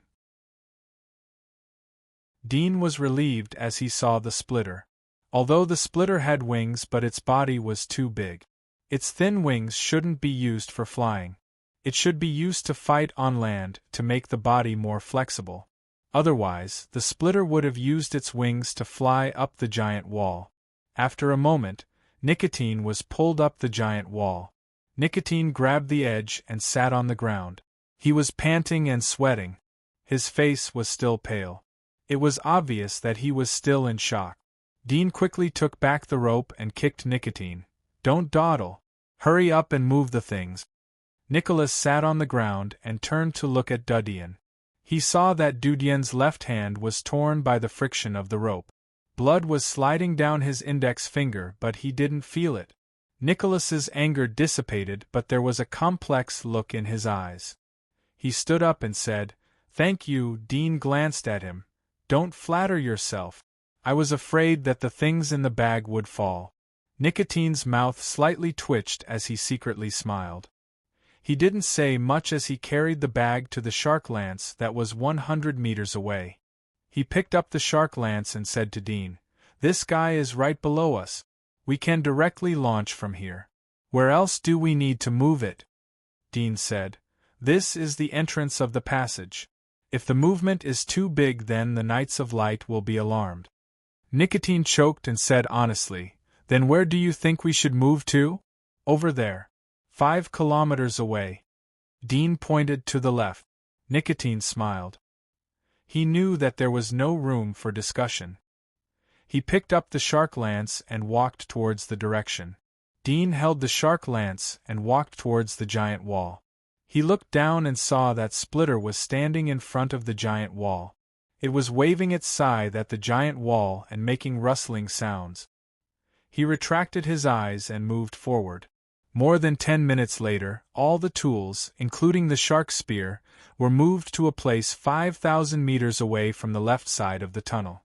Speaker 1: Dean was relieved as he saw the Splitter. Although the Splitter had wings, but its body was too big. Its thin wings shouldn't be used for flying. It should be used to fight on land to make the body more flexible. Otherwise, the Splitter would have used its wings to fly up the giant wall. After a moment, Nicotine was pulled up the giant wall. Nicotine grabbed the edge and sat on the ground. He was panting and sweating. His face was still pale. It was obvious that he was still in shock. Dean quickly took back the rope and kicked Nicotine. "Don't dawdle. Hurry up and move the things." Nicholas sat on the ground and turned to look at Dudian. He saw that Dudian's left hand was torn by the friction of the rope. Blood was sliding down his index finger, but he didn't feel it. Nicholas's anger dissipated, but there was a complex look in his eyes. He stood up and said, "Thank you." Dean glanced at him. "Don't flatter yourself. I was afraid that the things in the bag would fall." Nicotine's mouth slightly twitched as he secretly smiled. He didn't say much as he carried the bag to the shark lance that was 100 meters away. He picked up the shark lance and said to Dean, "This guy is right below us. We can directly launch from here. Where else do we need to move it?" Dean said, "This is the entrance of the passage. If the movement is too big, then the Knights of Light will be alarmed." Nicotine choked and said honestly, "Then where do you think we should move to?" "Over there. 5 kilometers away." Dean pointed to the left. Nicotine smiled. He knew that there was no room for discussion. He picked up the shark lance and walked towards the direction. Dean held the shark lance and walked towards the giant wall. He looked down and saw that Splitter was standing in front of the giant wall. It was waving its scythe at the giant wall and making rustling sounds. He retracted his eyes and moved forward. More than 10 minutes later, all the tools, including the shark spear, were moved to a place 5,000 meters away from the left side of the tunnel.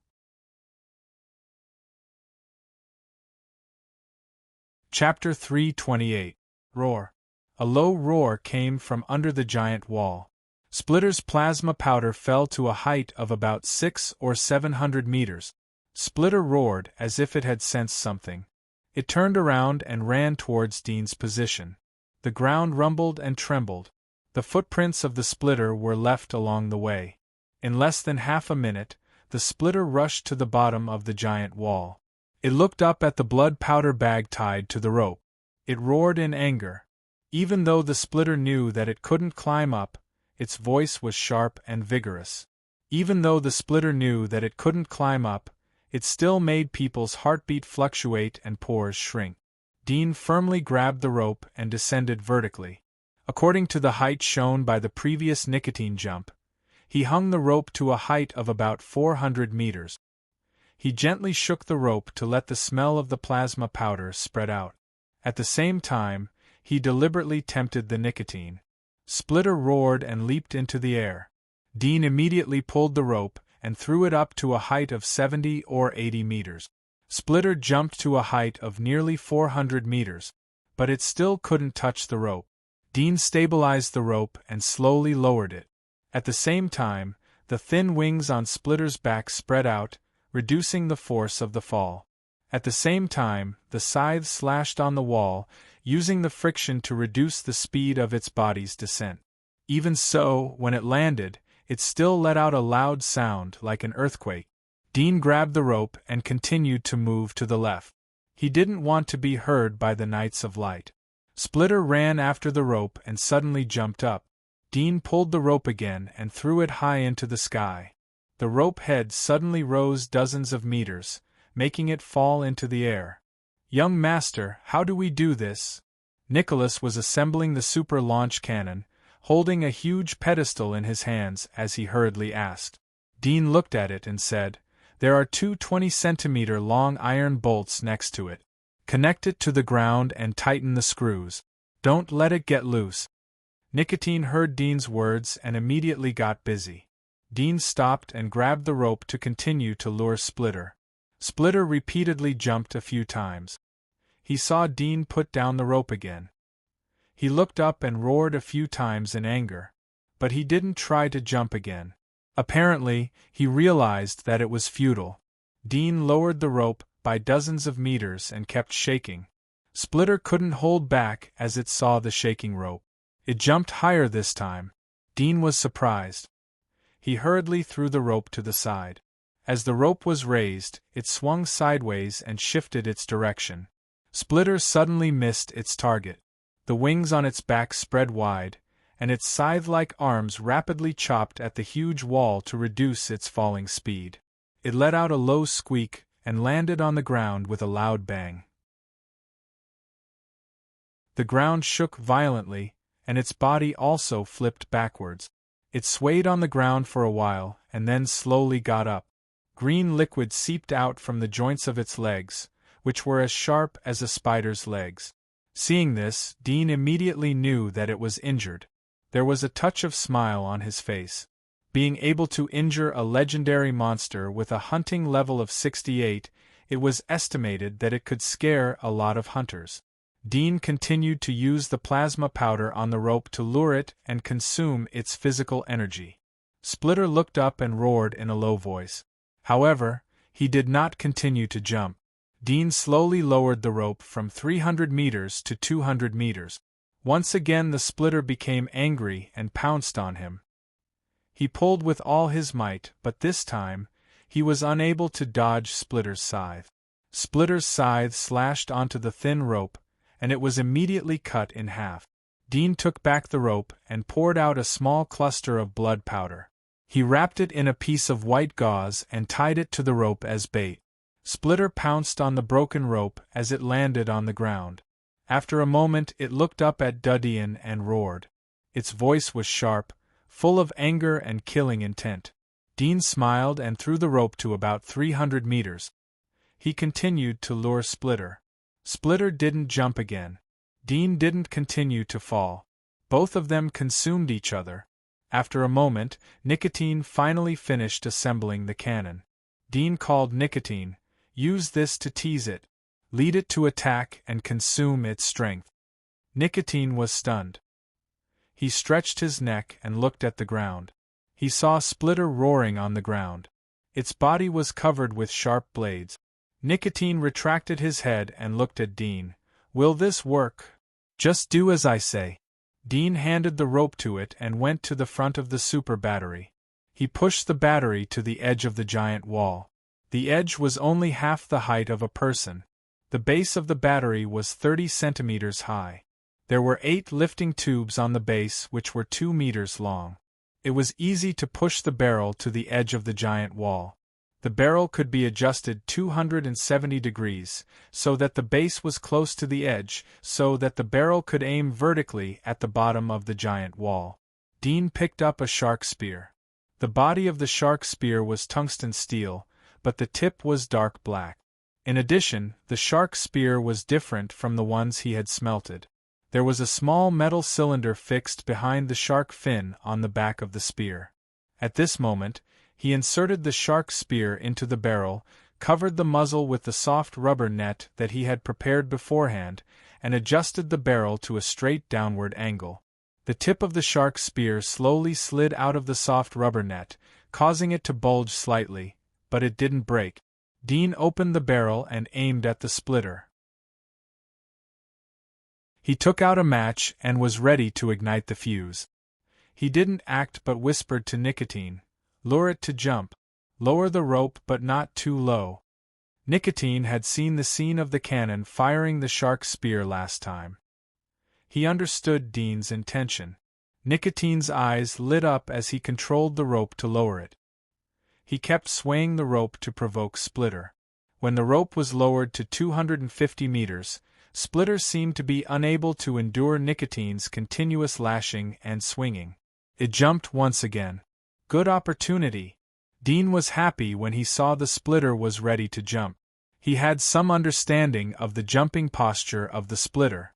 Speaker 1: Chapter 328. Roar. A low roar came from under the giant wall. Splitter's plasma powder fell to a height of about 600 or 700 meters. Splitter roared as if it had sensed something. It turned around and ran towards Dean's position. The ground rumbled and trembled. The footprints of the Splitter were left along the way. In less than half a minute, the Splitter rushed to the bottom of the giant wall. It looked up at the blood powder bag tied to the rope. It roared in anger. Even though the Splitter knew that it couldn't climb up, its voice was sharp and vigorous. Even though the Splitter knew that it couldn't climb up, it still made people's heartbeat fluctuate and pores shrink. Dean firmly grabbed the rope and descended vertically. According to the height shown by the previous nicotine jump, he hung the rope to a height of about 400 meters. He gently shook the rope to let the smell of the plasma powder spread out. At the same time, he deliberately tempted the nicotine. Splitter roared and leaped into the air. Dean immediately pulled the rope and threw it up to a height of 70 or 80 meters. Splitter jumped to a height of nearly 400 meters, but it still couldn't touch the rope. Dean stabilized the rope and slowly lowered it. At the same time, the thin wings on Splitter's back spread out, reducing the force of the fall. At the same time, the scythe slashed on the wall, using the friction to reduce the speed of its body's descent. Even so, when it landed, it still let out a loud sound like an earthquake. Dean grabbed the rope and continued to move to the left. He didn't want to be heard by the Knights of Light. Splitter ran after the rope and suddenly jumped up. Dean pulled the rope again and threw it high into the sky. The rope head suddenly rose dozens of meters, making it fall into the air. "Young master, how do we do this?" Nicholas was assembling the super launch cannon, holding a huge pedestal in his hands as he hurriedly asked. Dean looked at it and said, "There are 2 20-centimeter long iron bolts next to it. Connect it to the ground and tighten the screws. Don't let it get loose." Nicotine heard Dean's words and immediately got busy. Dean stopped and grabbed the rope to continue to lure Splitter. Splitter repeatedly jumped a few times. He saw Dean put down the rope again. He looked up and roared a few times in anger, but he didn't try to jump again. Apparently, he realized that it was futile. Dean lowered the rope by dozens of meters and kept shaking. Splitter couldn't hold back as it saw the shaking rope. It jumped higher this time. Dean was surprised. He hurriedly threw the rope to the side. As the rope was raised, it swung sideways and shifted its direction. Splitter suddenly missed its target. The wings on its back spread wide, and its scythe-like arms rapidly chopped at the huge wall to reduce its falling speed. It let out a low squeak and landed on the ground with a loud bang. The ground shook violently, and its body also flipped backwards. It swayed on the ground for a while and then slowly got up. Green liquid seeped out from the joints of its legs, which were as sharp as a spider's legs. Seeing this, Dean immediately knew that it was injured. There was a touch of smile on his face. Being able to injure a legendary monster with a hunting level of 68, it was estimated that it could scare a lot of hunters. Dean continued to use the plasma powder on the rope to lure it and consume its physical energy. Splitter looked up and roared in a low voice. However, he did not continue to jump. Dean slowly lowered the rope from 300 meters to 200 meters. Once again the Splitter became angry and pounced on him. He pulled with all his might, but this time, he was unable to dodge Splitter's scythe. Splitter's scythe slashed onto the thin rope, and it was immediately cut in half. Dean took back the rope and poured out a small cluster of blood powder. He wrapped it in a piece of white gauze and tied it to the rope as bait. Splitter pounced on the broken rope as it landed on the ground. After a moment it looked up at Dean and roared. Its voice was sharp, full of anger and killing intent. Dean smiled and threw the rope to about 300 meters. He continued to lure Splitter. Splitter didn't jump again. Dean didn't continue to fall. Both of them consumed each other. After a moment, Nicotine finally finished assembling the cannon. Dean called Nicotine. Use this to tease it. Lead it to attack and consume its strength. Nicotine was stunned. He stretched his neck and looked at the ground. He saw Splitter roaring on the ground. Its body was covered with sharp blades. Nicotine retracted his head and looked at Dean. Will this work? Just do as I say. Dean handed the rope to it and went to the front of the super battery. He pushed the battery to the edge of the giant wall. The edge was only half the height of a person. The base of the battery was 30 centimeters high. There were 8 lifting tubes on the base which were 2 meters long. It was easy to push the barrel to the edge of the giant wall. The barrel could be adjusted 270 degrees, so that the base was close to the edge, so that the barrel could aim vertically at the bottom of the giant wall. Dean picked up a shark spear. The body of the shark spear was tungsten steel, but the tip was dark black. In addition, the shark spear was different from the ones he had smelted. There was a small metal cylinder fixed behind the shark fin on the back of the spear. At this moment, he inserted the shark spear into the barrel, covered the muzzle with the soft rubber net that he had prepared beforehand, and adjusted the barrel to a straight downward angle. The tip of the shark spear slowly slid out of the soft rubber net, causing it to bulge slightly, but it didn't break. Dean opened the barrel and aimed at the Splitter. He took out a match and was ready to ignite the fuse. He didn't act but whispered to Nicotine, "Lure it to jump. Lower the rope but not too low." Nicotine had seen the scene of the cannon firing the shark spear last time. He understood Dean's intention. Nicotine's eyes lit up as he controlled the rope to lower it. He kept swaying the rope to provoke Splitter. When the rope was lowered to 250 meters, Splitter seemed to be unable to endure Nicotine's continuous lashing and swinging. It jumped once again. Good opportunity. Dean was happy when he saw the Splitter was ready to jump. He had some understanding of the jumping posture of the Splitter.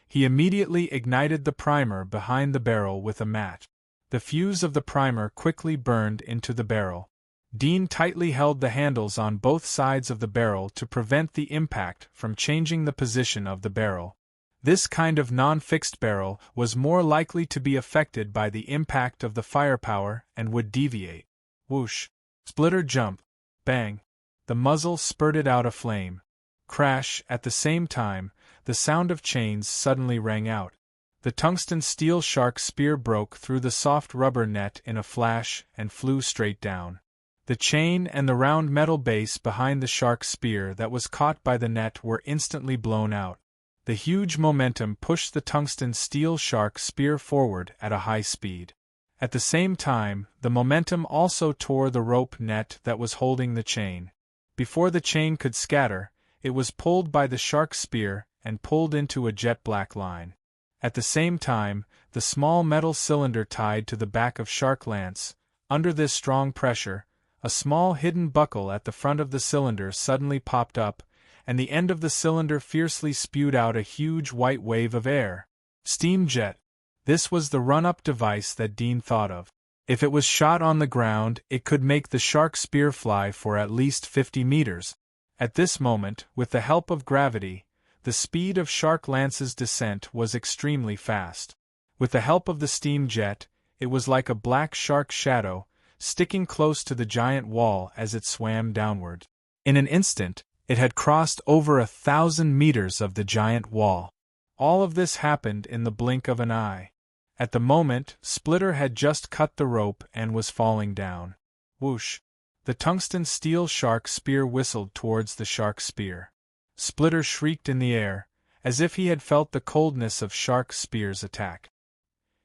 Speaker 1: He immediately ignited the primer behind the barrel with a match. The fuse of the primer quickly burned into the barrel. Dean tightly held the handles on both sides of the barrel to prevent the impact from changing the position of the barrel. This kind of non-fixed barrel was more likely to be affected by the impact of the firepower and would deviate. Whoosh! Splitter jump! Bang! The muzzle spurted out a flame. Crash! At the same time, the sound of chains suddenly rang out. The tungsten steel shark spear broke through the soft rubber net in a flash and flew straight down. The chain and the round metal base behind the shark spear that was caught by the net were instantly blown out. The huge momentum pushed the tungsten steel shark spear forward at a high speed. At the same time, the momentum also tore the rope net that was holding the chain. Before the chain could scatter, it was pulled by the shark spear and pulled into a jet-black line. At the same time, the small metal cylinder tied to the back of Shark Lance. Under this strong pressure, a small hidden buckle at the front of the cylinder suddenly popped up, and the end of the cylinder fiercely spewed out a huge white wave of air. Steam jet. This was the run-up device that Dean thought of. If it was shot on the ground, it could make the shark spear fly for at least 50 meters. At this moment, with the help of gravity, the speed of Shark Lance's descent was extremely fast. With the help of the steam jet, it was like a black shark shadow, sticking close to the giant wall as it swam downward. In an instant, it had crossed over 1,000 meters of the giant wall. All of this happened in the blink of an eye. At the moment, Splitter had just cut the rope and was falling down. Whoosh! The tungsten steel shark spear whistled towards the shark spear. Splitter shrieked in the air, as if he had felt the coldness of shark spear's attack.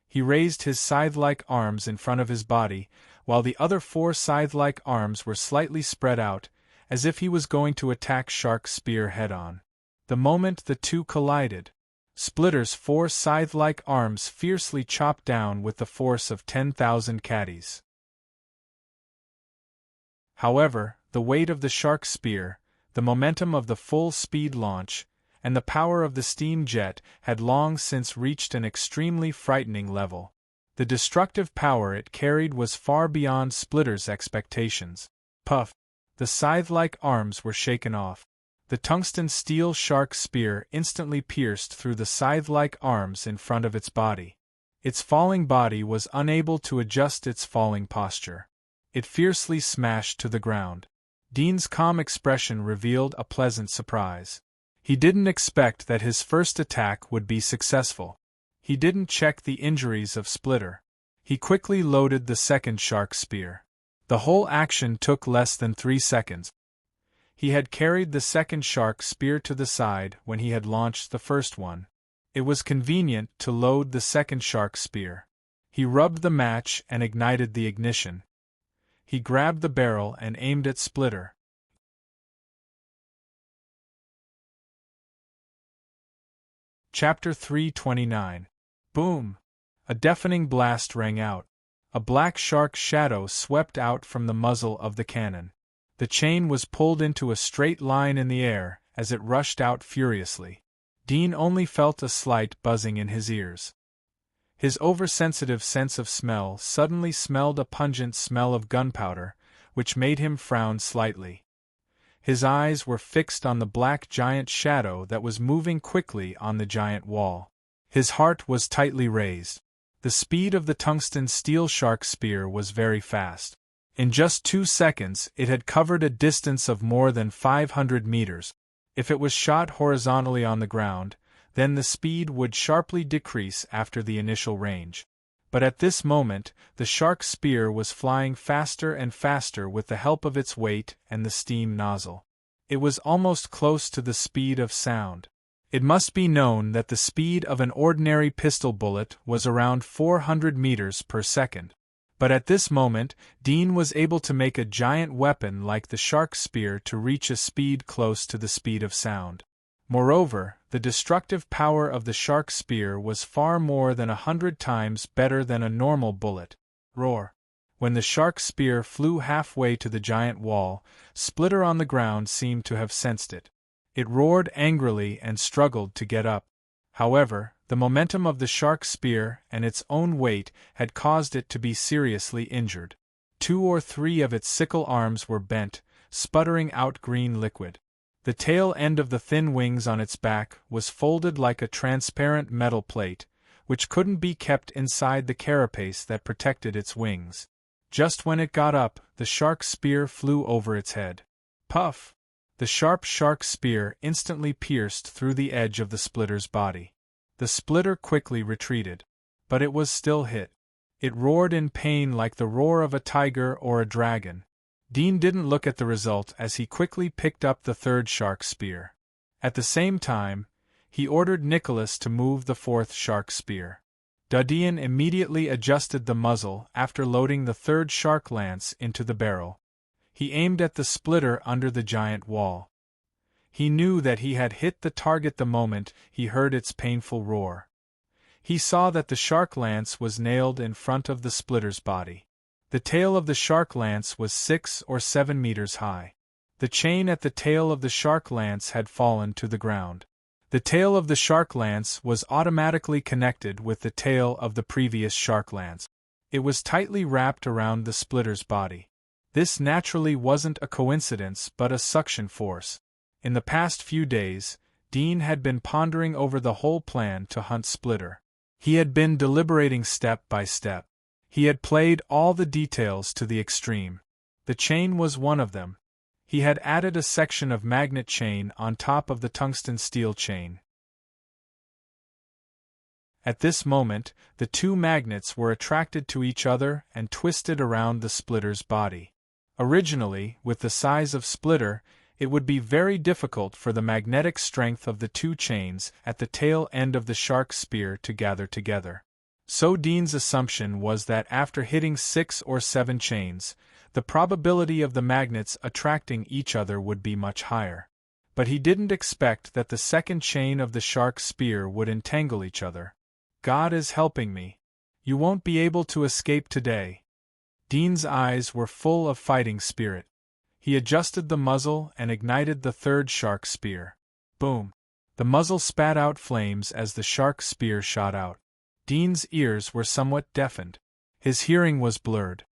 Speaker 1: He raised his scythe-like arms in front of his body, while the other 4 scythe-like arms were slightly spread out, as if he was going to attack Shark Spear head-on. The moment the two collided, Splitter's 4 scythe-like arms fiercely chopped down with the force of 10,000 caddies. However, the weight of the Shark Spear, the momentum of the full-speed launch, and the power of the steam jet had long since reached an extremely frightening level. The destructive power it carried was far beyond Splitter's expectations. Puff! The scythe-like arms were shaken off. The tungsten steel shark spear instantly pierced through the scythe-like arms in front of its body. Its falling body was unable to adjust its falling posture. It fiercely smashed to the ground. Dean's calm expression revealed a pleasant surprise. He didn't expect that his first attack would be successful. He didn't check the injuries of Splitter. He quickly loaded the second shark spear. The whole action took less than 3 seconds. He had carried the second shark spear to the side when he had launched the first one. It was convenient to load the second shark spear. He rubbed the match and ignited the ignition. He grabbed the barrel and aimed at Splitter. Chapter 329. Boom! A deafening blast rang out. A black shark shadow swept out from the muzzle of the cannon. The chain was pulled into a straight line in the air as it rushed out furiously. Dean only felt a slight buzzing in his ears. His oversensitive sense of smell suddenly smelled a pungent smell of gunpowder, which made him frown slightly. His eyes were fixed on the black giant shadow that was moving quickly on the giant wall. His heart was tightly raised. The speed of the tungsten steel shark spear was very fast. In just 2 seconds, it had covered a distance of more than 500 meters. If it was shot horizontally on the ground, then the speed would sharply decrease after the initial range. But at this moment, the shark spear was flying faster and faster with the help of its weight and the steam nozzle. It was almost close to the speed of sound. It must be known that the speed of an ordinary pistol bullet was around 400 meters per second. But at this moment, Dean was able to make a giant weapon like the shark spear to reach a speed close to the speed of sound. Moreover, the destructive power of the shark spear was far more than 100 times better than a normal bullet. Roar! When the shark spear flew halfway to the giant wall, Splitter on the ground seemed to have sensed it. It roared angrily and struggled to get up. However, the momentum of the shark spear and its own weight had caused it to be seriously injured. 2 or 3 of its sickle arms were bent, sputtering out green liquid. The tail end of the thin wings on its back was folded like a transparent metal plate, which couldn't be kept inside the carapace that protected its wings. Just when it got up, the shark spear flew over its head. Puff! The sharp shark spear instantly pierced through the edge of the Splitter's body. The Splitter quickly retreated. But it was still hit. It roared in pain like the roar of a tiger or a dragon. Dean didn't look at the result as he quickly picked up the third shark spear. At the same time, he ordered Nicholas to move the fourth shark spear. Dean immediately adjusted the muzzle after loading the third shark lance into the barrel. He aimed at the Splitter under the giant wall. He knew that he had hit the target the moment he heard its painful roar. He saw that the shark lance was nailed in front of the Splitter's body. The tail of the shark lance was 6 or 7 meters high. The chain at the tail of the shark lance had fallen to the ground. The tail of the shark lance was automatically connected with the tail of the previous shark lance. It was tightly wrapped around the splitter's body. This naturally wasn't a coincidence but a suction force. In the past few days, Dean had been pondering over the whole plan to hunt Splitter. He had been deliberating step by step. He had played all the details to the extreme. The chain was one of them. He had added a section of magnet chain on top of the tungsten steel chain. At this moment, the two magnets were attracted to each other and twisted around the Splitter's body. Originally, with the size of Splitter, it would be very difficult for the magnetic strength of the two chains at the tail end of the shark's spear to gather together. So Dean's assumption was that after hitting 6 or 7 chains, the probability of the magnets attracting each other would be much higher. But he didn't expect that the second chain of the shark's spear would entangle each other. God is helping me. You won't be able to escape today. Dean's eyes were full of fighting spirit. He adjusted the muzzle and ignited the third shark spear. Boom! The muzzle spat out flames as the shark spear shot out. Dean's ears were somewhat deafened. His hearing was blurred.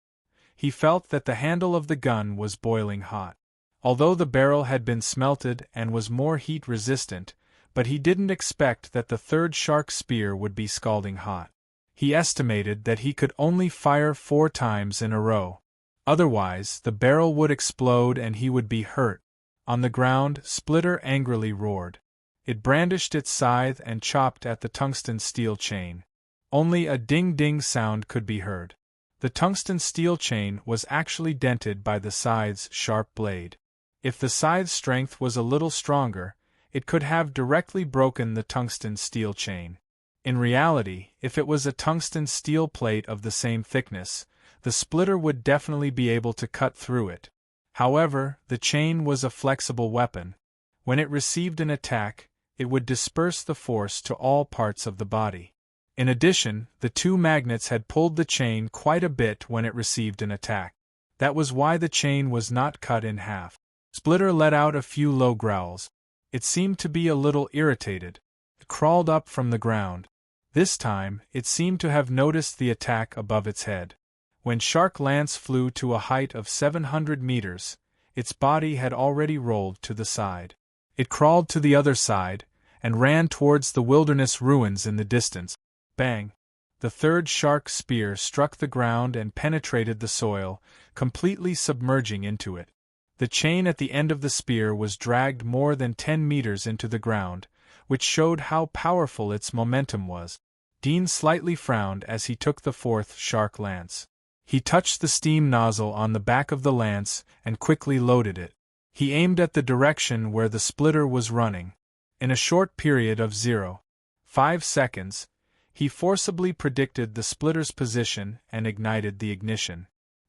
Speaker 1: He felt that the handle of the gun was boiling hot. Although the barrel had been smelted and was more heat-resistant, but he didn't expect that the third shark spear would be scalding hot. He estimated that he could only fire 4 times in a row. Otherwise, the barrel would explode and he would be hurt. On the ground, Splitter angrily roared. It brandished its scythe and chopped at the tungsten steel chain. Only a ding-ding sound could be heard. The tungsten steel chain was actually dented by the scythe's sharp blade. If the scythe's strength was a little stronger, it could have directly broken the tungsten steel chain. In reality, if it was a tungsten steel plate of the same thickness, the Splitter would definitely be able to cut through it. However, the chain was a flexible weapon. When it received an attack, it would disperse the force to all parts of the body. In addition, the two magnets had pulled the chain quite a bit when it received an attack. That was why the chain was not cut in half. Splitter let out a few low growls. It seemed to be a little irritated. It crawled up from the ground. This time, it seemed to have noticed the attack above its head. When Shark Lance flew to a height of 700 meters, its body had already rolled to the side. It crawled to the other side, and ran towards the wilderness ruins in the distance. Bang! The third shark spear struck the ground and penetrated the soil, completely submerging into it. The chain at the end of the spear was dragged more than 10 meters into the ground, which showed how powerful its momentum was. Dean slightly frowned as he took the fourth shark lance. He touched the steam nozzle on the back of the lance and quickly loaded it. He aimed at the direction where the Splitter was running. In a short period of 0.5 seconds, he forcibly predicted the Splitter's position and ignited the ignition.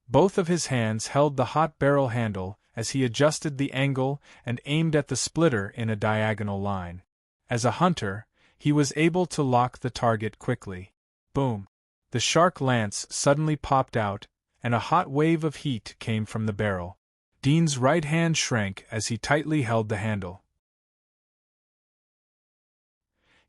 Speaker 1: Both of his hands held the hot barrel handle as he adjusted the angle and aimed at the Splitter in a diagonal line. As a hunter, he was able to lock the target quickly. Boom! The shark lance suddenly popped out, and a hot wave of heat came from the barrel. Dean's right hand shrank as he tightly held the handle.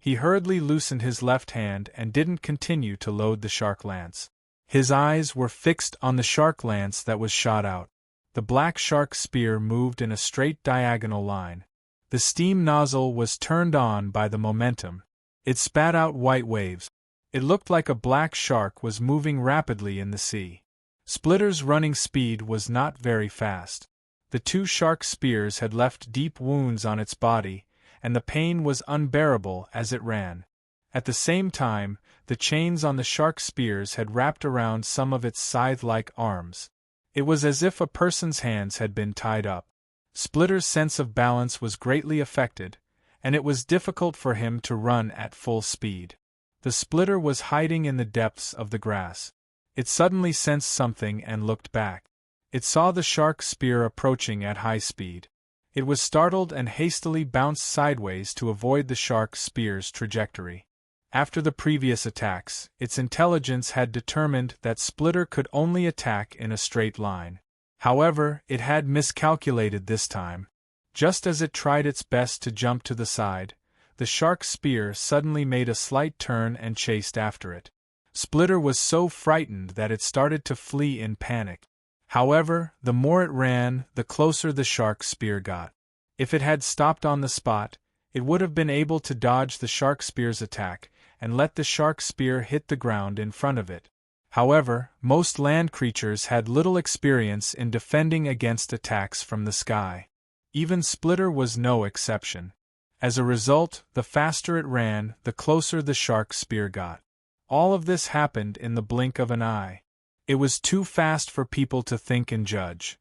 Speaker 1: He hurriedly loosened his left hand and didn't continue to load the shark lance. His eyes were fixed on the shark lance that was shot out. The black shark spear moved in a straight diagonal line. The steam nozzle was turned on by the momentum. It spat out white waves. It looked like a black shark was moving rapidly in the sea. Splitter's running speed was not very fast. The two shark spears had left deep wounds on its body, and the pain was unbearable as it ran. At the same time, the chains on the shark spears had wrapped around some of its scythe-like arms. It was as if a person's hands had been tied up. Splitter's sense of balance was greatly affected, and it was difficult for him to run at full speed. The Splitter was hiding in the depths of the grass. It suddenly sensed something and looked back. It saw the shark spear approaching at high speed. It was startled and hastily bounced sideways to avoid the shark spear's trajectory. After the previous attacks, its intelligence had determined that Splitter could only attack in a straight line. However, it had miscalculated this time. Just as it tried its best to jump to the side, the shark's spear suddenly made a slight turn and chased after it. Splitter was so frightened that it started to flee in panic. However, the more it ran, the closer the shark's spear got. If it had stopped on the spot, it would have been able to dodge the shark spear's attack and let the shark spear hit the ground in front of it. However, most land creatures had little experience in defending against attacks from the sky. Even Splitter was no exception. As a result, the faster it ran, the closer the shark's spear got. All of this happened in the blink of an eye. It was too fast for people to think and judge.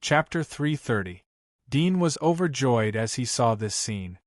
Speaker 1: Chapter 330. Dean was overjoyed as he saw this scene.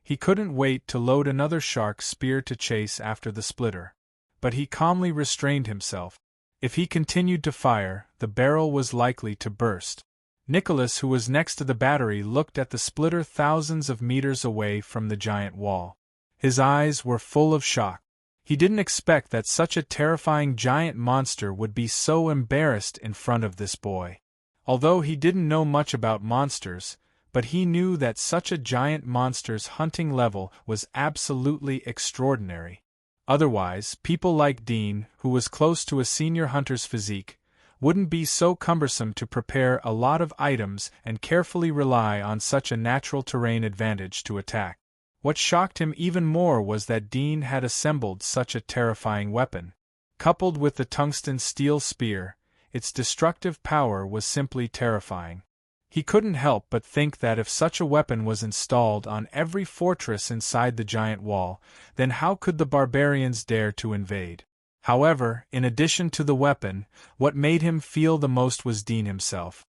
Speaker 1: He couldn't wait to load another shark's spear to chase after the Splitter. But he calmly restrained himself. If he continued to fire, the barrel was likely to burst. Nicholas, who was next to the battery, looked at the Splitter thousands of meters away from the giant wall. His eyes were full of shock. He didn't expect that such a terrifying giant monster would be so embarrassed in front of this boy. Although he didn't know much about monsters, but he knew that such a giant monster's hunting level was absolutely extraordinary. Otherwise, people like Dean, who was close to a senior hunter's physique, wouldn't be so cumbersome to prepare a lot of items and carefully rely on such a natural terrain advantage to attack. What shocked him even more was that Dean had assembled such a terrifying weapon. Coupled with the tungsten steel spear, its destructive power was simply terrifying. He couldn't help but think that if such a weapon was installed on every fortress inside the giant wall, then how could the barbarians dare to invade? However, in addition to the weapon, what made him feel the most was Dean himself.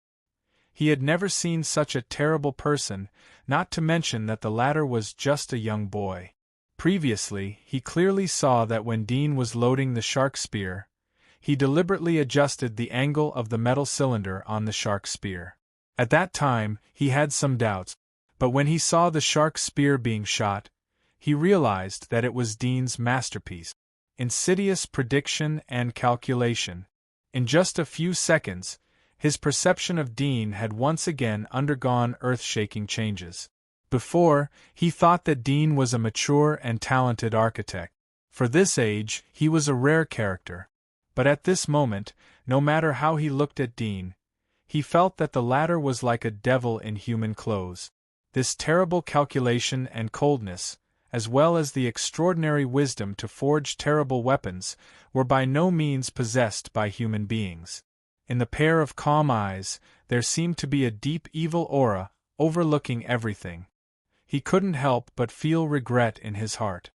Speaker 1: He had never seen such a terrible person, not to mention that the latter was just a young boy. Previously, he clearly saw that when Dean was loading the shark spear, he deliberately adjusted the angle of the metal cylinder on the shark spear. At that time, he had some doubts, but when he saw the shark spear being shot, he realized that it was Dean's masterpiece. Insidious prediction and calculation. In just a few seconds, his perception of Dean had once again undergone earth-shaking changes. Before, he thought that Dean was a mature and talented architect. For this age, he was a rare character. But at this moment, no matter how he looked at Dean, he felt that the latter was like a devil in human clothes. This terrible calculation and coldness, as well as the extraordinary wisdom to forge terrible weapons, were by no means possessed by human beings. In the pair of calm eyes, there seemed to be a deep evil aura, overlooking everything. He couldn't help but feel regret in his heart.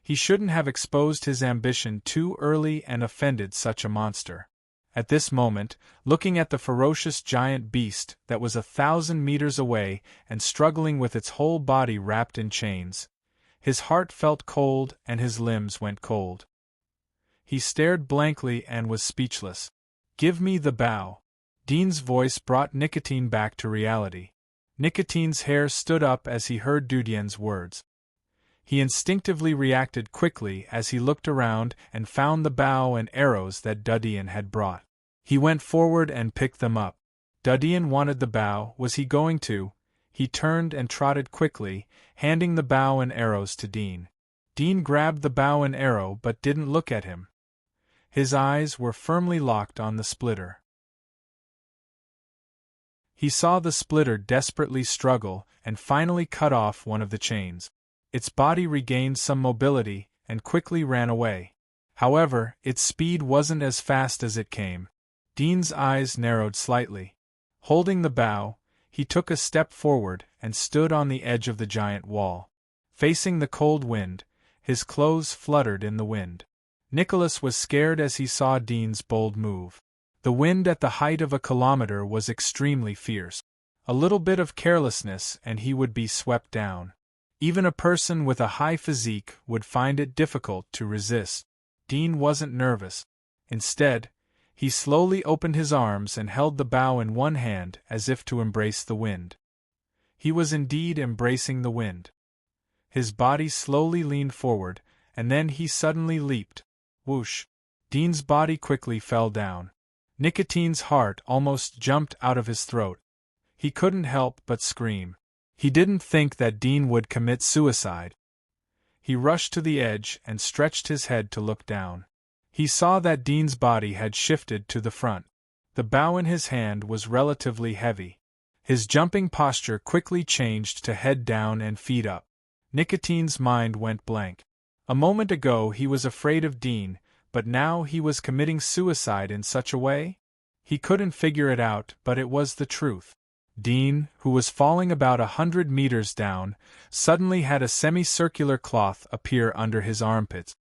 Speaker 1: He shouldn't have exposed his ambition too early and offended such a monster. At this moment, looking at the ferocious giant beast that was 1,000 meters away and struggling with its whole body wrapped in chains, his heart felt cold and his limbs went cold. He stared blankly and was speechless. "Give me the bow." Dean's voice brought Nicotine back to reality. Nicotine's hair stood up as he heard Dudien's words. He instinctively reacted quickly as he looked around and found the bow and arrows that Dudien had brought. He went forward and picked them up. Dudien wanted the bow. Was he going to? He turned and trotted quickly, handing the bow and arrows to Dean. Dean grabbed the bow and arrow but didn't look at him. His eyes were firmly locked on the Splitter. He saw the Splitter desperately struggle and finally cut off one of the chains. Its body regained some mobility and quickly ran away. However, its speed wasn't as fast as it came. Dean's eyes narrowed slightly. Holding the bow, he took a step forward and stood on the edge of the giant wall. Facing the cold wind, his clothes fluttered in the wind. Nicholas was scared as he saw Dean's bold move. The wind at the height of 1 kilometer was extremely fierce. A little bit of carelessness and he would be swept down. Even a person with a high physique would find it difficult to resist. Dean wasn't nervous. Instead, he slowly opened his arms and held the bow in one hand as if to embrace the wind. He was indeed embracing the wind. His body slowly leaned forward, and then he suddenly leaped. Whoosh! Dean's body quickly fell down. Nicotine's heart almost jumped out of his throat. He couldn't help but scream. He didn't think that Dean would commit suicide. He rushed to the edge and stretched his head to look down. He saw that Dean's body had shifted to the front. The bow in his hand was relatively heavy. His jumping posture quickly changed to head down and feet up. Nicotine's mind went blank. A moment ago he was afraid of Dean, but now he was committing suicide in such a way? He couldn't figure it out, but it was the truth. Dean, who was falling about 100 meters down, suddenly had a semicircular cloth appear under his armpits.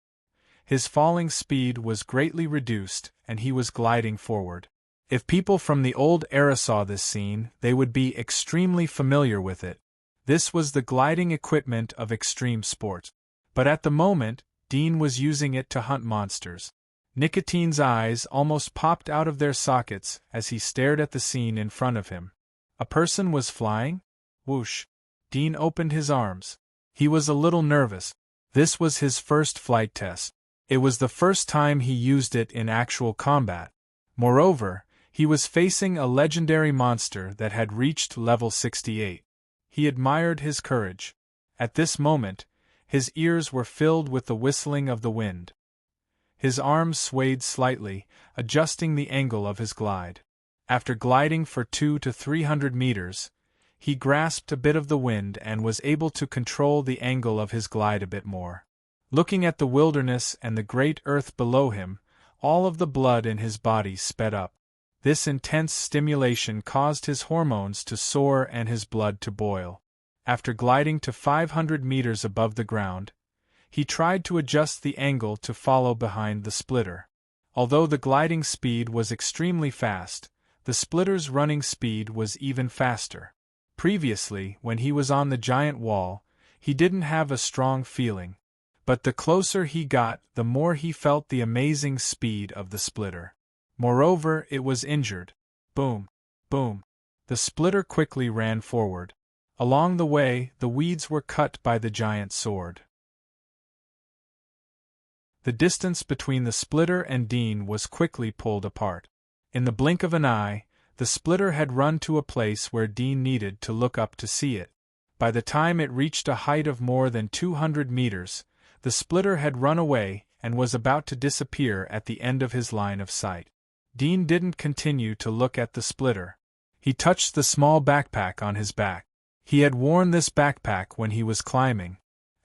Speaker 1: His falling speed was greatly reduced, and he was gliding forward. If people from the old era saw this scene, they would be extremely familiar with it. This was the gliding equipment of extreme sport. But at the moment, Dean was using it to hunt monsters. Nicotine's eyes almost popped out of their sockets as he stared at the scene in front of him. A person was flying? Whoosh! Dean opened his arms. He was a little nervous. This was his first flight test. It was the first time he used it in actual combat. Moreover, he was facing a legendary monster that had reached level 68. He admired his courage. At this moment, his ears were filled with the whistling of the wind. His arms swayed slightly, adjusting the angle of his glide. After gliding for 200 to 300 meters, he grasped a bit of the wind and was able to control the angle of his glide a bit more. Looking at the wilderness and the great earth below him, all of the blood in his body sped up. This intense stimulation caused his hormones to soar and his blood to boil. After gliding to 500 meters above the ground, he tried to adjust the angle to follow behind the splitter. Although the gliding speed was extremely fast, the splitter's running speed was even faster. Previously, when he was on the giant wall, he didn't have a strong feeling. But the closer he got, the more he felt the amazing speed of the splitter. Moreover, it was injured. Boom! Boom! The splitter quickly ran forward. Along the way, the weeds were cut by the giant sword. The distance between the splitter and Dean was quickly pulled apart. In the blink of an eye, the splitter had run to a place where Dean needed to look up to see it. By the time it reached a height of more than 200 meters, the splitter had run away and was about to disappear at the end of his line of sight. Dean didn't continue to look at the splitter. He touched the small backpack on his back. He had worn this backpack when he was climbing.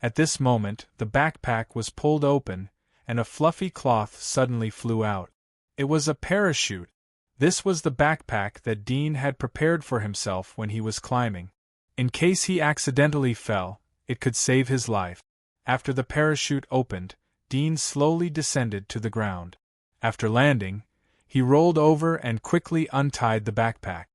Speaker 1: At this moment, the backpack was pulled open, and a fluffy cloth suddenly flew out. It was a parachute. This was the backpack that Dean had prepared for himself when he was climbing. In case he accidentally fell, it could save his life. After the parachute opened, Dean slowly descended to the ground. After landing, he rolled over and quickly untied the backpack.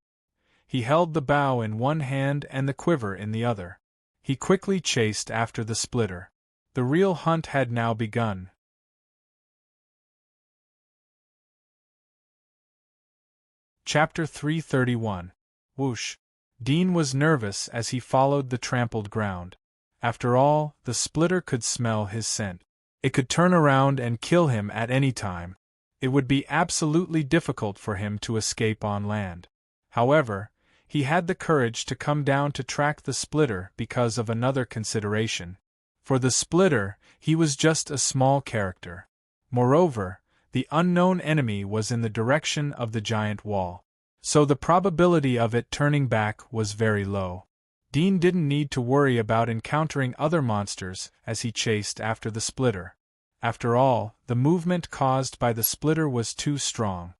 Speaker 1: He held the bow in one hand and the quiver in the other. He quickly chased after the splitter. The real hunt had now begun. Chapter 331. Whoosh! Dean was nervous as he followed the trampled ground. After all, the splitter could smell his scent. It could turn around and kill him at any time. It would be absolutely difficult for him to escape on land. However, he had the courage to come down to track the splitter because of another consideration. For the splitter, he was just a small character. Moreover, the unknown enemy was in the direction of the giant wall. So the probability of it turning back was very low. Dean didn't need to worry about encountering other monsters as he chased after the splitter. After all, the movement caused by the splitter was too strong.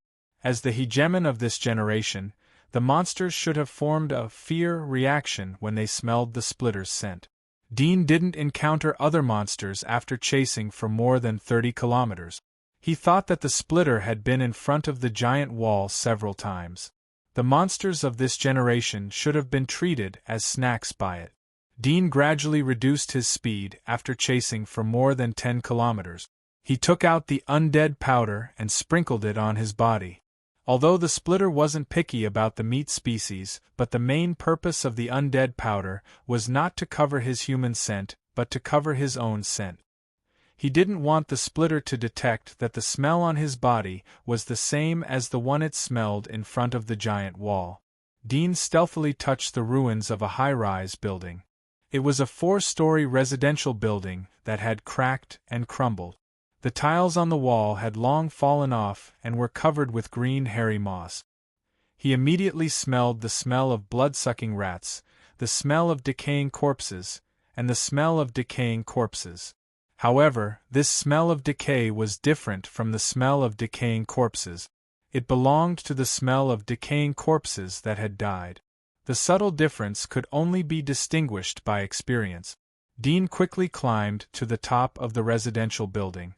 Speaker 1: As the hegemon of this generation, the monsters should have formed a fear reaction when they smelled the splitter's scent. Dean didn't encounter other monsters after chasing for more than 30 kilometers. He thought that the splitter had been in front of the giant wall several times. The monsters of this generation should have been treated as snacks by it. Dean gradually reduced his speed after chasing for more than 10 kilometers. He took out the undead powder and sprinkled it on his body. Although the splitter wasn't picky about the meat species, but the main purpose of the undead powder was not to cover his human scent, but to cover his own scent. He didn't want the splitter to detect that the smell on his body was the same as the one it smelled in front of the giant wall. Dean stealthily touched the ruins of a high-rise building. It was a 4-story residential building that had cracked and crumbled. The tiles on the wall had long fallen off and were covered with green hairy moss. He immediately smelled the smell of blood-sucking rats, the smell of decaying corpses, and the smell of decaying corpses. However, this smell of decay was different from the smell of decaying corpses. It belonged to the smell of decaying corpses that had died. The subtle difference could only be distinguished by experience. Dean quickly climbed to the top of the residential building.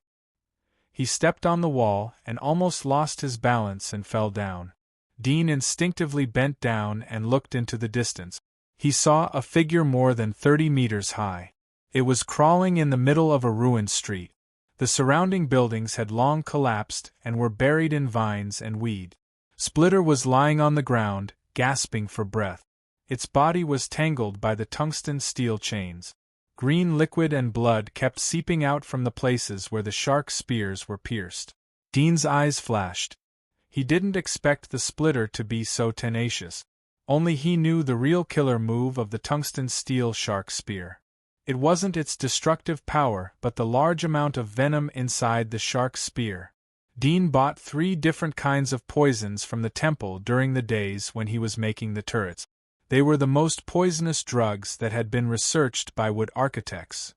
Speaker 1: He stepped on the wall and almost lost his balance and fell down. Dean instinctively bent down and looked into the distance. He saw a figure more than 30 meters high. It was crawling in the middle of a ruined street. The surrounding buildings had long collapsed and were buried in vines and weed. Splitter was lying on the ground, gasping for breath. Its body was tangled by the tungsten steel chains. Green liquid and blood kept seeping out from the places where the shark spears were pierced. Dean's eyes flashed. He didn't expect the splitter to be so tenacious. Only he knew the real killer move of the tungsten steel shark spear. It wasn't its destructive power but the large amount of venom inside the shark's spear. Dean bought 3 different kinds of poisons from the temple during the days when he was making the turrets. They were the most poisonous drugs that had been researched by wood architects.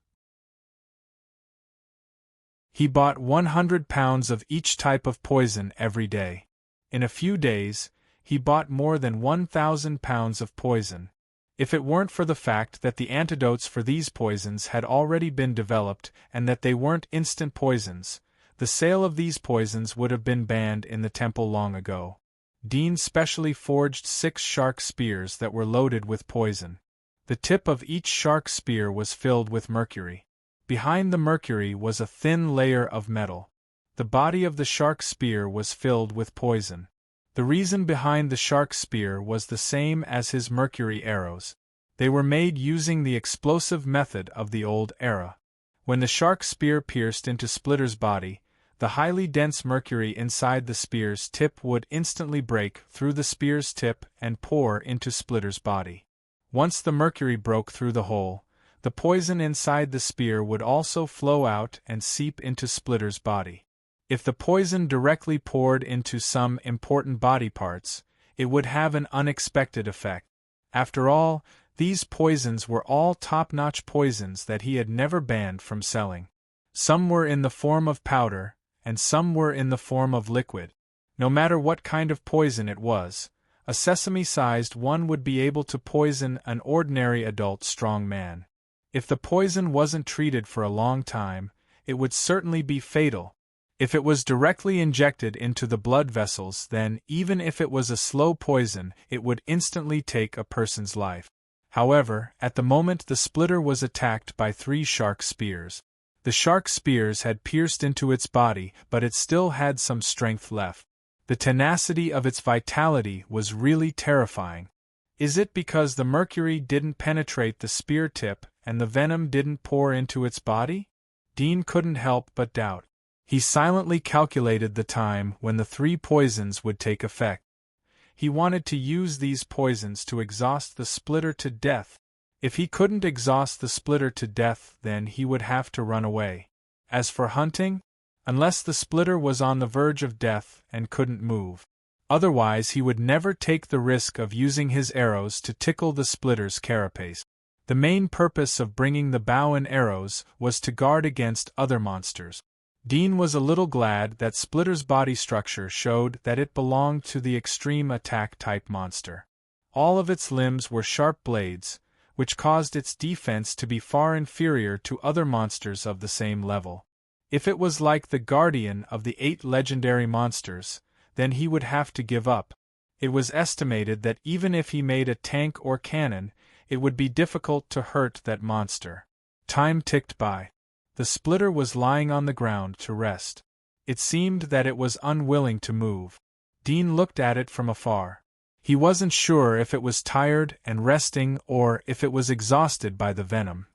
Speaker 1: He bought 100 pounds of each type of poison every day. In a few days, he bought more than 1,000 pounds of poison. If it weren't for the fact that the antidotes for these poisons had already been developed and that they weren't instant poisons, the sale of these poisons would have been banned in the temple long ago. Dean specially forged 6 shark spears that were loaded with poison. The tip of each shark spear was filled with mercury. Behind the mercury was a thin layer of metal. The body of the shark spear was filled with poison. The reason behind the shark spear was the same as his mercury arrows. They were made using the explosive method of the old era. When the shark spear pierced into Splitter's body, the highly dense mercury inside the spear's tip would instantly break through the spear's tip and pour into Splitter's body. Once the mercury broke through the hole, the poison inside the spear would also flow out and seep into Splitter's body. If the poison directly poured into some important body parts, it would have an unexpected effect. After all, these poisons were all top-notch poisons that he had never banned from selling. Some were in the form of powder, and some were in the form of liquid. No matter what kind of poison it was, a sesame-sized one would be able to poison an ordinary adult strong man. If the poison wasn't treated for a long time, it would certainly be fatal. If it was directly injected into the blood vessels, then, even if it was a slow poison, it would instantly take a person's life. However, at the moment the splitter was attacked by 3 shark spears. The shark spears had pierced into its body, but it still had some strength left. The tenacity of its vitality was really terrifying. Is it because the mercury didn't penetrate the spear tip and the venom didn't pour into its body? Dean couldn't help but doubt. He silently calculated the time when the 3 poisons would take effect. He wanted to use these poisons to exhaust the splitter to death. If he couldn't exhaust the splitter to death, then he would have to run away. As for hunting, unless the splitter was on the verge of death and couldn't move. Otherwise he would never take the risk of using his arrows to tickle the splitter's carapace. The main purpose of bringing the bow and arrows was to guard against other monsters. Dean was a little glad that Splitter's body structure showed that it belonged to the extreme attack type monster. All of its limbs were sharp blades, which caused its defense to be far inferior to other monsters of the same level. If it was like the guardian of the 8 legendary monsters, then he would have to give up. It was estimated that even if he made a tank or cannon, it would be difficult to hurt that monster. Time ticked by. The splitter was lying on the ground to rest. It seemed that it was unwilling to move. Dean looked at it from afar. He wasn't sure if it was tired and resting or if it was exhausted by the venom.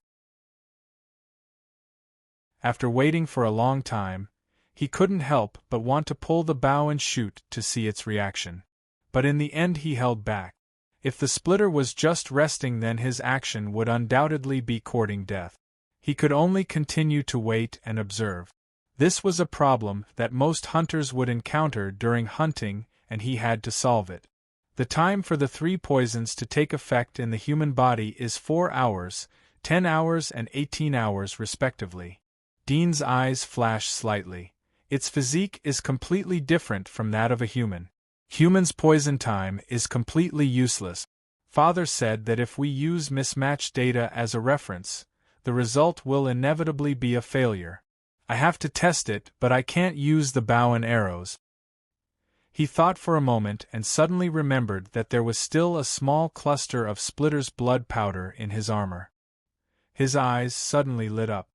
Speaker 1: After waiting for a long time, he couldn't help but want to pull the bow and shoot to see its reaction. But in the end he held back. If the splitter was just resting, then his action would undoubtedly be courting death. He could only continue to wait and observe. This was a problem that most hunters would encounter during hunting, and he had to solve it. The time for the 3 poisons to take effect in the human body is 4 hours, 10 hours and 18 hours respectively. Dean's eyes flashed slightly. Its physique is completely different from that of a human. Humans' poison time is completely useless. Father said that if we use mismatched data as a reference, the result will inevitably be a failure. I have to test it, but I can't use the bow and arrows. He thought for a moment and suddenly remembered that there was still a small cluster of Splitter's blood powder in his armor. His eyes suddenly lit up.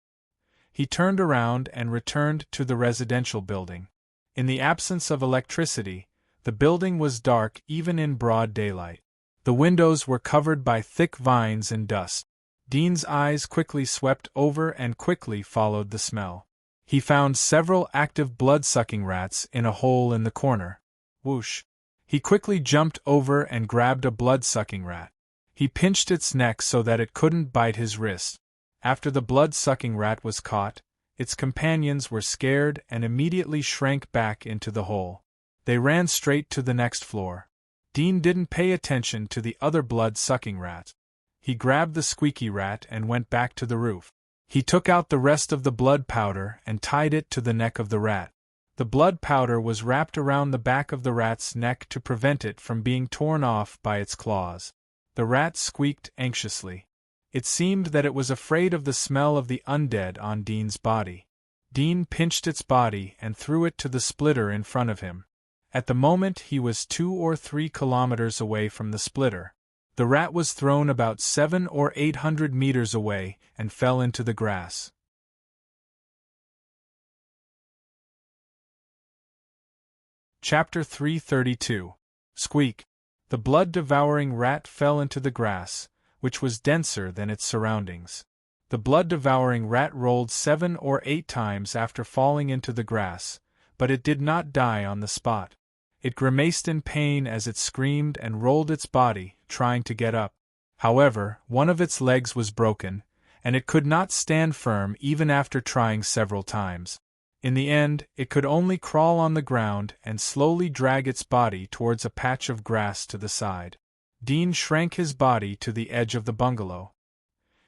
Speaker 1: He turned around and returned to the residential building. In the absence of electricity, the building was dark even in broad daylight. The windows were covered by thick vines and dust. Dean's eyes quickly swept over and quickly followed the smell. He found several active blood-sucking rats in a hole in the corner. Whoosh! He quickly jumped over and grabbed a blood-sucking rat. He pinched its neck so that it couldn't bite his wrist. After the blood-sucking rat was caught, its companions were scared and immediately shrank back into the hole. They ran straight to the next floor. Dean didn't pay attention to the other blood-sucking rat. He grabbed the squeaky rat and went back to the roof. He took out the rest of the blood powder and tied it to the neck of the rat. The blood powder was wrapped around the back of the rat's neck to prevent it from being torn off by its claws. The rat squeaked anxiously. It seemed that it was afraid of the smell of the undead on Dean's body. Dean pinched its body and threw it to the splitter in front of him. At the moment he was 2 or 3 kilometers away from the splitter. The rat was thrown about 700 or 800 meters away and fell into the grass. Chapter 332. Squeak. The blood-devouring rat fell into the grass, which was denser than its surroundings. The blood-devouring rat rolled 7 or 8 times after falling into the grass, but it did not die on the spot. It grimaced in pain as it screamed and rolled its body, trying to get up. However, one of its legs was broken, and it could not stand firm even after trying several times. In the end, it could only crawl on the ground and slowly drag its body towards a patch of grass to the side. Dean shrank his body to the edge of the bungalow.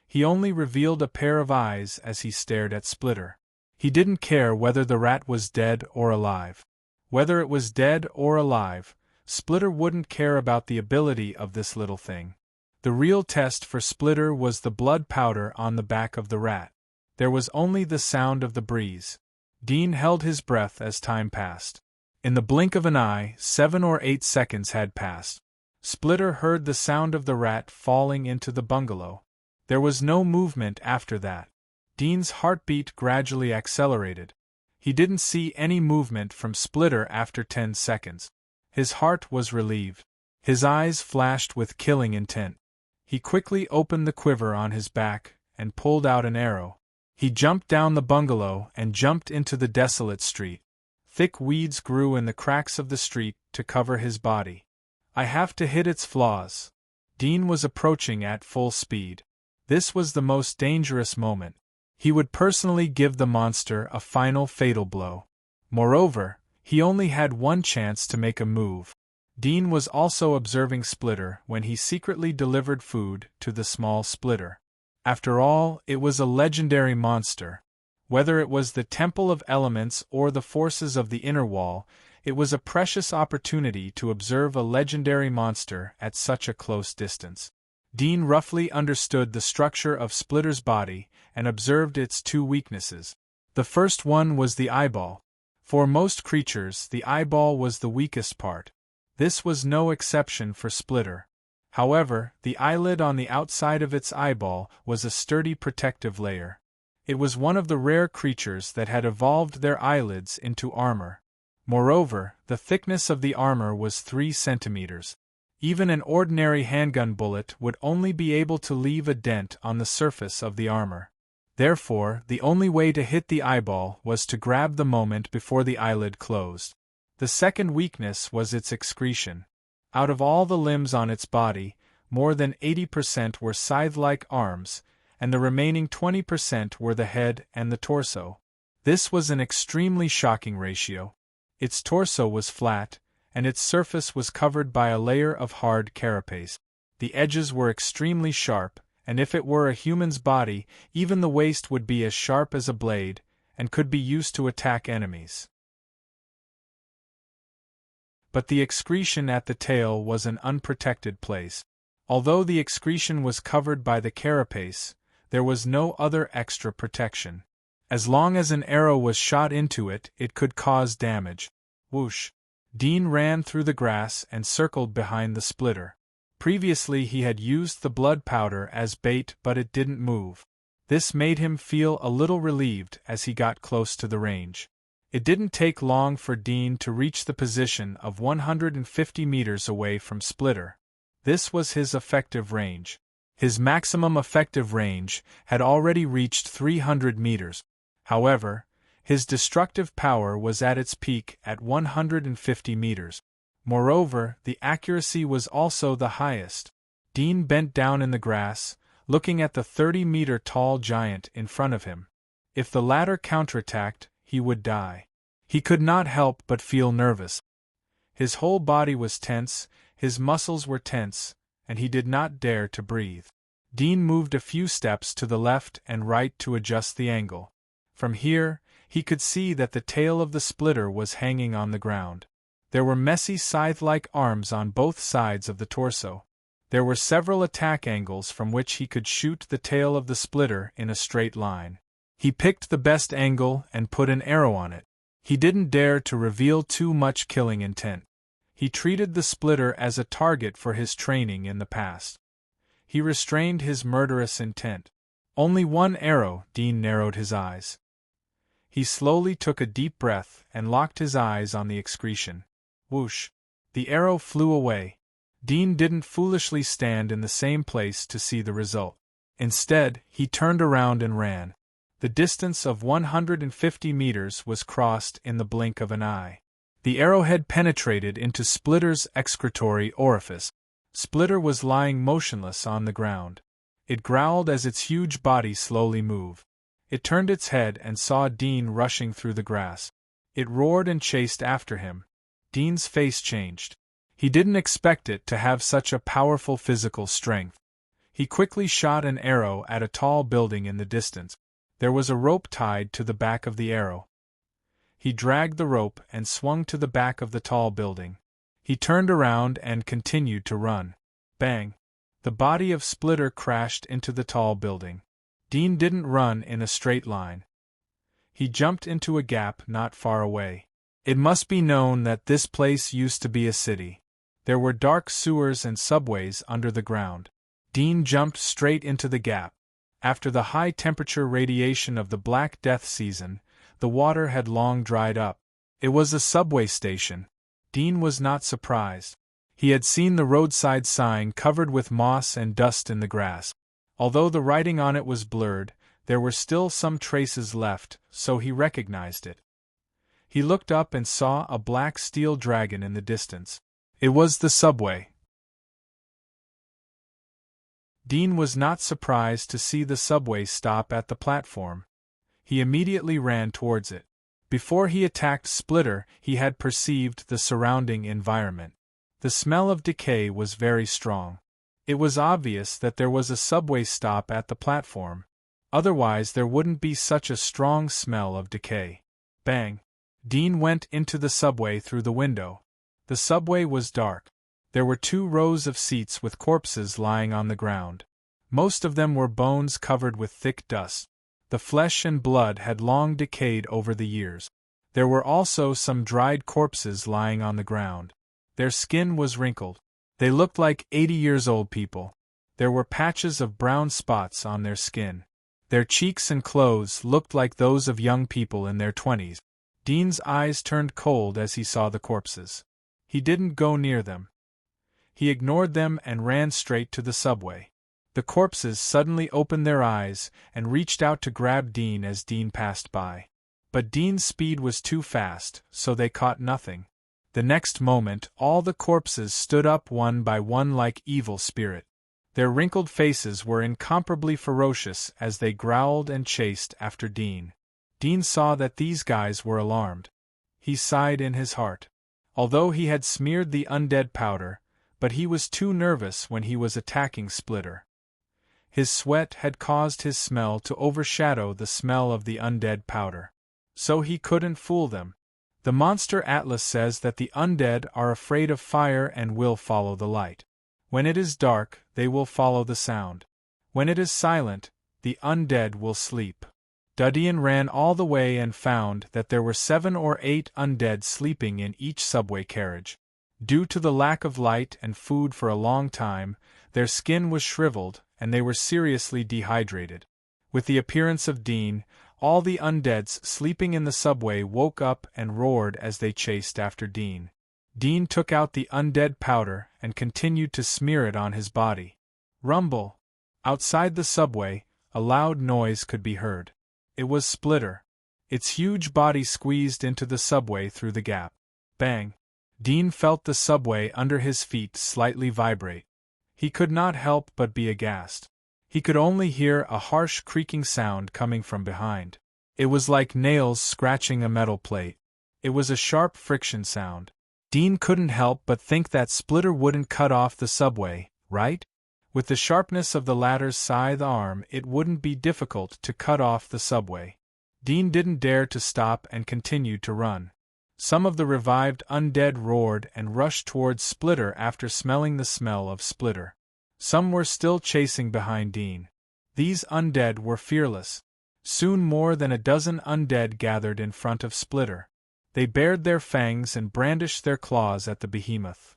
Speaker 1: He only revealed a pair of eyes as he stared at Splitter. He didn't care whether the rat was dead or alive. Whether it was dead or alive, Splitter wouldn't care about the ability of this little thing. The real test for Splitter was the blood powder on the back of the rat. There was only the sound of the breeze. Dean held his breath as time passed. In the blink of an eye, 7 or 8 seconds had passed. Splitter heard the sound of the rat falling into the bungalow. There was no movement after that. Dean's heartbeat gradually accelerated. He didn't see any movement from Splitter after 10 seconds. His heart was relieved. His eyes flashed with killing intent. He quickly opened the quiver on his back and pulled out an arrow. He jumped down the bungalow and jumped into the desolate street. Thick weeds grew in the cracks of the street to cover his body. I have to hit its flaws. Dean was approaching at full speed. This was the most dangerous moment. He would personally give the monster a final fatal blow. Moreover, he only had one chance to make a move. Dean was also observing Splitter when he secretly delivered food to the small Splitter. After all, it was a legendary monster. Whether it was the Temple of Elements or the forces of the Inner Wall, it was a precious opportunity to observe a legendary monster at such a close distance. Dean roughly understood the structure of Splitter's body and observed its 2 weaknesses. The first one was the eyeball. For most creatures, the eyeball was the weakest part. This was no exception for Splitter. However, the eyelid on the outside of its eyeball was a sturdy protective layer. It was one of the rare creatures that had evolved their eyelids into armor. Moreover, the thickness of the armor was 3 centimeters. Even an ordinary handgun bullet would only be able to leave a dent on the surface of the armor. Therefore, the only way to hit the eyeball was to grab the moment before the eyelid closed. The second weakness was its excretion. Out of all the limbs on its body, more than 80% were scythe-like arms, and the remaining 20% were the head and the torso. This was an extremely shocking ratio. Its torso was flat, and its surface was covered by a layer of hard carapace. The edges were extremely sharp, and if it were a human's body, even the waist would be as sharp as a blade, and could be used to attack enemies. But the excretion at the tail was an unprotected place. Although the excretion was covered by the carapace, there was no other extra protection. As long as an arrow was shot into it, it could cause damage. Whoosh! Dean ran through the grass and circled behind the splitter. Previously he had used the blood powder as bait, but it didn't move. This made him feel a little relieved as he got close to the range. It didn't take long for Dean to reach the position of 150 meters away from Splitter. This was his effective range. His maximum effective range had already reached 300 meters. However, his destructive power was at its peak at 150 meters. Moreover, the accuracy was also the highest. Dean bent down in the grass, looking at the 30-meter tall giant in front of him. If the latter counterattacked, he would die. He could not help but feel nervous. His whole body was tense, his muscles were tense, and he did not dare to breathe. Dean moved a few steps to the left and right to adjust the angle. From here, he could see that the tail of the splitter was hanging on the ground. There were messy scythe-like arms on both sides of the torso. There were several attack angles from which he could shoot the tail of the splitter in a straight line. He picked the best angle and put an arrow on it. He didn't dare to reveal too much killing intent. He treated the splitter as a target for his training in the past. He restrained his murderous intent. Only one arrow. Dean narrowed his eyes. He slowly took a deep breath and locked his eyes on the excretion. Whoosh! The arrow flew away. Dean didn't foolishly stand in the same place to see the result. Instead, he turned around and ran. The distance of 150 meters was crossed in the blink of an eye. The arrowhead penetrated into Splitter's excretory orifice. Splitter was lying motionless on the ground. It growled as its huge body slowly moved. It turned its head and saw Dean rushing through the grass. It roared and chased after him. Dean's face changed. He didn't expect it to have such a powerful physical strength. He quickly shot an arrow at a tall building in the distance. There was a rope tied to the back of the arrow. He dragged the rope and swung to the back of the tall building. He turned around and continued to run. Bang! The body of Splitter crashed into the tall building. Dean didn't run in a straight line. He jumped into a gap not far away. It must be known that this place used to be a city. There were dark sewers and subways under the ground. Dean jumped straight into the gap. After the high-temperature radiation of the Black Death season, the water had long dried up. It was a subway station. Dean was not surprised. He had seen the roadside sign covered with moss and dust in the grass. Although the writing on it was blurred, there were still some traces left, so he recognized it. He looked up and saw a black steel dragon in the distance. It was the subway. Dean was not surprised to see the subway stop at the platform. He immediately ran towards it. Before he attacked Splitter, he had perceived the surrounding environment. The smell of decay was very strong. It was obvious that there was a subway stop at the platform. Otherwise there wouldn't be such a strong smell of decay. Bang! Dean went into the subway through the window. The subway was dark. There were 2 rows of seats with corpses lying on the ground. Most of them were bones covered with thick dust. The flesh and blood had long decayed over the years. There were also some dried corpses lying on the ground. Their skin was wrinkled. They looked like 80-years-old people. There were patches of brown spots on their skin. Their cheeks and clothes looked like those of young people in their 20s. Dean's eyes turned cold as he saw the corpses. He didn't go near them. He ignored them and ran straight to the subway. The corpses suddenly opened their eyes and reached out to grab Dean as Dean passed by. But Dean's speed was too fast, so they caught nothing. The next moment, all the corpses stood up one by one like evil spirits. Their wrinkled faces were incomparably ferocious as they growled and chased after Dean. Dean saw that these guys were alarmed. He sighed in his heart. Although he had smeared the undead powder, but he was too nervous when he was attacking Splitter. His sweat had caused his smell to overshadow the smell of the undead powder. So he couldn't fool them. The monster Atlas says that the undead are afraid of fire and will follow the light. When it is dark, they will follow the sound. When it is silent, the undead will sleep. Dudian ran all the way and found that there were 7 or 8 undead sleeping in each subway carriage. Due to the lack of light and food for a long time, their skin was shriveled and they were seriously dehydrated. With the appearance of Dean, all the undeads sleeping in the subway woke up and roared as they chased after Dean. Dean took out the undead powder and continued to smear it on his body. Rumble! Outside the subway, a loud noise could be heard. It was Splitter. Its huge body squeezed into the subway through the gap. Bang! Dean felt the subway under his feet slightly vibrate. He could not help but be aghast. He could only hear a harsh creaking sound coming from behind. It was like nails scratching a metal plate. It was a sharp friction sound. Dean couldn't help but think that Splitter wouldn't cut off the subway, right? With the sharpness of the latter's scythe arm, it wouldn't be difficult to cut off the subway. Dean didn't dare to stop and continued to run. Some of the revived undead roared and rushed towards Splitter after smelling the smell of Splitter. Some were still chasing behind Dean. These undead were fearless. Soon more than a dozen undead gathered in front of Splitter. They bared their fangs and brandished their claws at the behemoth.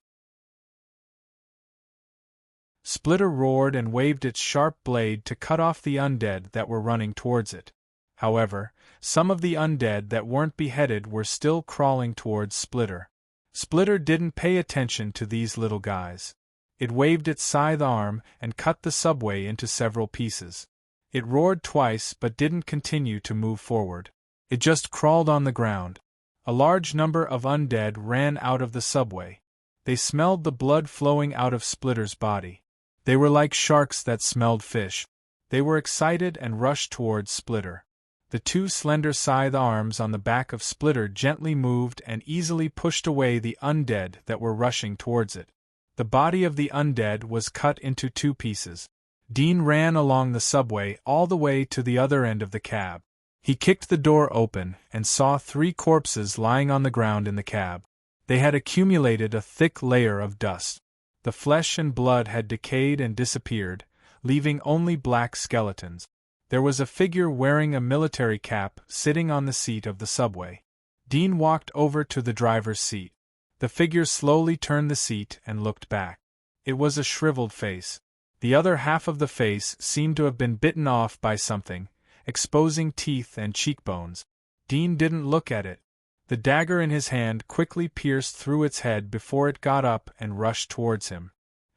Speaker 1: Splitter roared and waved its sharp blade to cut off the undead that were running towards it. However, some of the undead that weren't beheaded were still crawling towards Splitter. Splitter didn't pay attention to these little guys. It waved its scythe arm and cut the subway into several pieces. It roared twice but didn't continue to move forward. It just crawled on the ground. A large number of undead ran out of the subway. They smelled the blood flowing out of Splitter's body. They were like sharks that smelled fish. They were excited and rushed towards Splitter. The 2 slender scythe arms on the back of Splitter gently moved and easily pushed away the undead that were rushing towards it. The body of the undead was cut into 2 pieces. Dean ran along the subway all the way to the other end of the cab. He kicked the door open and saw 3 corpses lying on the ground in the cab. They had accumulated a thick layer of dust. The flesh and blood had decayed and disappeared, leaving only black skeletons. There was a figure wearing a military cap sitting on the seat of the subway. Dean walked over to the driver's seat. The figure slowly turned the seat and looked back. It was a shriveled face. The other half of the face seemed to have been bitten off by something, exposing teeth and cheekbones. Dean didn't look at it. The dagger in his hand quickly pierced through its head before it got up and rushed towards him.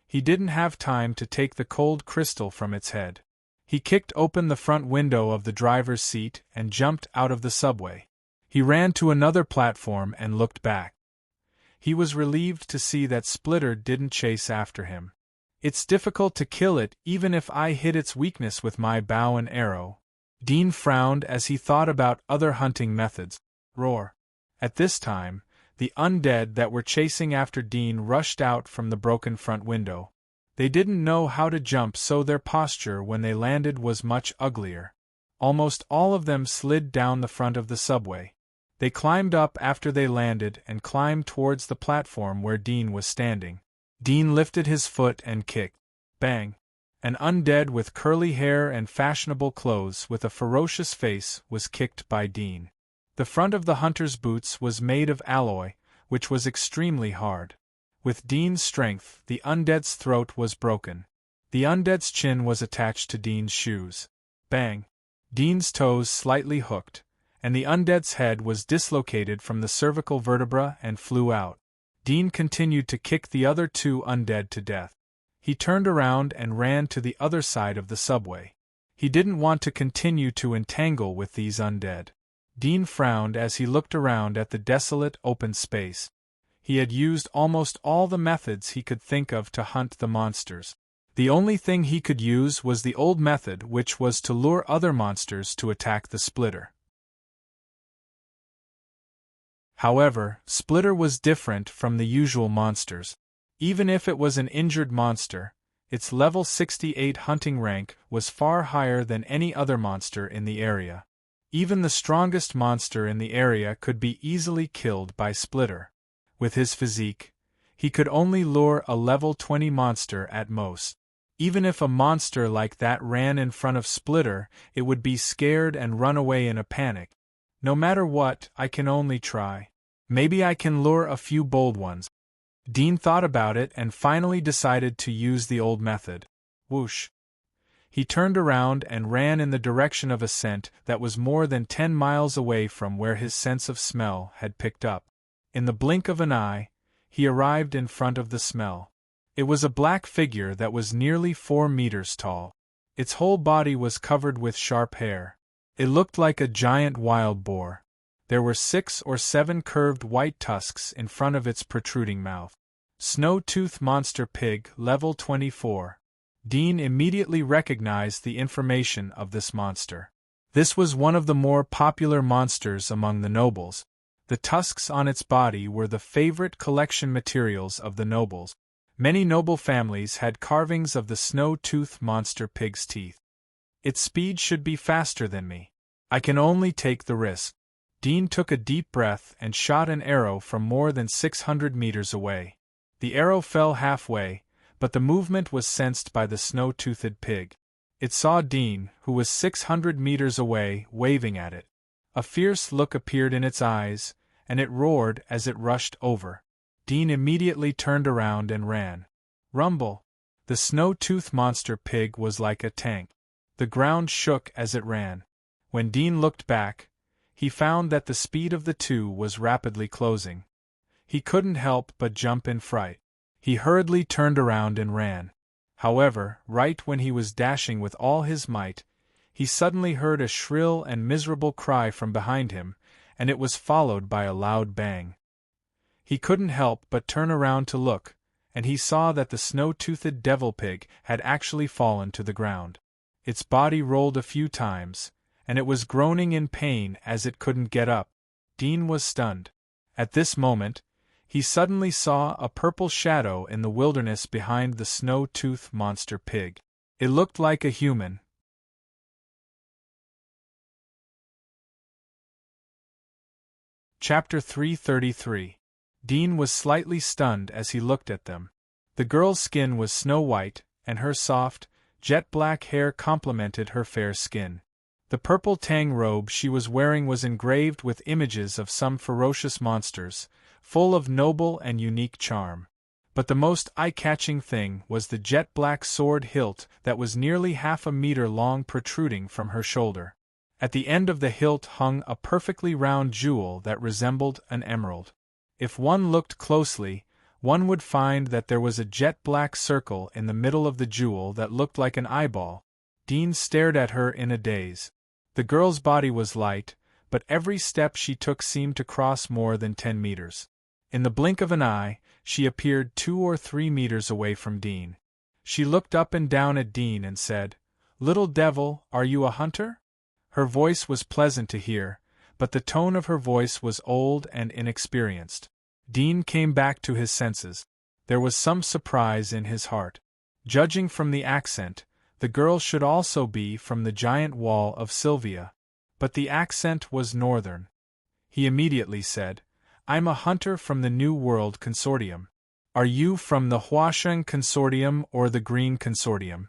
Speaker 1: He didn't have time to take the cold crystal from its head. He kicked open the front window of the driver's seat and jumped out of the subway. He ran to another platform and looked back. He was relieved to see that Splitter didn't chase after him. It's difficult to kill it even if I hit its weakness with my bow and arrow. Dean frowned as he thought about other hunting methods. Roar. At this time, the undead that were chasing after Dean rushed out from the broken front window. They didn't know how to jump, so their posture when they landed was much uglier. Almost all of them slid down the front of the subway. They climbed up after they landed and climbed towards the platform where Dean was standing. Dean lifted his foot and kicked. Bang! An undead with curly hair and fashionable clothes with a ferocious face was kicked by Dean. The front of the hunter's boots was made of alloy, which was extremely hard. With Dean's strength, the undead's throat was broken. The undead's chin was attached to Dean's shoes. Bang! Dean's toes slightly hooked, and the undead's head was dislocated from the cervical vertebra and flew out. Dean continued to kick the other 2 undead to death. He turned around and ran to the other side of the subway. He didn't want to continue to entangle with these undead. Dean frowned as he looked around at the desolate open space. He had used almost all the methods he could think of to hunt the monsters. The only thing he could use was the old method, which was to lure other monsters to attack the Splitter. However, Splitter was different from the usual monsters. Even if it was an injured monster, its level 68 hunting rank was far higher than any other monster in the area. Even the strongest monster in the area could be easily killed by Splitter. With his physique, he could only lure a level 20 monster at most. Even if a monster like that ran in front of Splitter, it would be scared and run away in a panic. No matter what, I can only try. Maybe I can lure a few bold ones. Dean thought about it and finally decided to use the old method. Whoosh! He turned around and ran in the direction of a scent that was more than 10 miles away from where his sense of smell had picked up. In the blink of an eye, he arrived in front of the smell. It was a black figure that was nearly 4 meters tall. Its whole body was covered with sharp hair. It looked like a giant wild boar. There were 6 or 7 curved white tusks in front of its protruding mouth. Snow-tooth monster pig, level 24. Dean immediately recognized the information of this monster. This was one of the more popular monsters among the nobles. The tusks on its body were the favorite collection materials of the nobles. Many noble families had carvings of the snow-tooth monster pig's teeth. Its speed should be faster than me. I can only take the risk. Dean took a deep breath and shot an arrow from more than 600 meters away. The arrow fell halfway, but the movement was sensed by the snow-toothed pig. It saw Dean, who was 600 meters away, waving at it. A fierce look appeared in its eyes, and it roared as it rushed over. Dean immediately turned around and ran. Rumble! The snow-tooth monster pig was like a tank. The ground shook as it ran. When Dean looked back, he found that the speed of the two was rapidly closing. He couldn't help but jump in fright. He hurriedly turned around and ran. However, right when he was dashing with all his might, he suddenly heard a shrill and miserable cry from behind him, and it was followed by a loud bang. He couldn't help but turn around to look, and he saw that the snow-toothed devil pig had actually fallen to the ground. Its body rolled a few times, and it was groaning in pain as it couldn't get up. Dean was stunned. At this moment, he suddenly saw a purple shadow in the wilderness behind the snow-tooth monster pig. It looked like a human. Chapter 333. Dean was slightly stunned as he looked at them. The girl's skin was snow-white, and her soft, jet-black hair complemented her fair skin. The purple tang robe she was wearing was engraved with images of some ferocious monsters, full of noble and unique charm. But the most eye-catching thing was the jet-black sword hilt that was nearly half a meter long protruding from her shoulder. At the end of the hilt hung a perfectly round jewel that resembled an emerald. If one looked closely, one would find that there was a jet-black circle in the middle of the jewel that looked like an eyeball. Dean stared at her in a daze. The girl's body was light, but every step she took seemed to cross more than 10 meters. In the blink of an eye, she appeared 2 or 3 meters away from Dean. She looked up and down at Dean and said, "Little devil, are you a hunter?" Her voice was pleasant to hear, but the tone of her voice was old and inexperienced. Dean came back to his senses. There was some surprise in his heart. Judging from the accent, the girl should also be from the giant wall of Sylvia. But the accent was northern. He immediately said, "I'm a hunter from the New World Consortium. Are you from the Huashan Consortium or the Green Consortium?"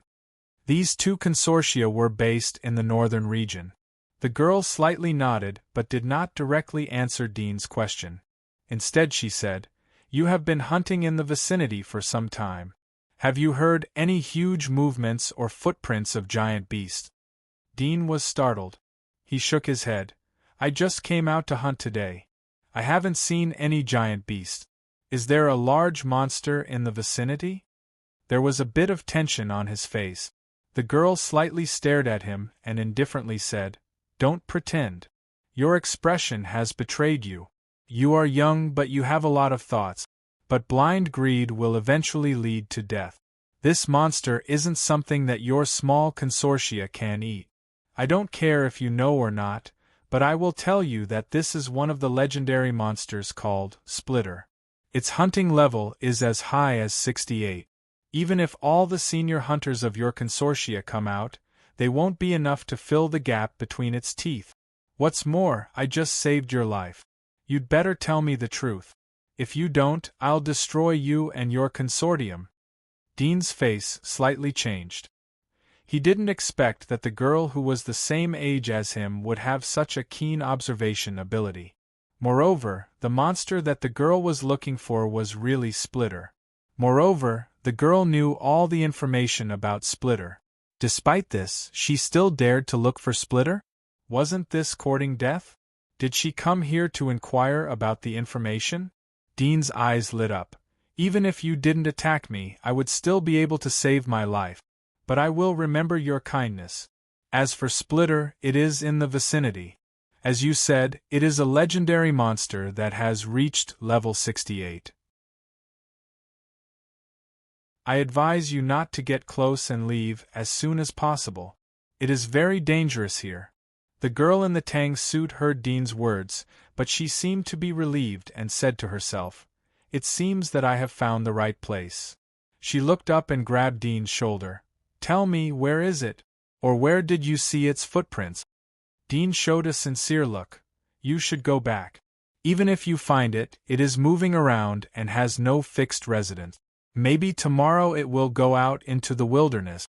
Speaker 1: These two consortia were based in the northern region. The girl slightly nodded but did not directly answer Dean's question. Instead she said, "You have been hunting in the vicinity for some time. Have you heard any huge movements or footprints of giant beasts?" Dean was startled. He shook his head. "I just came out to hunt today. I haven't seen any giant beast. Is there a large monster in the vicinity?" There was a bit of tension on his face. The girl slightly stared at him and indifferently said, "Don't pretend. Your expression has betrayed you. You are young but you have a lot of thoughts. But blind greed will eventually lead to death. This monster isn't something that your small consortia can eat. I don't care if you know or not, but I will tell you that this is one of the legendary monsters called Splitter. Its hunting level is as high as 68. Even if all the senior hunters of your consortia come out, they won't be enough to fill the gap between its teeth. What's more, I just saved your life. You'd better tell me the truth. If you don't, I'll destroy you and your consortium." Dean's face slightly changed. He didn't expect that the girl who was the same age as him would have such a keen observation ability. Moreover, the monster that the girl was looking for was really Splitter. Moreover, the girl knew all the information about Splitter. Despite this, she still dared to look for Splitter? Wasn't this courting death? Did she come here to inquire about the information? Dean's eyes lit up. "Even if you didn't attack me, I would still be able to save my life. But I will remember your kindness. As for Splitter, it is in the vicinity. As you said, it is a legendary monster that has reached level 68. I advise you not to get close and leave as soon as possible. It is very dangerous here." The girl in the tang suit heard Dean's words, but she seemed to be relieved and said to herself, "It seems that I have found the right place." She looked up and grabbed Dean's shoulder. "Tell me, where is it? Or where did you see its footprints?" Dean showed a sincere look. "You should go back. Even if you find it, it is moving around and has no fixed residence. Maybe tomorrow it will go out into the wilderness."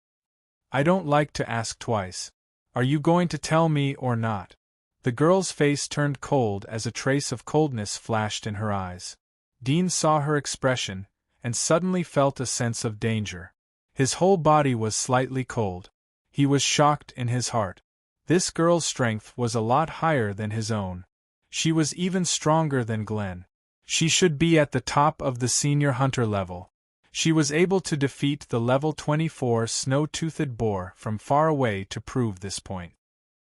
Speaker 1: "I don't like to ask twice. Are you going to tell me or not?" The girl's face turned cold as a trace of coldness flashed in her eyes. Dean saw her expression, and suddenly felt a sense of danger. His whole body was slightly cold. He was shocked in his heart. This girl's strength was a lot higher than his own. She was even stronger than Glenn. She should be at the top of the senior hunter level. She was able to defeat the level 24 snow-toothed boar from far away to prove this point.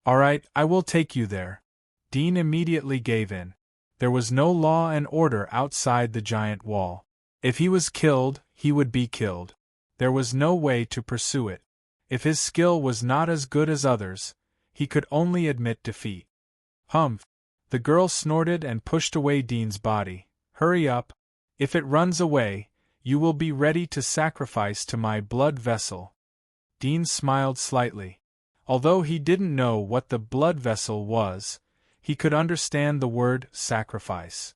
Speaker 1: "All right, I will take you there." Dean immediately gave in. There was no law and order outside the giant wall. If he was killed, he would be killed. There was no way to pursue it. If his skill was not as good as others, he could only admit defeat. "Humph!" The girl snorted and pushed away Dean's body. "Hurry up. If it runs away, you will be ready to sacrifice to my blood vessel." Dean smiled slightly. Although he didn't know what the blood vessel was, he could understand the word sacrifice.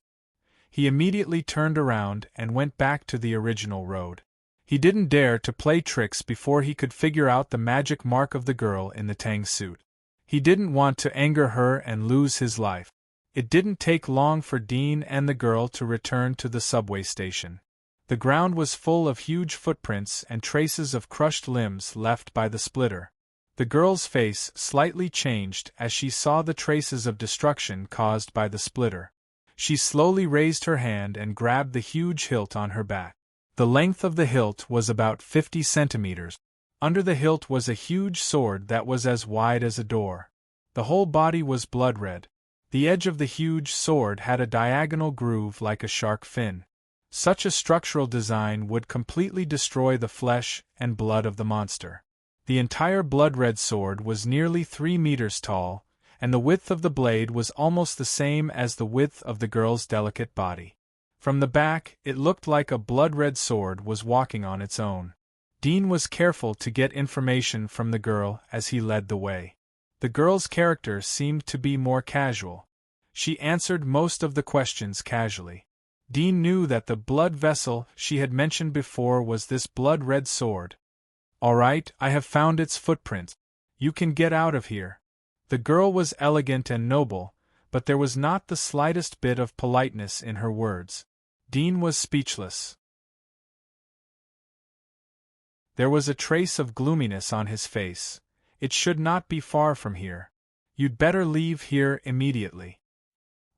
Speaker 1: He immediately turned around and went back to the original road. He didn't dare to play tricks before he could figure out the magic mark of the girl in the tang suit. He didn't want to anger her and lose his life. It didn't take long for Dean and the girl to return to the subway station. The ground was full of huge footprints and traces of crushed limbs left by the Splitter. The girl's face slightly changed as she saw the traces of destruction caused by the Splitter. She slowly raised her hand and grabbed the huge hilt on her back. The length of the hilt was about 50 centimeters. Under the hilt was a huge sword that was as wide as a door. The whole body was blood red. The edge of the huge sword had a diagonal groove like a shark fin. Such a structural design would completely destroy the flesh and blood of the monster. The entire blood-red sword was nearly 3 meters tall, and the width of the blade was almost the same as the width of the girl's delicate body. From the back, it looked like a blood-red sword was walking on its own. Dean was careful to get information from the girl as he led the way. The girl's character seemed to be more casual. She answered most of the questions casually. Dean knew that the blood vessel she had mentioned before was this blood-red sword. "All right, I have found its footprints. You can get out of here." The girl was elegant and noble, but there was not the slightest bit of politeness in her words. Dean was speechless. There was a trace of gloominess on his face. "It should not be far from here. You'd better leave here immediately."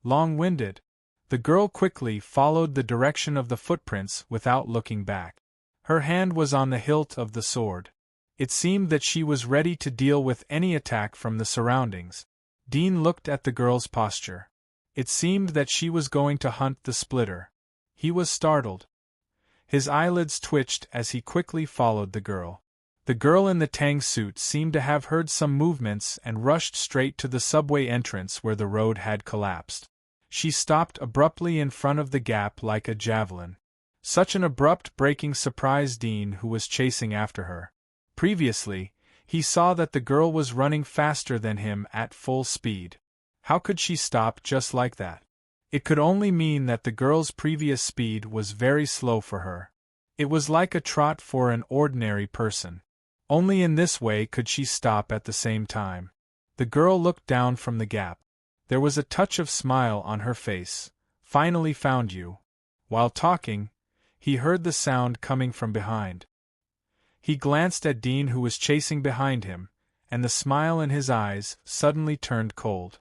Speaker 1: Long-winded, the girl quickly followed the direction of the footprints without looking back. Her hand was on the hilt of the sword. It seemed that she was ready to deal with any attack from the surroundings. Dean looked at the girl's posture. It seemed that she was going to hunt the splitter. He was startled. His eyelids twitched as he quickly followed the girl. The girl in the tang suit seemed to have heard some movements and rushed straight to the subway entrance where the road had collapsed. She stopped abruptly in front of the gap like a javelin. Such an abrupt breaking surprised Dean, who was chasing after her. Previously, he saw that the girl was running faster than him at full speed. How could she stop just like that? It could only mean that the girl's previous speed was very slow for her. It was like a trot for an ordinary person. Only in this way could she stop at the same time. The girl looked down from the gap. There was a touch of smile on her face. Finally found you. While talking, he heard the sound coming from behind. He glanced at Dean, who was chasing behind him, and the smile in his eyes suddenly turned cold.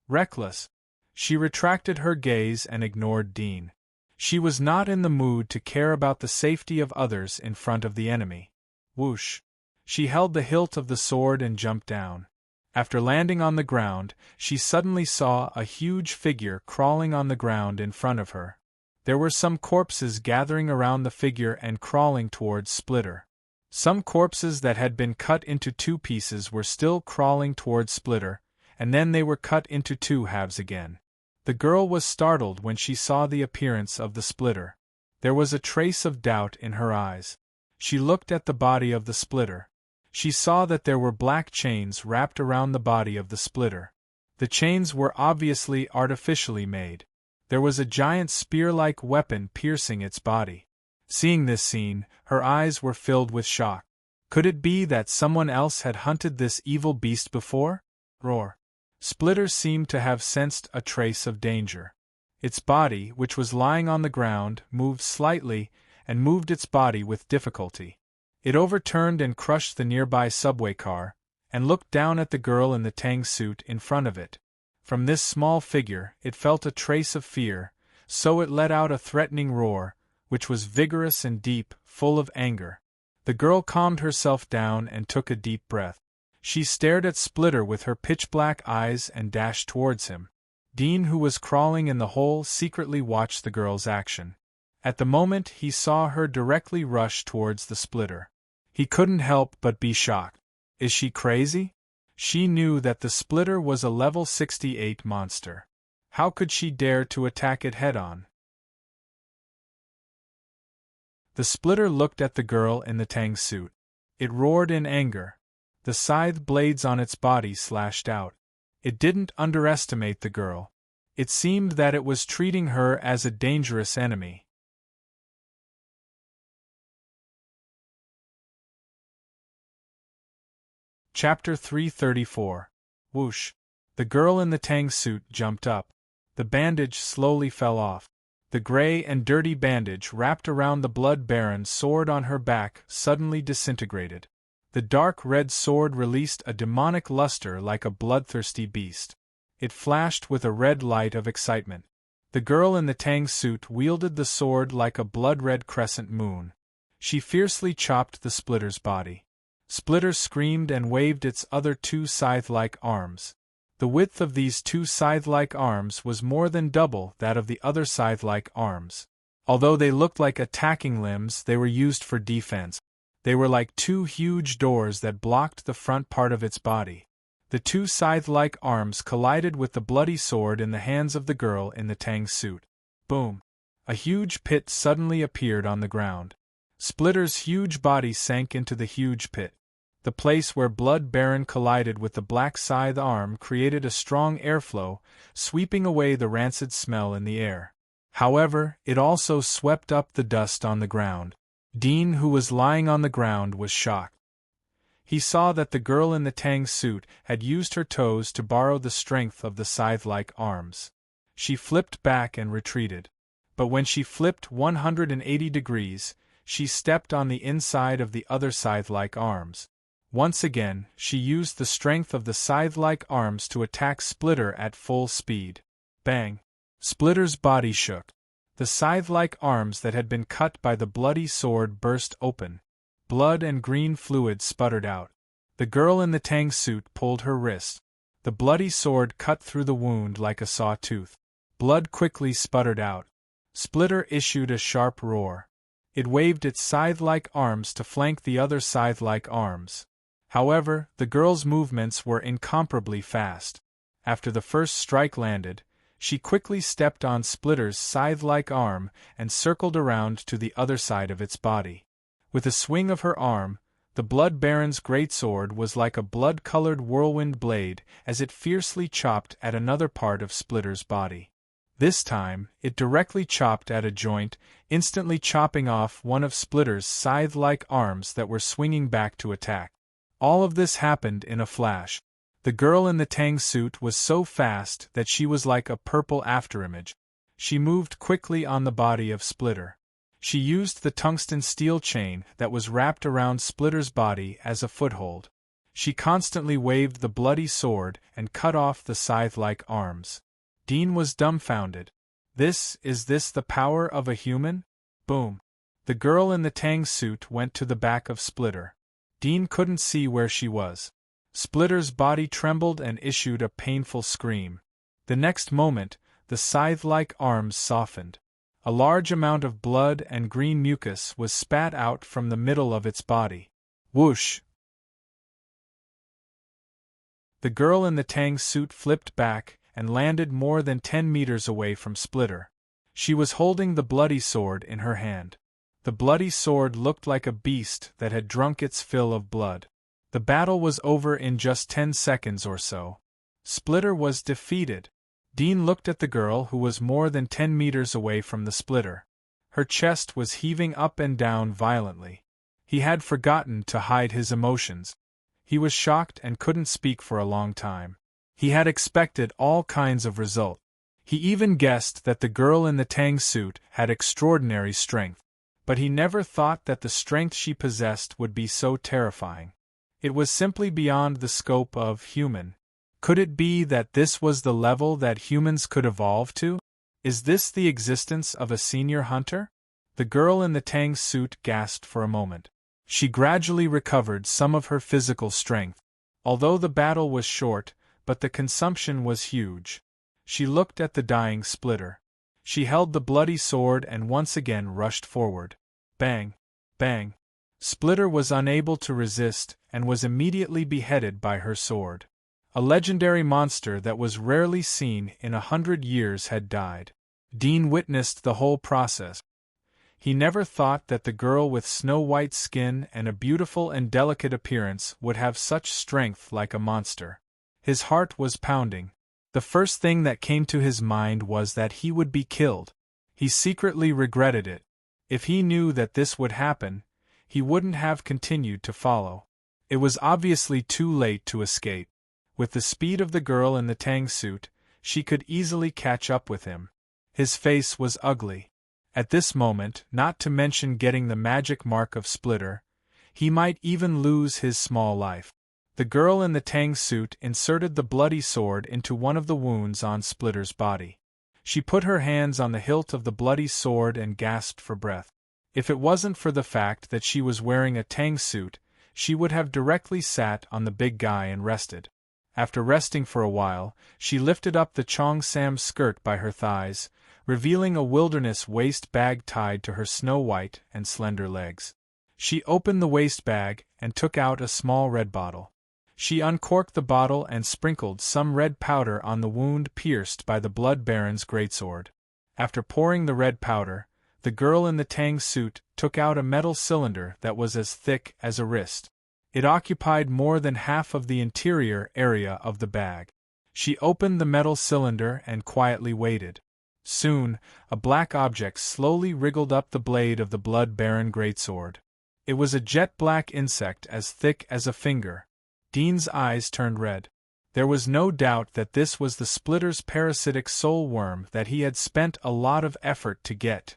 Speaker 1: Reckless. She retracted her gaze and ignored Dean. She was not in the mood to care about the safety of others in front of the enemy. Whoosh! She held the hilt of the sword and jumped down. After landing on the ground, she suddenly saw a huge figure crawling on the ground in front of her. There were some corpses gathering around the figure and crawling towards Splitter. Some corpses that had been cut into two pieces were still crawling towards Splitter, and then they were cut into two halves again. The girl was startled when she saw the appearance of the Splitter. There was a trace of doubt in her eyes. She looked at the body of the Splitter. She saw that there were black chains wrapped around the body of the Splitter. The chains were obviously artificially made. There was a giant spear-like weapon piercing its body. Seeing this scene, her eyes were filled with shock. Could it be that someone else had hunted this evil beast before? Roar! Splitter seemed to have sensed a trace of danger. Its body, which was lying on the ground, moved slightly, and moved its body with difficulty. It overturned and crushed the nearby subway car, and looked down at the girl in the tang suit in front of it. From this small figure, it felt a trace of fear, so it let out a threatening roar, which was vigorous and deep, full of anger. The girl calmed herself down and took a deep breath. She stared at Splitter with her pitch-black eyes and dashed towards him. Dean, who was crawling in the hole, secretly watched the girl's action. At the moment he saw her directly rush towards the Splitter. He couldn't help but be shocked. Is she crazy? She knew that the Splitter was a level 68 monster. How could she dare to attack it head-on? The Splitter looked at the girl in the tang suit. It roared in anger. The scythe blades on its body slashed out. It didn't underestimate the girl. It seemed that it was treating her as a dangerous enemy. Chapter 334. Whoosh! The girl in the tang suit jumped up. The bandage slowly fell off. The gray and dirty bandage wrapped around the Blood Baron's sword on her back suddenly disintegrated. The dark red sword released a demonic luster like a bloodthirsty beast. It flashed with a red light of excitement. The girl in the tang suit wielded the sword like a blood-red crescent moon. She fiercely chopped the Splitter's body. Splitter screamed and waved its other two scythe-like arms. The width of these two scythe-like arms was more than double that of the other scythe-like arms. Although they looked like attacking limbs, they were used for defense. They were like two huge doors that blocked the front part of its body. The two scythe-like arms collided with the bloody sword in the hands of the girl in the tang suit. Boom! A huge pit suddenly appeared on the ground. Splitter's huge body sank into the huge pit. The place where Blood Baron collided with the black scythe arm created a strong airflow, sweeping away the rancid smell in the air. However, it also swept up the dust on the ground. Dean, who was lying on the ground, was shocked. He saw that the girl in the tang suit had used her toes to borrow the strength of the scythe-like arms. She flipped back and retreated. But when she flipped 180 degrees, she stepped on the inside of the other scythe-like arms. Once again, she used the strength of the scythe-like arms to attack Splitter at full speed. Bang! Splitter's body shook. The scythe-like arms that had been cut by the bloody sword burst open. Blood and green fluid sputtered out. The girl in the tang suit pulled her wrist. The bloody sword cut through the wound like a saw-tooth. Blood quickly sputtered out. Splitter issued a sharp roar. It waved its scythe-like arms to flank the other scythe-like arms. However, the girl's movements were incomparably fast. After the first strike landed, she quickly stepped on Splitter's scythe-like arm and circled around to the other side of its body. With a swing of her arm, the Blood Baron's greatsword was like a blood-colored whirlwind blade as it fiercely chopped at another part of Splitter's body. This time, it directly chopped at a joint, instantly chopping off one of Splitter's scythe-like arms that were swinging back to attack. All of this happened in a flash. The girl in the tang suit was so fast that she was like a purple afterimage. She moved quickly on the body of Splitter. She used the tungsten steel chain that was wrapped around Splitter's body as a foothold. She constantly waved the bloody sword and cut off the scythe-like arms. Dean was dumbfounded. Is this the power of a human? Boom. The girl in the tang suit went to the back of Splitter. Dean couldn't see where she was. Splitter's body trembled and issued a painful scream. The next moment, the scythe-like arms softened. A large amount of blood and green mucus was spat out from the middle of its body. Whoosh! The girl in the tang suit flipped back and landed more than 10 meters away from Splitter. She was holding the bloody sword in her hand. The bloody sword looked like a beast that had drunk its fill of blood. The battle was over in just 10 seconds or so. Splitter was defeated. Dean looked at the girl who was more than 10 meters away from the Splitter. Her chest was heaving up and down violently. He had forgotten to hide his emotions. He was shocked and couldn't speak for a long time. He had expected all kinds of results. He even guessed that the girl in the tang suit had extraordinary strength. But he never thought that the strength she possessed would be so terrifying. It was simply beyond the scope of human. Could it be that this was the level that humans could evolve to? Is this the existence of a senior hunter? The girl in the tang suit gasped for a moment. She gradually recovered some of her physical strength. Although the battle was short, but the consumption was huge. She looked at the dying Splitter. She held the bloody sword and once again rushed forward. Bang! Bang! Splitter was unable to resist and was immediately beheaded by her sword. A legendary monster that was rarely seen in 100 years had died. Dean witnessed the whole process. He never thought that the girl with snow-white skin and a beautiful and delicate appearance would have such strength like a monster. His heart was pounding. The first thing that came to his mind was that he would be killed. He secretly regretted it. If he knew that this would happen, he wouldn't have continued to follow. It was obviously too late to escape. With the speed of the girl in the tang suit, she could easily catch up with him. His face was ugly. At this moment, not to mention getting the magic mark of Splitter, he might even lose his small life. The girl in the tang suit inserted the bloody sword into one of the wounds on Splitter's body. She put her hands on the hilt of the bloody sword and gasped for breath. If it wasn't for the fact that she was wearing a tang suit, she would have directly sat on the big guy and rested. After resting for a while, she lifted up the Chong Sam's skirt by her thighs, revealing a wilderness waist bag tied to her snow-white and slender legs. She opened the waist bag and took out a small red bottle. She uncorked the bottle and sprinkled some red powder on the wound pierced by the Blood Baron's greatsword. After pouring the red powder, the girl in the tang suit took out a metal cylinder that was as thick as a wrist. It occupied more than half of the interior area of the bag. She opened the metal cylinder and quietly waited. Soon, a black object slowly wriggled up the blade of the Blood Baron greatsword. It was a jet-black insect as thick as a finger. Dean's eyes turned red. There was no doubt that this was the Splitter's parasitic soul worm that he had spent a lot of effort to get.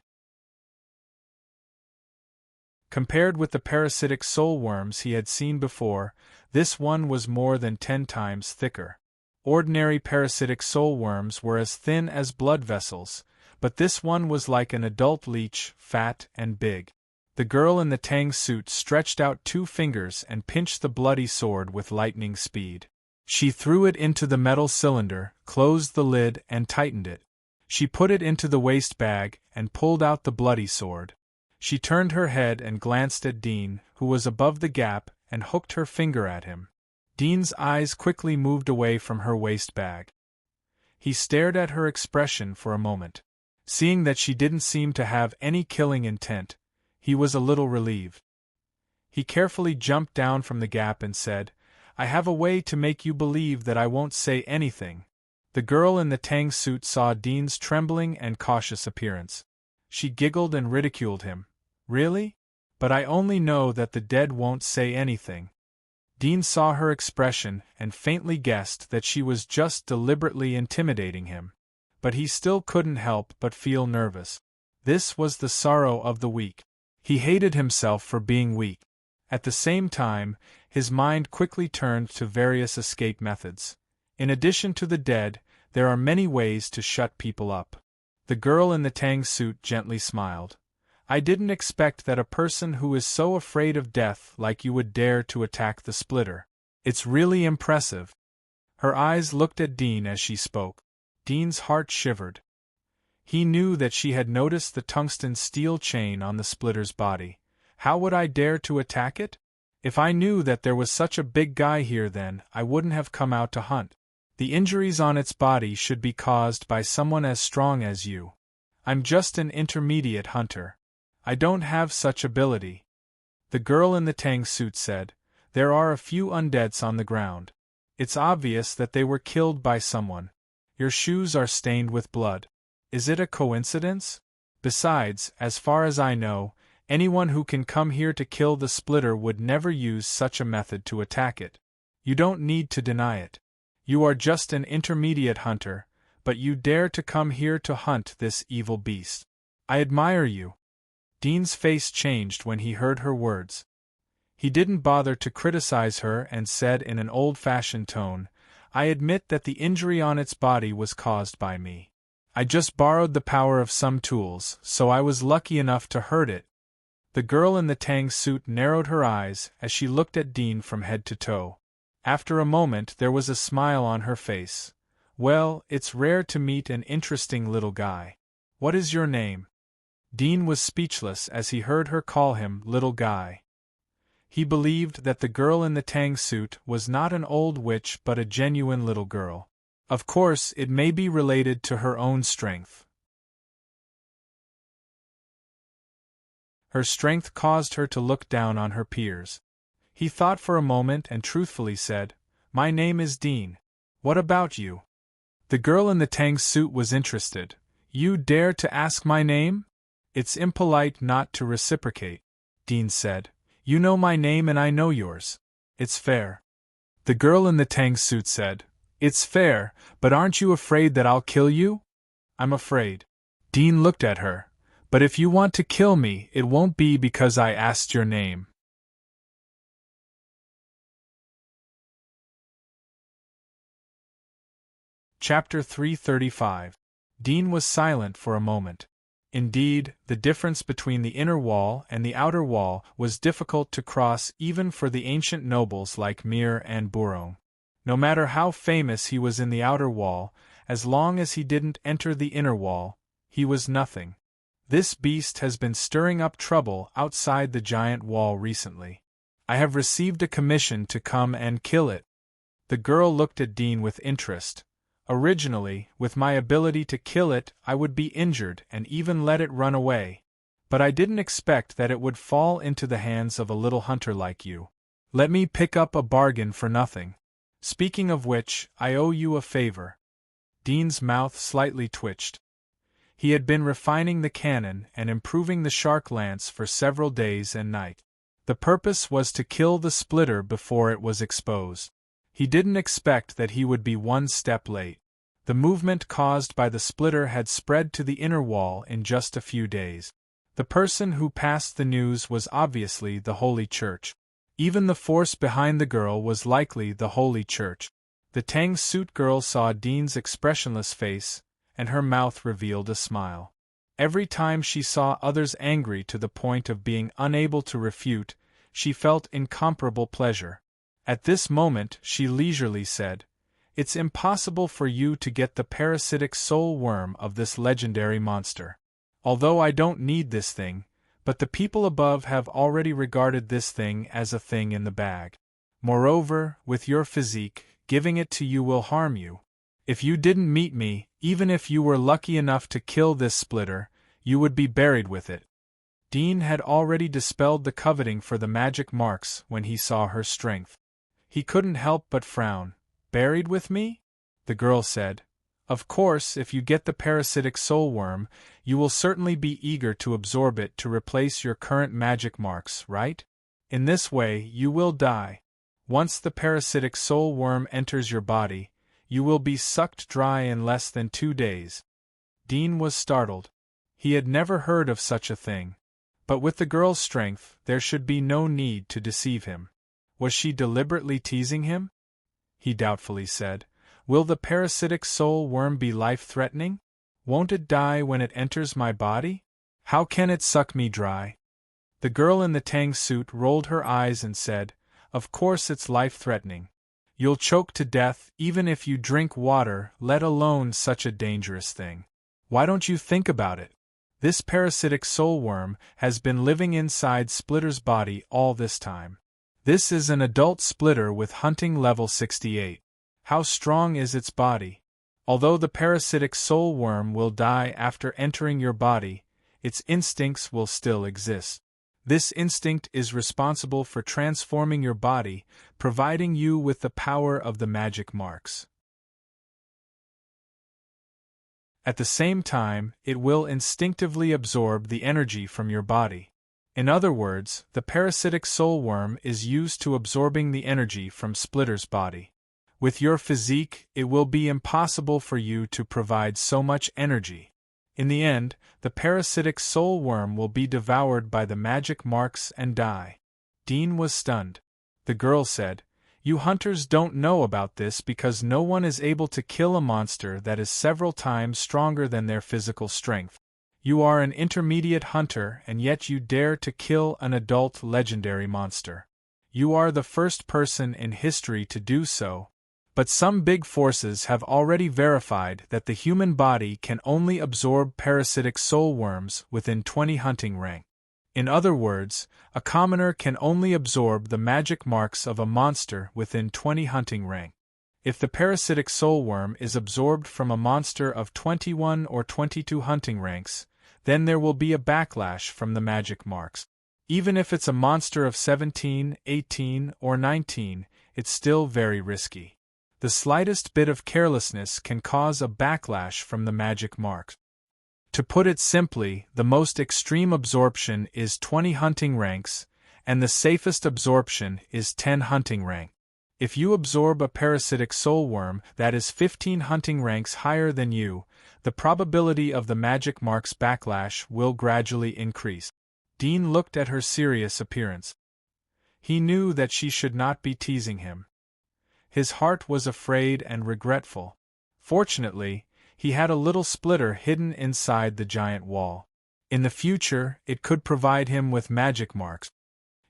Speaker 1: Compared with the parasitic soul worms he had seen before, this one was more than 10 times thicker. Ordinary parasitic soul worms were as thin as blood vessels, but this one was like an adult leech, fat and big. The girl in the tang suit stretched out 2 fingers and pinched the bloody sword with lightning speed. She threw it into the metal cylinder, closed the lid and tightened it. She put it into the waste bag and pulled out the bloody sword. She turned her head and glanced at Dean, who was above the gap, and hooked her finger at him. Dean's eyes quickly moved away from her waste bag. He stared at her expression for a moment. Seeing that she didn't seem to have any killing intent, he was a little relieved. He carefully jumped down from the gap and said, "I have a way to make you believe that I won't say anything." The girl in the tang suit saw Dean's trembling and cautious appearance. She giggled and ridiculed him. "Really? But I only know that the dead won't say anything." Dean saw her expression and faintly guessed that she was just deliberately intimidating him. But he still couldn't help but feel nervous. This was the sorrow of the weak. He hated himself for being weak. At the same time, his mind quickly turned to various escape methods. In addition to the dead, there are many ways to shut people up. The girl in the tang suit gently smiled. "I didn't expect that a person who is so afraid of death like you would dare to attack the splitter. It's really impressive." Her eyes looked at Dean as she spoke. Dean's heart shivered. He knew that she had noticed the tungsten steel chain on the splitter's body. How would I dare to attack it? If I knew that there was such a big guy here, then I wouldn't have come out to hunt. The injuries on its body should be caused by someone as strong as you. I'm just an intermediate hunter. I don't have such ability." The girl in the tang suit said, "There are a few undeads on the ground. It's obvious that they were killed by someone. Your shoes are stained with blood. Is it a coincidence? Besides, as far as I know, anyone who can come here to kill the splitter would never use such a method to attack it. You don't need to deny it. You are just an intermediate hunter, but you dare to come here to hunt this evil beast. I admire you." Dean's face changed when he heard her words. He didn't bother to criticize her and said in an old-fashioned tone, "I admit that the injury on its body was caused by me. I just borrowed the power of some tools, so I was lucky enough to hurt it." The girl in the tang suit narrowed her eyes as she looked at Dean from head to toe. After a moment there was a smile on her face. "Well, it's rare to meet an interesting little guy. What is your name?" Dean was speechless as he heard her call him little guy. He believed that the girl in the tang suit was not an old witch but a genuine little girl. Of course, it may be related to her own strength. Her strength caused her to look down on her peers. He thought for a moment and truthfully said, "My name is Dean. What about you?" The girl in the tang suit was interested. "You dare to ask my name? It's impolite not to reciprocate," Dean said. "You know my name and I know yours. It's fair." The girl in the tang suit said, "It's fair, but aren't you afraid that I'll kill you?" "I'm afraid." Dean looked at her. "But if you want to kill me, it won't be because I asked your name." Chapter 335. Dean was silent for a moment. Indeed, the difference between the inner wall and the outer wall was difficult to cross even for the ancient nobles like Mir and Burong. No matter how famous he was in the outer wall, as long as he didn't enter the inner wall, he was nothing. This beast has been stirring up trouble outside the giant wall recently. I have received a commission to come and kill it. The girl looked at Dean with interest. Originally, with my ability to kill it, I would be injured and even let it run away. But I didn't expect that it would fall into the hands of a little hunter like you. Let me pick up a bargain for nothing. Speaking of which, I owe you a favor. Dean's mouth slightly twitched. He had been refining the cannon and improving the shark lance for several days and nights. The purpose was to kill the splitter before it was exposed. He didn't expect that he would be one step late. The movement caused by the splitter had spread to the inner wall in just a few days. The person who passed the news was obviously the Holy Church. Even the force behind the girl was likely the Holy Church. The tang suit girl saw Dean's expressionless face, and her mouth revealed a smile. Every time she saw others angry to the point of being unable to refute, she felt incomparable pleasure. At this moment she leisurely said, "It's impossible for you to get the parasitic soul worm of this legendary monster. Although I don't need this thing, but the people above have already regarded this thing as a thing in the bag. Moreover, with your physique, giving it to you will harm you. If you didn't meet me, even if you were lucky enough to kill this splitter, you would be buried with it." Dean had already dispelled the coveting for the magic marks when he saw her strength. He couldn't help but frown. "Buried with me?" the girl said. "Of course, if you get the parasitic soul worm, you will certainly be eager to absorb it to replace your current magic marks, right? In this way, you will die. Once the parasitic soul worm enters your body, you will be sucked dry in less than 2 days." Dean was startled. He had never heard of such a thing. But with the girl's strength, there should be no need to deceive him. Was she deliberately teasing him? He doubtfully said, "Will the parasitic soul worm be life-threatening? Won't it die when it enters my body? How can it suck me dry?" The girl in the tang suit rolled her eyes and said, "Of course it's life-threatening. You'll choke to death even if you drink water, let alone such a dangerous thing. Why don't you think about it? This parasitic soul worm has been living inside Splitter's body all this time. This is an adult Splitter with hunting level 68. How strong is its body? Although the parasitic soul worm will die after entering your body, its instincts will still exist. This instinct is responsible for transforming your body, providing you with the power of the magic marks. At the same time, it will instinctively absorb the energy from your body. In other words, the parasitic soul worm is used to absorbing the energy from Splitter's body. With your physique, it will be impossible for you to provide so much energy. In the end, the parasitic soul worm will be devoured by the magic marks and die." Dean was stunned. The girl said, "You hunters don't know about this because no one is able to kill a monster that is several times stronger than their physical strength. You are an intermediate hunter and yet you dare to kill an adult legendary monster. You are the first person in history to do so. But some big forces have already verified that the human body can only absorb parasitic soul worms within 20 hunting rank. In other words, a commoner can only absorb the magic marks of a monster within 20 hunting rank. If the parasitic soul worm is absorbed from a monster of 21 or 22 hunting ranks, then there will be a backlash from the magic marks. Even if it's a monster of 17, 18, or 19, it's still very risky. The slightest bit of carelessness can cause a backlash from the magic marks. To put it simply, the most extreme absorption is 20 hunting ranks, and the safest absorption is 10 hunting rank. If you absorb a parasitic soul worm that is 15 hunting ranks higher than you, the probability of the magic mark's backlash will gradually increase. Dean looked at her serious appearance. He knew that she should not be teasing him. His heart was afraid and regretful. Fortunately, he had a little splitter hidden inside the giant wall. In the future, it could provide him with magic marks.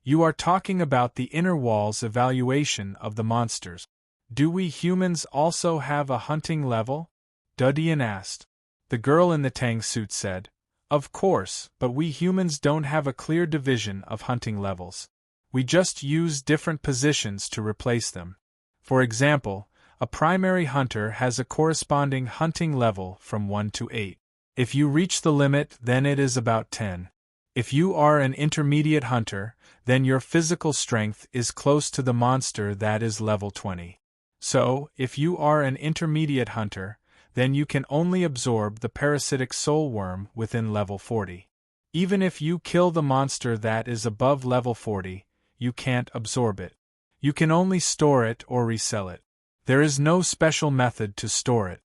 Speaker 1: "You are talking about the inner wall's evaluation of the monsters. Do we humans also have a hunting level?" Dudian asked. The girl in the tang suit said, "Of course, but we humans don't have a clear division of hunting levels. We just use different positions to replace them. For example, a primary hunter has a corresponding hunting level from 1 to 8. If you reach the limit, then it is about 10. If you are an intermediate hunter, then your physical strength is close to the monster that is level 20. So, if you are an intermediate hunter, then you can only absorb the parasitic soul worm within level 40. Even if you kill the monster that is above level 40, you can't absorb it. You can only store it or resell it. There is no special method to store it."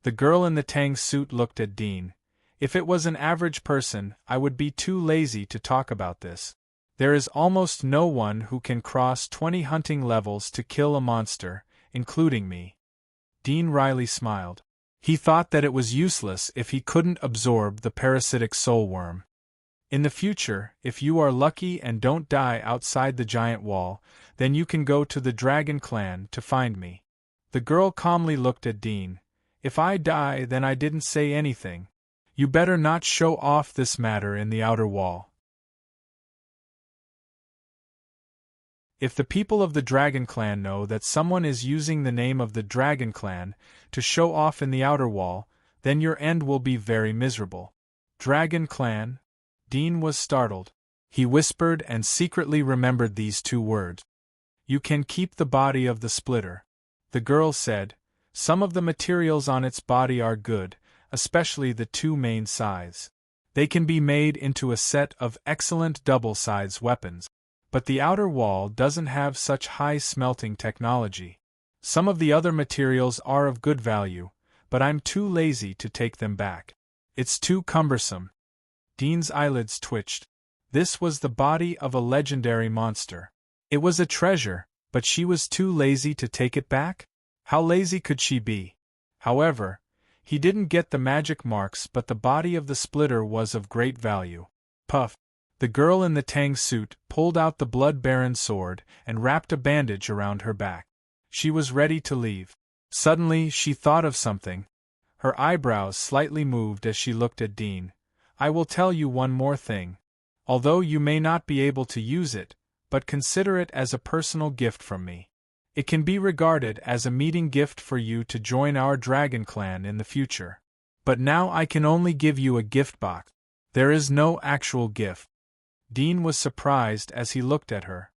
Speaker 1: The girl in the tang suit looked at Dean. "If it was an average person, I would be too lazy to talk about this. There is almost no one who can cross 20 hunting levels to kill a monster, including me." Dean wryly smiled. He thought that it was useless if he couldn't absorb the parasitic soul worm. In the future, if you are lucky and don't die outside the giant wall, then you can go to the Dragon Clan to find me. The girl calmly looked at Dean. If I die, then I didn't say anything. You better not show off this matter in the outer wall. If the people of the Dragon Clan know that someone is using the name of the Dragon Clan to show off in the outer wall, then your end will be very miserable. Dragon Clan? Dean was startled. He whispered and secretly remembered these 2 words. You can keep the body of the splitter. The girl said, some of the materials on its body are good, especially the 2 main sides. They can be made into a set of excellent double-size weapons. But the outer wall doesn't have such high smelting technology. Some of the other materials are of good value, but I'm too lazy to take them back. It's too cumbersome. Dean's eyelids twitched. This was the body of a legendary monster. It was a treasure, but she was too lazy to take it back? How lazy could she be? However, he didn't get the magic marks, but the body of the splitter was of great value. Puff. The girl in the tang suit pulled out the blood-baron sword and wrapped a bandage around her back. She was ready to leave. Suddenly, she thought of something. Her eyebrows slightly moved as she looked at Dean. I will tell you one more thing. Although you may not be able to use it, but consider it as a personal gift from me. It can be regarded as a meeting gift for you to join our Dragon Clan in the future. But now I can only give you a gift box. There is no actual gift. Dean was surprised as he looked at her.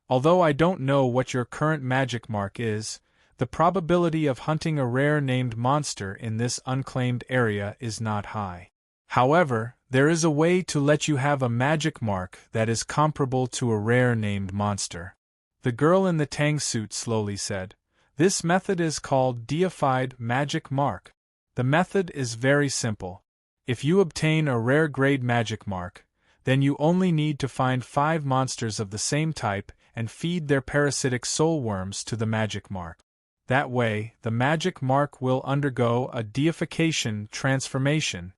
Speaker 1: Although I don't know what your current magic mark is, the probability of hunting a rare named monster in this unclaimed area is not high. However, there is a way to let you have a magic mark that is comparable to a rare named monster. The girl in the tang suit slowly said, This method is called deified magic mark. The method is very simple. If you obtain a rare grade magic mark, then you only need to find 5 monsters of the same type and feed their parasitic soul worms to the magic mark. That way, the magic mark will undergo a deification transformation.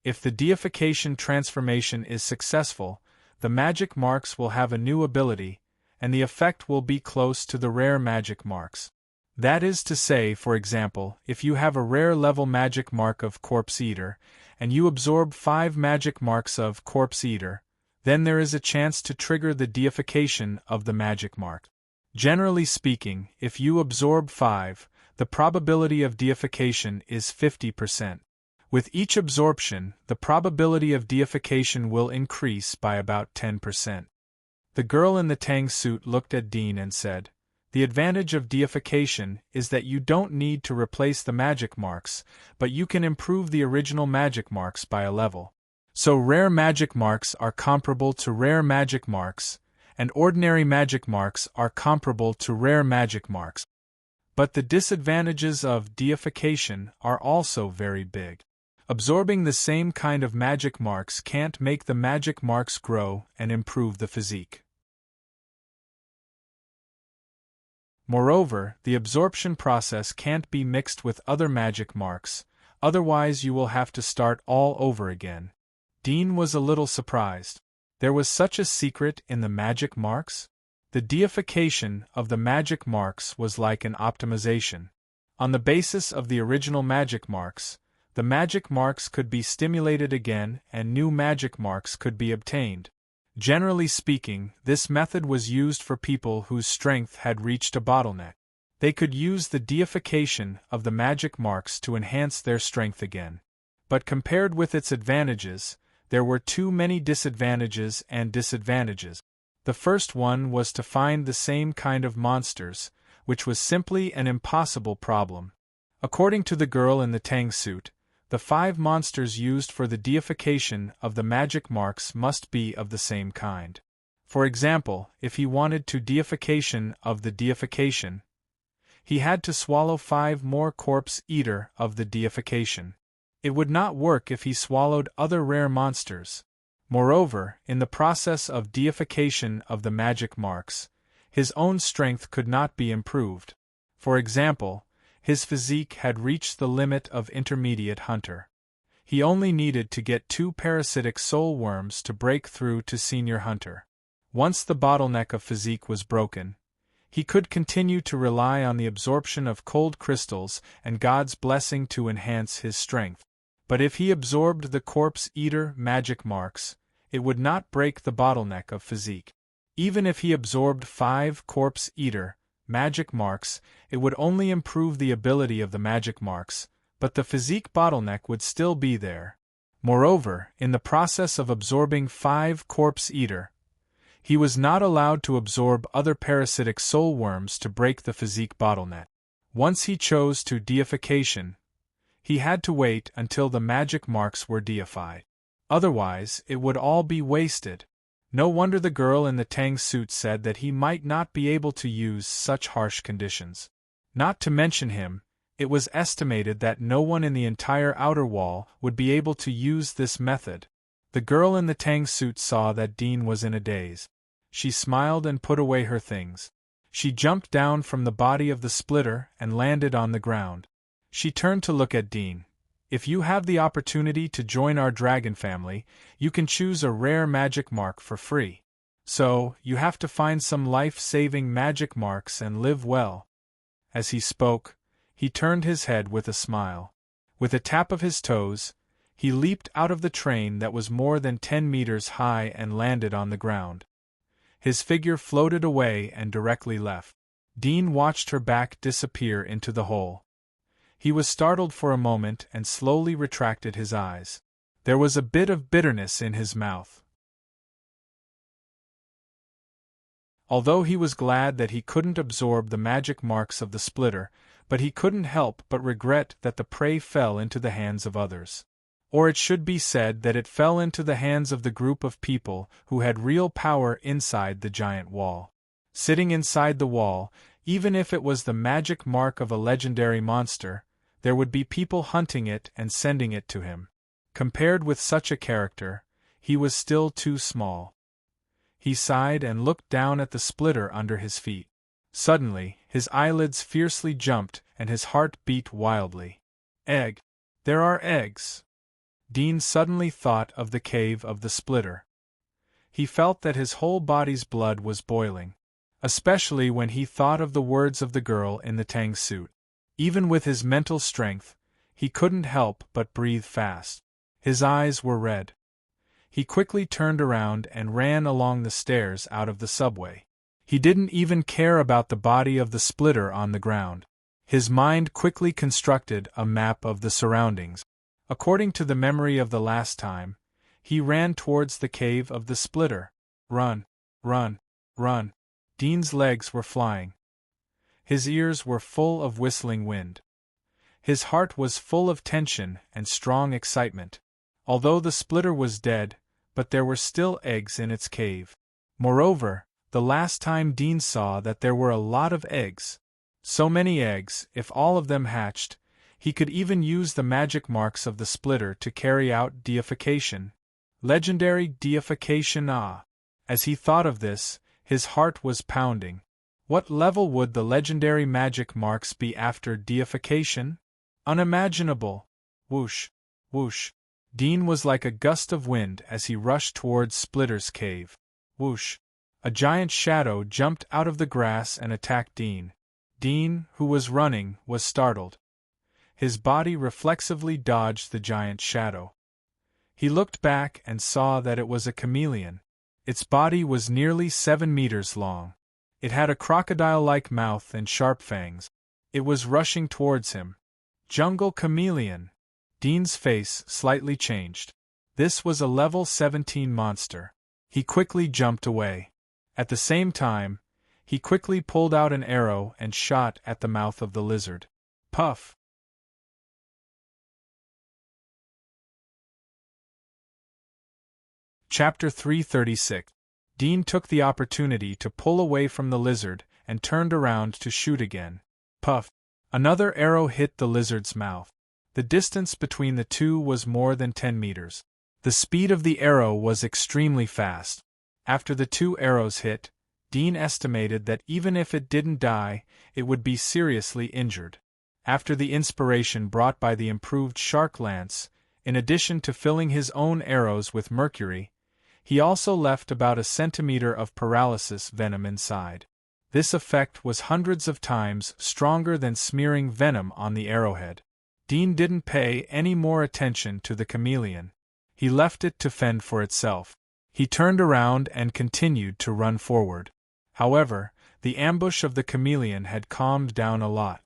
Speaker 1: If the deification transformation is successful, the magic marks will have a new ability, and the effect will be close to the rare magic marks. That is to say, for example, if you have a rare level magic mark of Corpse Eater, and you absorb 5 magic marks of Corpse Eater, then there is a chance to trigger the deification of the magic mark. Generally speaking, if you absorb 5, the probability of deification is 50%. With each absorption, the probability of deification will increase by about 10%. The girl in the tang suit looked at Dean and said, The advantage of deification is that you don't need to replace the magic marks, but you can improve the original magic marks by a level. So rare magic marks are comparable to rare magic marks, and ordinary magic marks are comparable to rare magic marks. But the disadvantages of deification are also very big. Absorbing the same kind of magic marks can't make the magic marks grow and improve the physique. Moreover, the absorption process can't be mixed with other magic marks, otherwise you will have to start all over again. Dean was a little surprised. There was such a secret in the magic marks? The deification of the magic marks was like an optimization. On the basis of the original magic marks, the magic marks could be stimulated again and new magic marks could be obtained. Generally speaking, this method was used for people whose strength had reached a bottleneck. They could use the deification of the magic marks to enhance their strength again. But compared with its advantages, there were too many disadvantages and disadvantages. The first one was to find the same kind of monsters, which was simply an impossible problem. According to the girl in the tang suit, the 5 monsters used for the deification of the magic marks must be of the same kind. For example, if he wanted to deification of the deification, he had to swallow 5 more Corpse Eater of the deification. It would not work if he swallowed other rare monsters. Moreover, in the process of deification of the magic marks, his own strength could not be improved. For example, His physique had reached the limit of intermediate hunter. He only needed to get 2 parasitic soul worms to break through to senior hunter. Once the bottleneck of physique was broken, he could continue to rely on the absorption of cold crystals and God's blessing to enhance his strength. But if he absorbed the Corpse Eater magic marks, it would not break the bottleneck of physique. Even if he absorbed 5 Corpse Eater magic marks, it would only improve the ability of the magic marks, but the physique bottleneck would still be there. Moreover, in the process of absorbing 5 Corpse Eater, he was not allowed to absorb other parasitic soul worms to break the physique bottleneck. Once he chose to deification, he had to wait until the magic marks were deified. Otherwise, it would all be wasted. No wonder the girl in the Tang suit said that he might not be able to use such harsh conditions. Not to mention him, it was estimated that no one in the entire outer wall would be able to use this method. The girl in the Tang suit saw that Dean was in a daze. She smiled and put away her things. She jumped down from the body of the splitter and landed on the ground. She turned to look at Dean. If you have the opportunity to join our dragon family, you can choose a rare magic mark for free. So, you have to find some life-saving magic marks and live well. As he spoke, he turned his head with a smile. With a tap of his toes, he leaped out of the train that was more than 10 meters high and landed on the ground. His figure floated away and directly left. Dean watched her back disappear into the hole. He was startled for a moment and slowly retracted his eyes. There was a bit of bitterness in his mouth. Although he was glad that he couldn't absorb the magic marks of the splitter, but he couldn't help but regret that the prey fell into the hands of others. Or it should be said that it fell into the hands of the group of people who had real power inside the giant wall. Sitting inside the wall, even if it was the magic mark of a legendary monster, there would be people hunting it and sending it to him. Compared with such a character, he was still too small. He sighed and looked down at the splitter under his feet. Suddenly, his eyelids fiercely jumped and his heart beat wildly. Egg! There are eggs! Dean suddenly thought of the cave of the splitter. He felt that his whole body's blood was boiling, especially when he thought of the words of the girl in the Tang suit. Even with his mental strength, he couldn't help but breathe fast. His eyes were red. He quickly turned around and ran along the stairs out of the subway. He didn't even care about the body of the splitter on the ground. His mind quickly constructed a map of the surroundings. According to the memory of the last time, he ran towards the cave of the splitter. Run, run, run. Dean's legs were flying. His ears were full of whistling wind. His heart was full of tension and strong excitement. Although the splitter was dead, but there were still eggs in its cave. Moreover, the last time Dean saw that there were a lot of eggs. So many eggs, if all of them hatched, he could even use the magic marks of the splitter to carry out deification. Legendary deification. As he thought of this, his heart was pounding. What level would the legendary magic marks be after deification? Unimaginable. Whoosh, whoosh. Dean was like a gust of wind as he rushed towards Splitter's cave. Whoosh. A giant shadow jumped out of the grass and attacked Dean. Dean, who was running, was startled. His body reflexively dodged the giant shadow. He looked back and saw that it was a chameleon. Its body was nearly 7 meters long. It had a crocodile-like mouth and sharp fangs. It was rushing towards him. Jungle chameleon. Dean's face slightly changed. This was a level 17 monster. He quickly jumped away. At the same time, he quickly pulled out an arrow and shot at the mouth of the lizard. Puff! Chapter 336. Dean took the opportunity to pull away from the lizard and turned around to shoot again. Puff! Another arrow hit the lizard's mouth. The distance between the two was more than 10 meters. The speed of the arrow was extremely fast. After the 2 arrows hit, Dean estimated that even if it didn't die, it would be seriously injured. After the inspiration brought by the improved shark lance, in addition to filling his own arrows with mercury, he also left about a centimeter of paralysis venom inside. This effect was hundreds of times stronger than smearing venom on the arrowhead. Dean didn't pay any more attention to the chameleon. He left it to fend for itself. He turned around and continued to run forward. However, the ambush of the chameleon had calmed down a lot.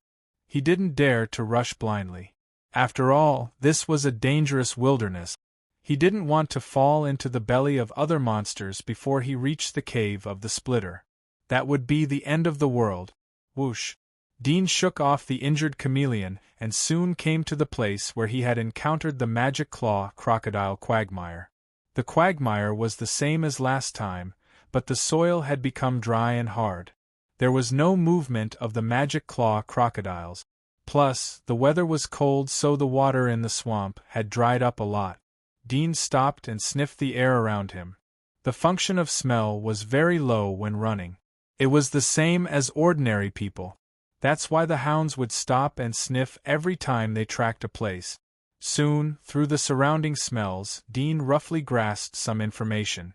Speaker 1: He didn't dare to rush blindly. After all, this was a dangerous wilderness. He didn't want to fall into the belly of other monsters before he reached the cave of the splitter. That would be the end of the world. Whoosh! Dean shook off the injured chameleon and soon came to the place where he had encountered the magic claw crocodile quagmire. The quagmire was the same as last time, but the soil had become dry and hard. There was no movement of the magic claw crocodiles. Plus, the weather was cold, so the water in the swamp had dried up a lot. Dean stopped and sniffed the air around him. The function of smell was very low when running. It was the same as ordinary people. That's why the hounds would stop and sniff every time they tracked a place. Soon, through the surrounding smells, Dean roughly grasped some information.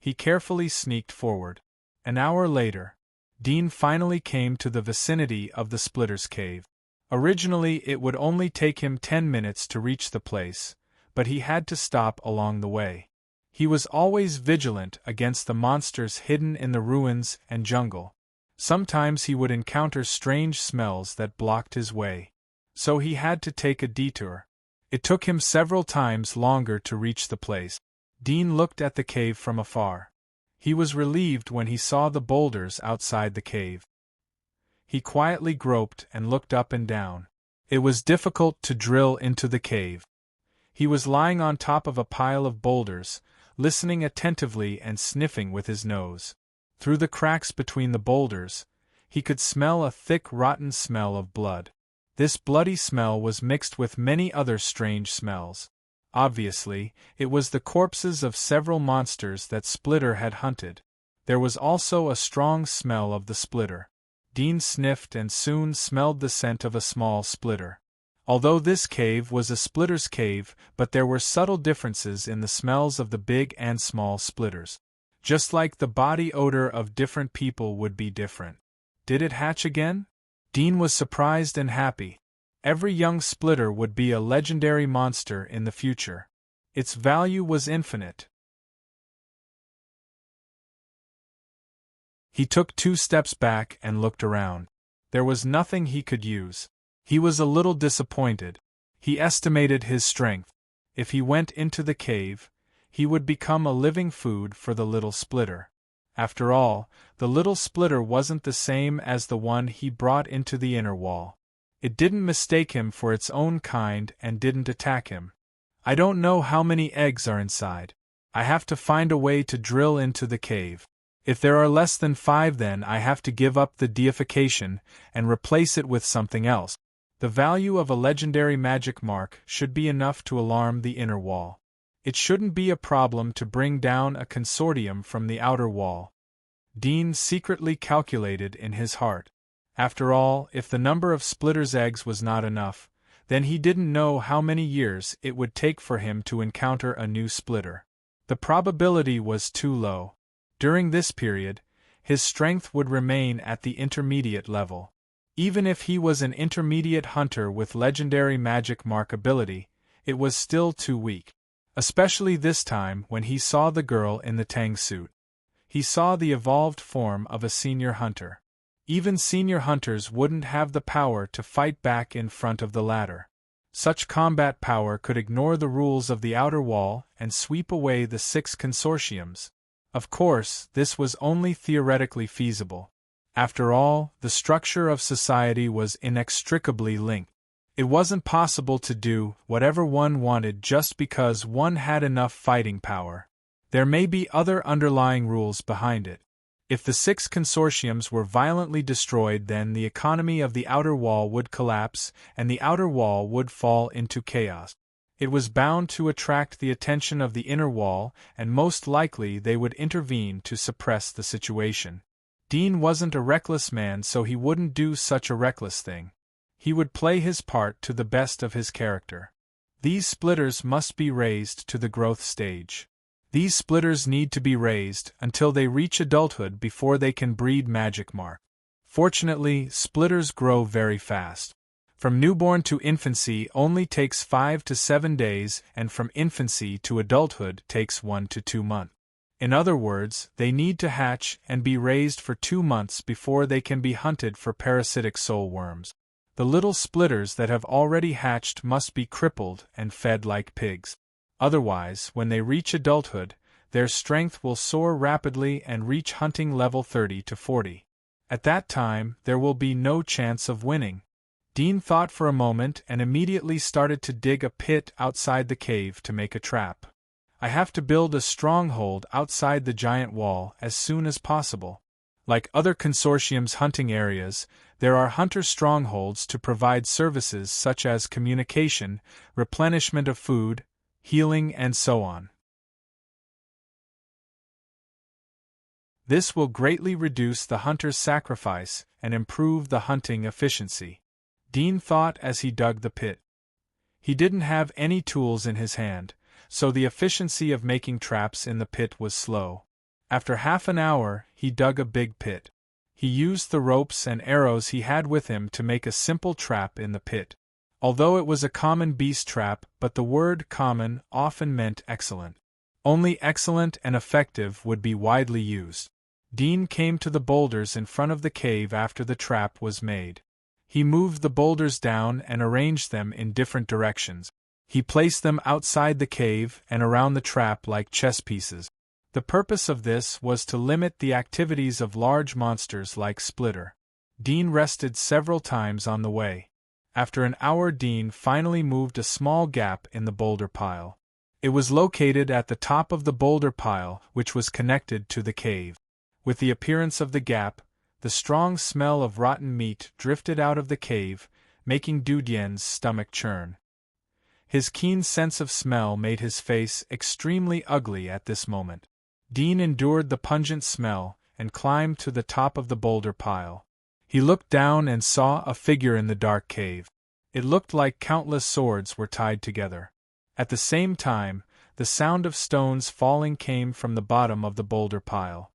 Speaker 1: He carefully sneaked forward. An hour later, Dean finally came to the vicinity of the Splitter's cave. Originally, it would only take him 10 minutes to reach the place, but he had to stop along the way. He was always vigilant against the monsters hidden in the ruins and jungle. Sometimes he would encounter strange smells that blocked his way. So he had to take a detour. It took him several times longer to reach the place. Dean looked at the cave from afar. He was relieved when he saw the boulders outside the cave. He quietly groped and looked up and down. It was difficult to drill into the cave. He was lying on top of a pile of boulders, listening attentively and sniffing with his nose. Through the cracks between the boulders, he could smell a thick, rotten smell of blood. This bloody smell was mixed with many other strange smells. Obviously, it was the corpses of several monsters that Splitter had hunted. There was also a strong smell of the Splitter. Dean sniffed and soon smelled the scent of a small Splitter. Although this cave was a Splitter's cave, but there were subtle differences in the smells of the big and small Splitters. Just like the body odor of different people would be different. Did it hatch again? Dean was surprised and happy. Every young Splitter would be a legendary monster in the future. Its value was infinite. He took 2 steps back and looked around. There was nothing he could use. He was a little disappointed. He estimated his strength. If he went into the cave, he would become a living food for the little Splitter. After all, the little Splitter wasn't the same as the one he brought into the inner wall. It didn't mistake him for its own kind and didn't attack him. I don't know how many eggs are inside. I have to find a way to drill into the cave. If there are less than 5, then I have to give up the deification and replace it with something else. The value of a legendary magic mark should be enough to alarm the inner wall. It shouldn't be a problem to bring down a consortium from the outer wall. Dean secretly calculated in his heart. After all, if the number of Splitter's eggs was not enough, then he didn't know how many years it would take for him to encounter a new Splitter. The probability was too low. During this period, his strength would remain at the intermediate level. Even if he was an intermediate hunter with legendary magic mark ability, it was still too weak. Especially this time when he saw the girl in the tang suit. He saw the evolved form of a senior hunter. Even senior hunters wouldn't have the power to fight back in front of the latter. Such combat power could ignore the rules of the outer wall and sweep away the 6 consortiums. Of course, this was only theoretically feasible. After all, the structure of society was inextricably linked. It wasn't possible to do whatever one wanted just because one had enough fighting power. There may be other underlying rules behind it. If the 6 consortiums were violently destroyed, then the economy of the outer wall would collapse and the outer wall would fall into chaos. It was bound to attract the attention of the inner wall, and most likely they would intervene to suppress the situation. Dean wasn't a reckless man, so he wouldn't do such a reckless thing. He would play his part to the best of his character. These splitters must be raised to the growth stage. These splitters need to be raised until they reach adulthood before they can breed magic mark. Fortunately, splitters grow very fast. From newborn to infancy only takes 5 to 7 days, and from infancy to adulthood takes 1 to 2 months. In other words, they need to hatch and be raised for 2 months before they can be hunted for parasitic soul worms. The little splitters that have already hatched must be crippled and fed like pigs. Otherwise, when they reach adulthood, their strength will soar rapidly and reach hunting level 30 to 40. At that time, there will be no chance of winning. Dean thought for a moment and immediately started to dig a pit outside the cave to make a trap. I have to build a stronghold outside the giant wall as soon as possible. Like other consortium's hunting areas, there are hunter strongholds to provide services such as communication, replenishment of food, healing, and so on. This will greatly reduce the hunter's sacrifice and improve the hunting efficiency. Dean thought as he dug the pit. He didn't have any tools in his hand, so the efficiency of making traps in the pit was slow. After half an hour, he dug a big pit. He used the ropes and arrows he had with him to make a simple trap in the pit. Although it was a common beast trap, but the word common often meant excellent. Only excellent and effective would be widely used. Dean came to the boulders in front of the cave after the trap was made. He moved the boulders down and arranged them in different directions. He placed them outside the cave and around the trap like chess pieces. The purpose of this was to limit the activities of large monsters like Splitter. Dean rested several times on the way. After an hour, Dean finally moved a small gap in the boulder pile. It was located at the top of the boulder pile, which was connected to the cave. With the appearance of the gap, the strong smell of rotten meat drifted out of the cave, making Dudien's stomach churn. His keen sense of smell made his face extremely ugly at this moment. Dean endured the pungent smell and climbed to the top of the boulder pile. He looked down and saw a figure in the dark cave. It looked like countless swords were tied together. At the same time, the sound of stones falling came from the bottom of the boulder pile.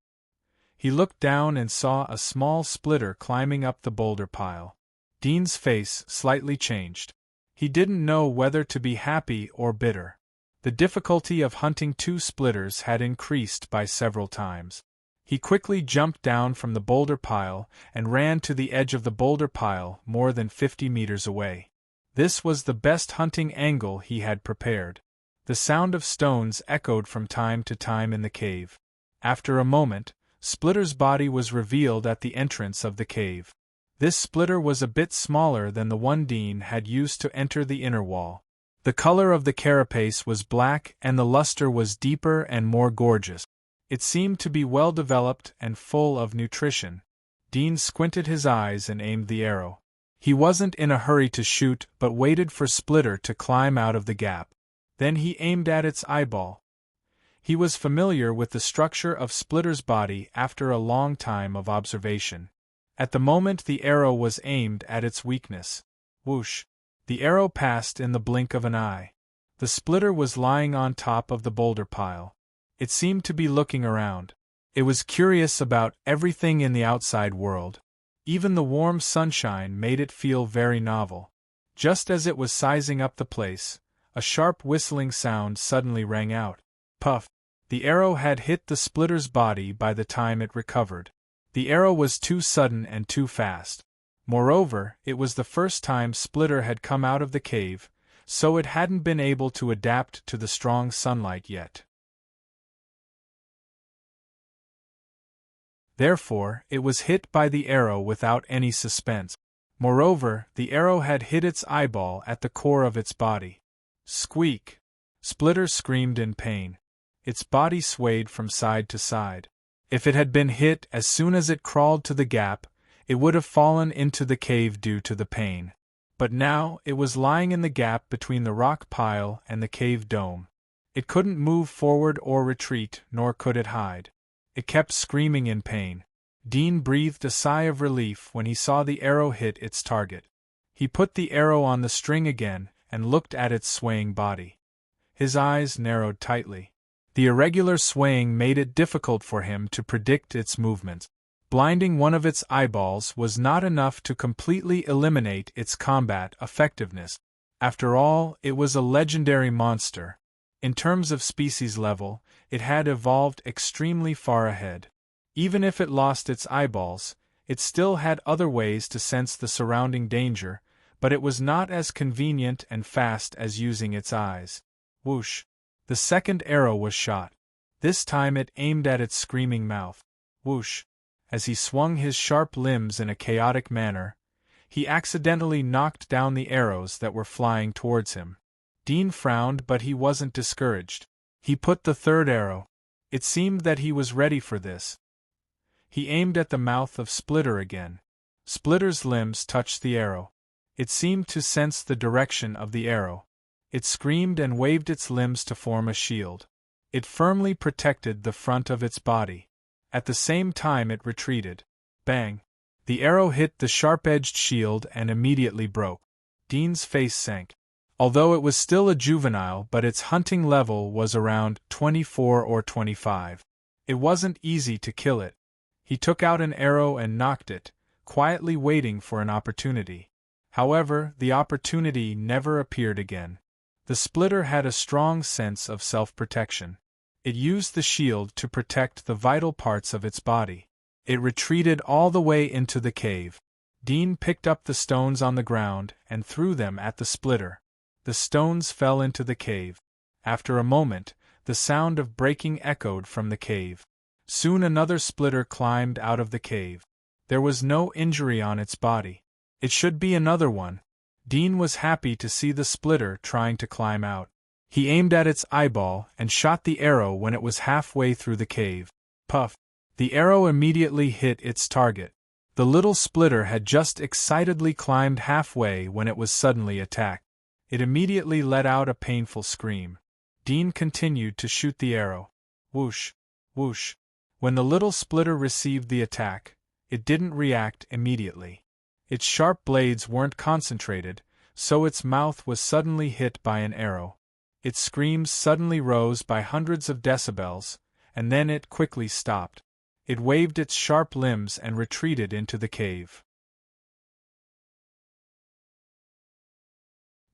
Speaker 1: He looked down and saw a small splitter climbing up the boulder pile. Dean's face slightly changed. He didn't know whether to be happy or bitter. The difficulty of hunting 2 splitters had increased by several times. He quickly jumped down from the boulder pile and ran to the edge of the boulder pile more than 50 meters away. This was the best hunting angle he had prepared. The sound of stones echoed from time to time in the cave. After a moment, Splitter's body was revealed at the entrance of the cave. This splitter was a bit smaller than the one Dean had used to enter the inner wall. The color of the carapace was black and the luster was deeper and more gorgeous. It seemed to be well developed and full of nutrition. Dean squinted his eyes and aimed the arrow. He wasn't in a hurry to shoot, but waited for Splitter to climb out of the gap. Then he aimed at its eyeball. He was familiar with the structure of Splitter's body after a long time of observation. At the moment the arrow was aimed at its weakness. Whoosh! The arrow passed in the blink of an eye. The Splitter was lying on top of the boulder pile. It seemed to be looking around. It was curious about everything in the outside world. Even the warm sunshine made it feel very novel. Just as it was sizing up the place, a sharp whistling sound suddenly rang out. Puff! The arrow had hit the Splitter's body by the time it recovered. The arrow was too sudden and too fast. Moreover, it was the first time Splitter had come out of the cave, so it hadn't been able to adapt to the strong sunlight yet. Therefore, it was hit by the arrow without any suspense. Moreover, the arrow had hit its eyeball at the core of its body. Squeak! Splitter screamed in pain. Its body swayed from side to side. If it had been hit as soon as it crawled to the gap, it would have fallen into the cave due to the pain. But now, it was lying in the gap between the rock pile and the cave dome. It couldn't move forward or retreat, nor could it hide. It kept screaming in pain. Dean breathed a sigh of relief when he saw the arrow hit its target. He put the arrow on the string again and looked at its swaying body. His eyes narrowed tightly. The irregular swaying made it difficult for him to predict its movements. Blinding one of its eyeballs was not enough to completely eliminate its combat effectiveness. After all, it was a legendary monster. In terms of species level, it had evolved extremely far ahead. Even if it lost its eyeballs, it still had other ways to sense the surrounding danger, but it was not as convenient and fast as using its eyes. Whoosh! The second arrow was shot. This time it aimed at its screaming mouth. Whoosh! As he swung his sharp limbs in a chaotic manner, he accidentally knocked down the arrows that were flying towards him. Dean frowned, but he wasn't discouraged. He put the third arrow. It seemed that he was ready for this. He aimed at the mouth of Splitter again. Splitter's limbs touched the arrow. It seemed to sense the direction of the arrow. It screamed and waved its limbs to form a shield. It firmly protected the front of its body. At the same time it retreated. Bang! The arrow hit the sharp-edged shield and immediately broke. Dean's face sank. Although it was still a juvenile, but its hunting level was around 24 or 25. It wasn't easy to kill it. He took out an arrow and nocked it, quietly waiting for an opportunity. However, the opportunity never appeared again. The Splitter had a strong sense of self-protection. It used the shield to protect the vital parts of its body. It retreated all the way into the cave. Dean picked up the stones on the ground and threw them at the Splitter. The stones fell into the cave. After a moment, the sound of breaking echoed from the cave. Soon another Splitter climbed out of the cave. There was no injury on its body. It should be another one. Dean was happy to see the Splitter trying to climb out. He aimed at its eyeball and shot the arrow when it was halfway through the cave. Puff! The arrow immediately hit its target. The little Splitter had just excitedly climbed halfway when it was suddenly attacked. It immediately let out a painful scream. Dean continued to shoot the arrow. Whoosh! Whoosh! When the little Splitter received the attack, it didn't react immediately. Its sharp blades weren't concentrated, so its mouth was suddenly hit by an arrow. Its screams suddenly rose by hundreds of decibels, and then it quickly stopped. It waved its sharp limbs and retreated into the cave.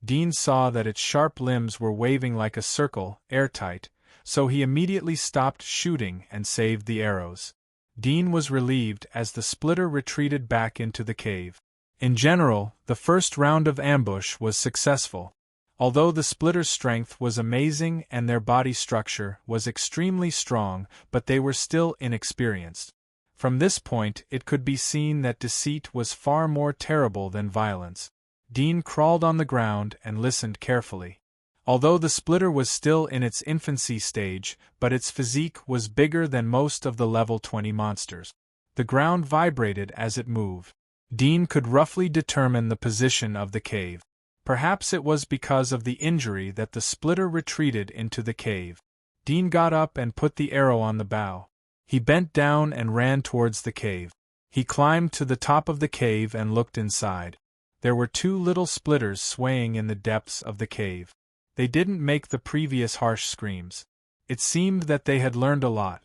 Speaker 1: Dean saw that its sharp limbs were waving like a circle, airtight, so he immediately stopped shooting and saved the arrows. Dean was relieved as the Splitter retreated back into the cave. In general, the first round of ambush was successful. Although the Splitter's strength was amazing and their body structure was extremely strong, but they were still inexperienced. From this point it could be seen that deceit was far more terrible than violence. Dean crawled on the ground and listened carefully. Although the Splitter was still in its infancy stage, but its physique was bigger than most of the level 20 monsters. The ground vibrated as it moved. Dean could roughly determine the position of the cave. Perhaps it was because of the injury that the Splitter retreated into the cave. Dean got up and put the arrow on the bow. He bent down and ran towards the cave. He climbed to the top of the cave and looked inside. There were two little Splitters swaying in the depths of the cave. They didn't make the previous harsh screams. It seemed that they had learned a lot.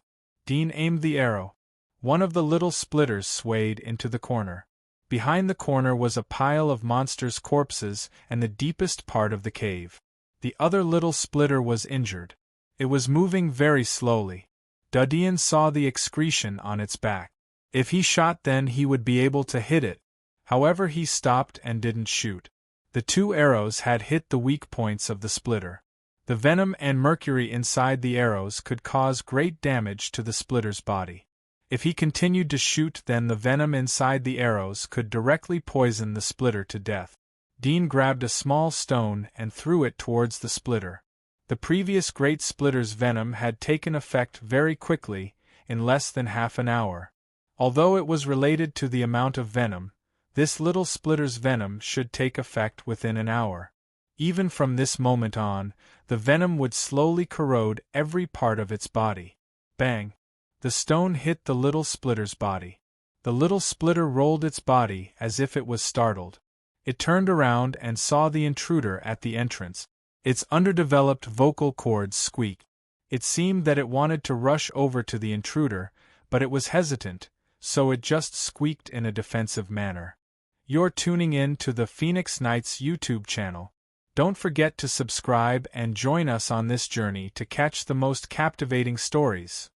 Speaker 1: Dean aimed the arrow. One of the little Splitters swayed into the corner. Behind the corner was a pile of monsters' corpses and the deepest part of the cave. The other little Splitter was injured. It was moving very slowly. Dean saw the excretion on its back. If he shot then he would be able to hit it. However, he stopped and didn't shoot. The two arrows had hit the weak points of the Splitter. The venom and mercury inside the arrows could cause great damage to the Splitter's body. If he continued to shoot, then the venom inside the arrows could directly poison the Splitter to death. Dean grabbed a small stone and threw it towards the Splitter. The previous great Splitter's venom had taken effect very quickly, in less than half an hour. Although it was related to the amount of venom, this little Splitter's venom should take effect within an hour. Even from this moment on, the venom would slowly corrode every part of its body. Bang! The stone hit the little Splitter's body. The little Splitter rolled its body as if it was startled. It turned around and saw the intruder at the entrance. Its underdeveloped vocal cords squeaked. It seemed that it wanted to rush over to the intruder, but it was hesitant, so it just squeaked in a defensive manner. You're tuning in to the Phoenix Nights YouTube channel. Don't forget to subscribe and join us on this journey to catch the most captivating stories.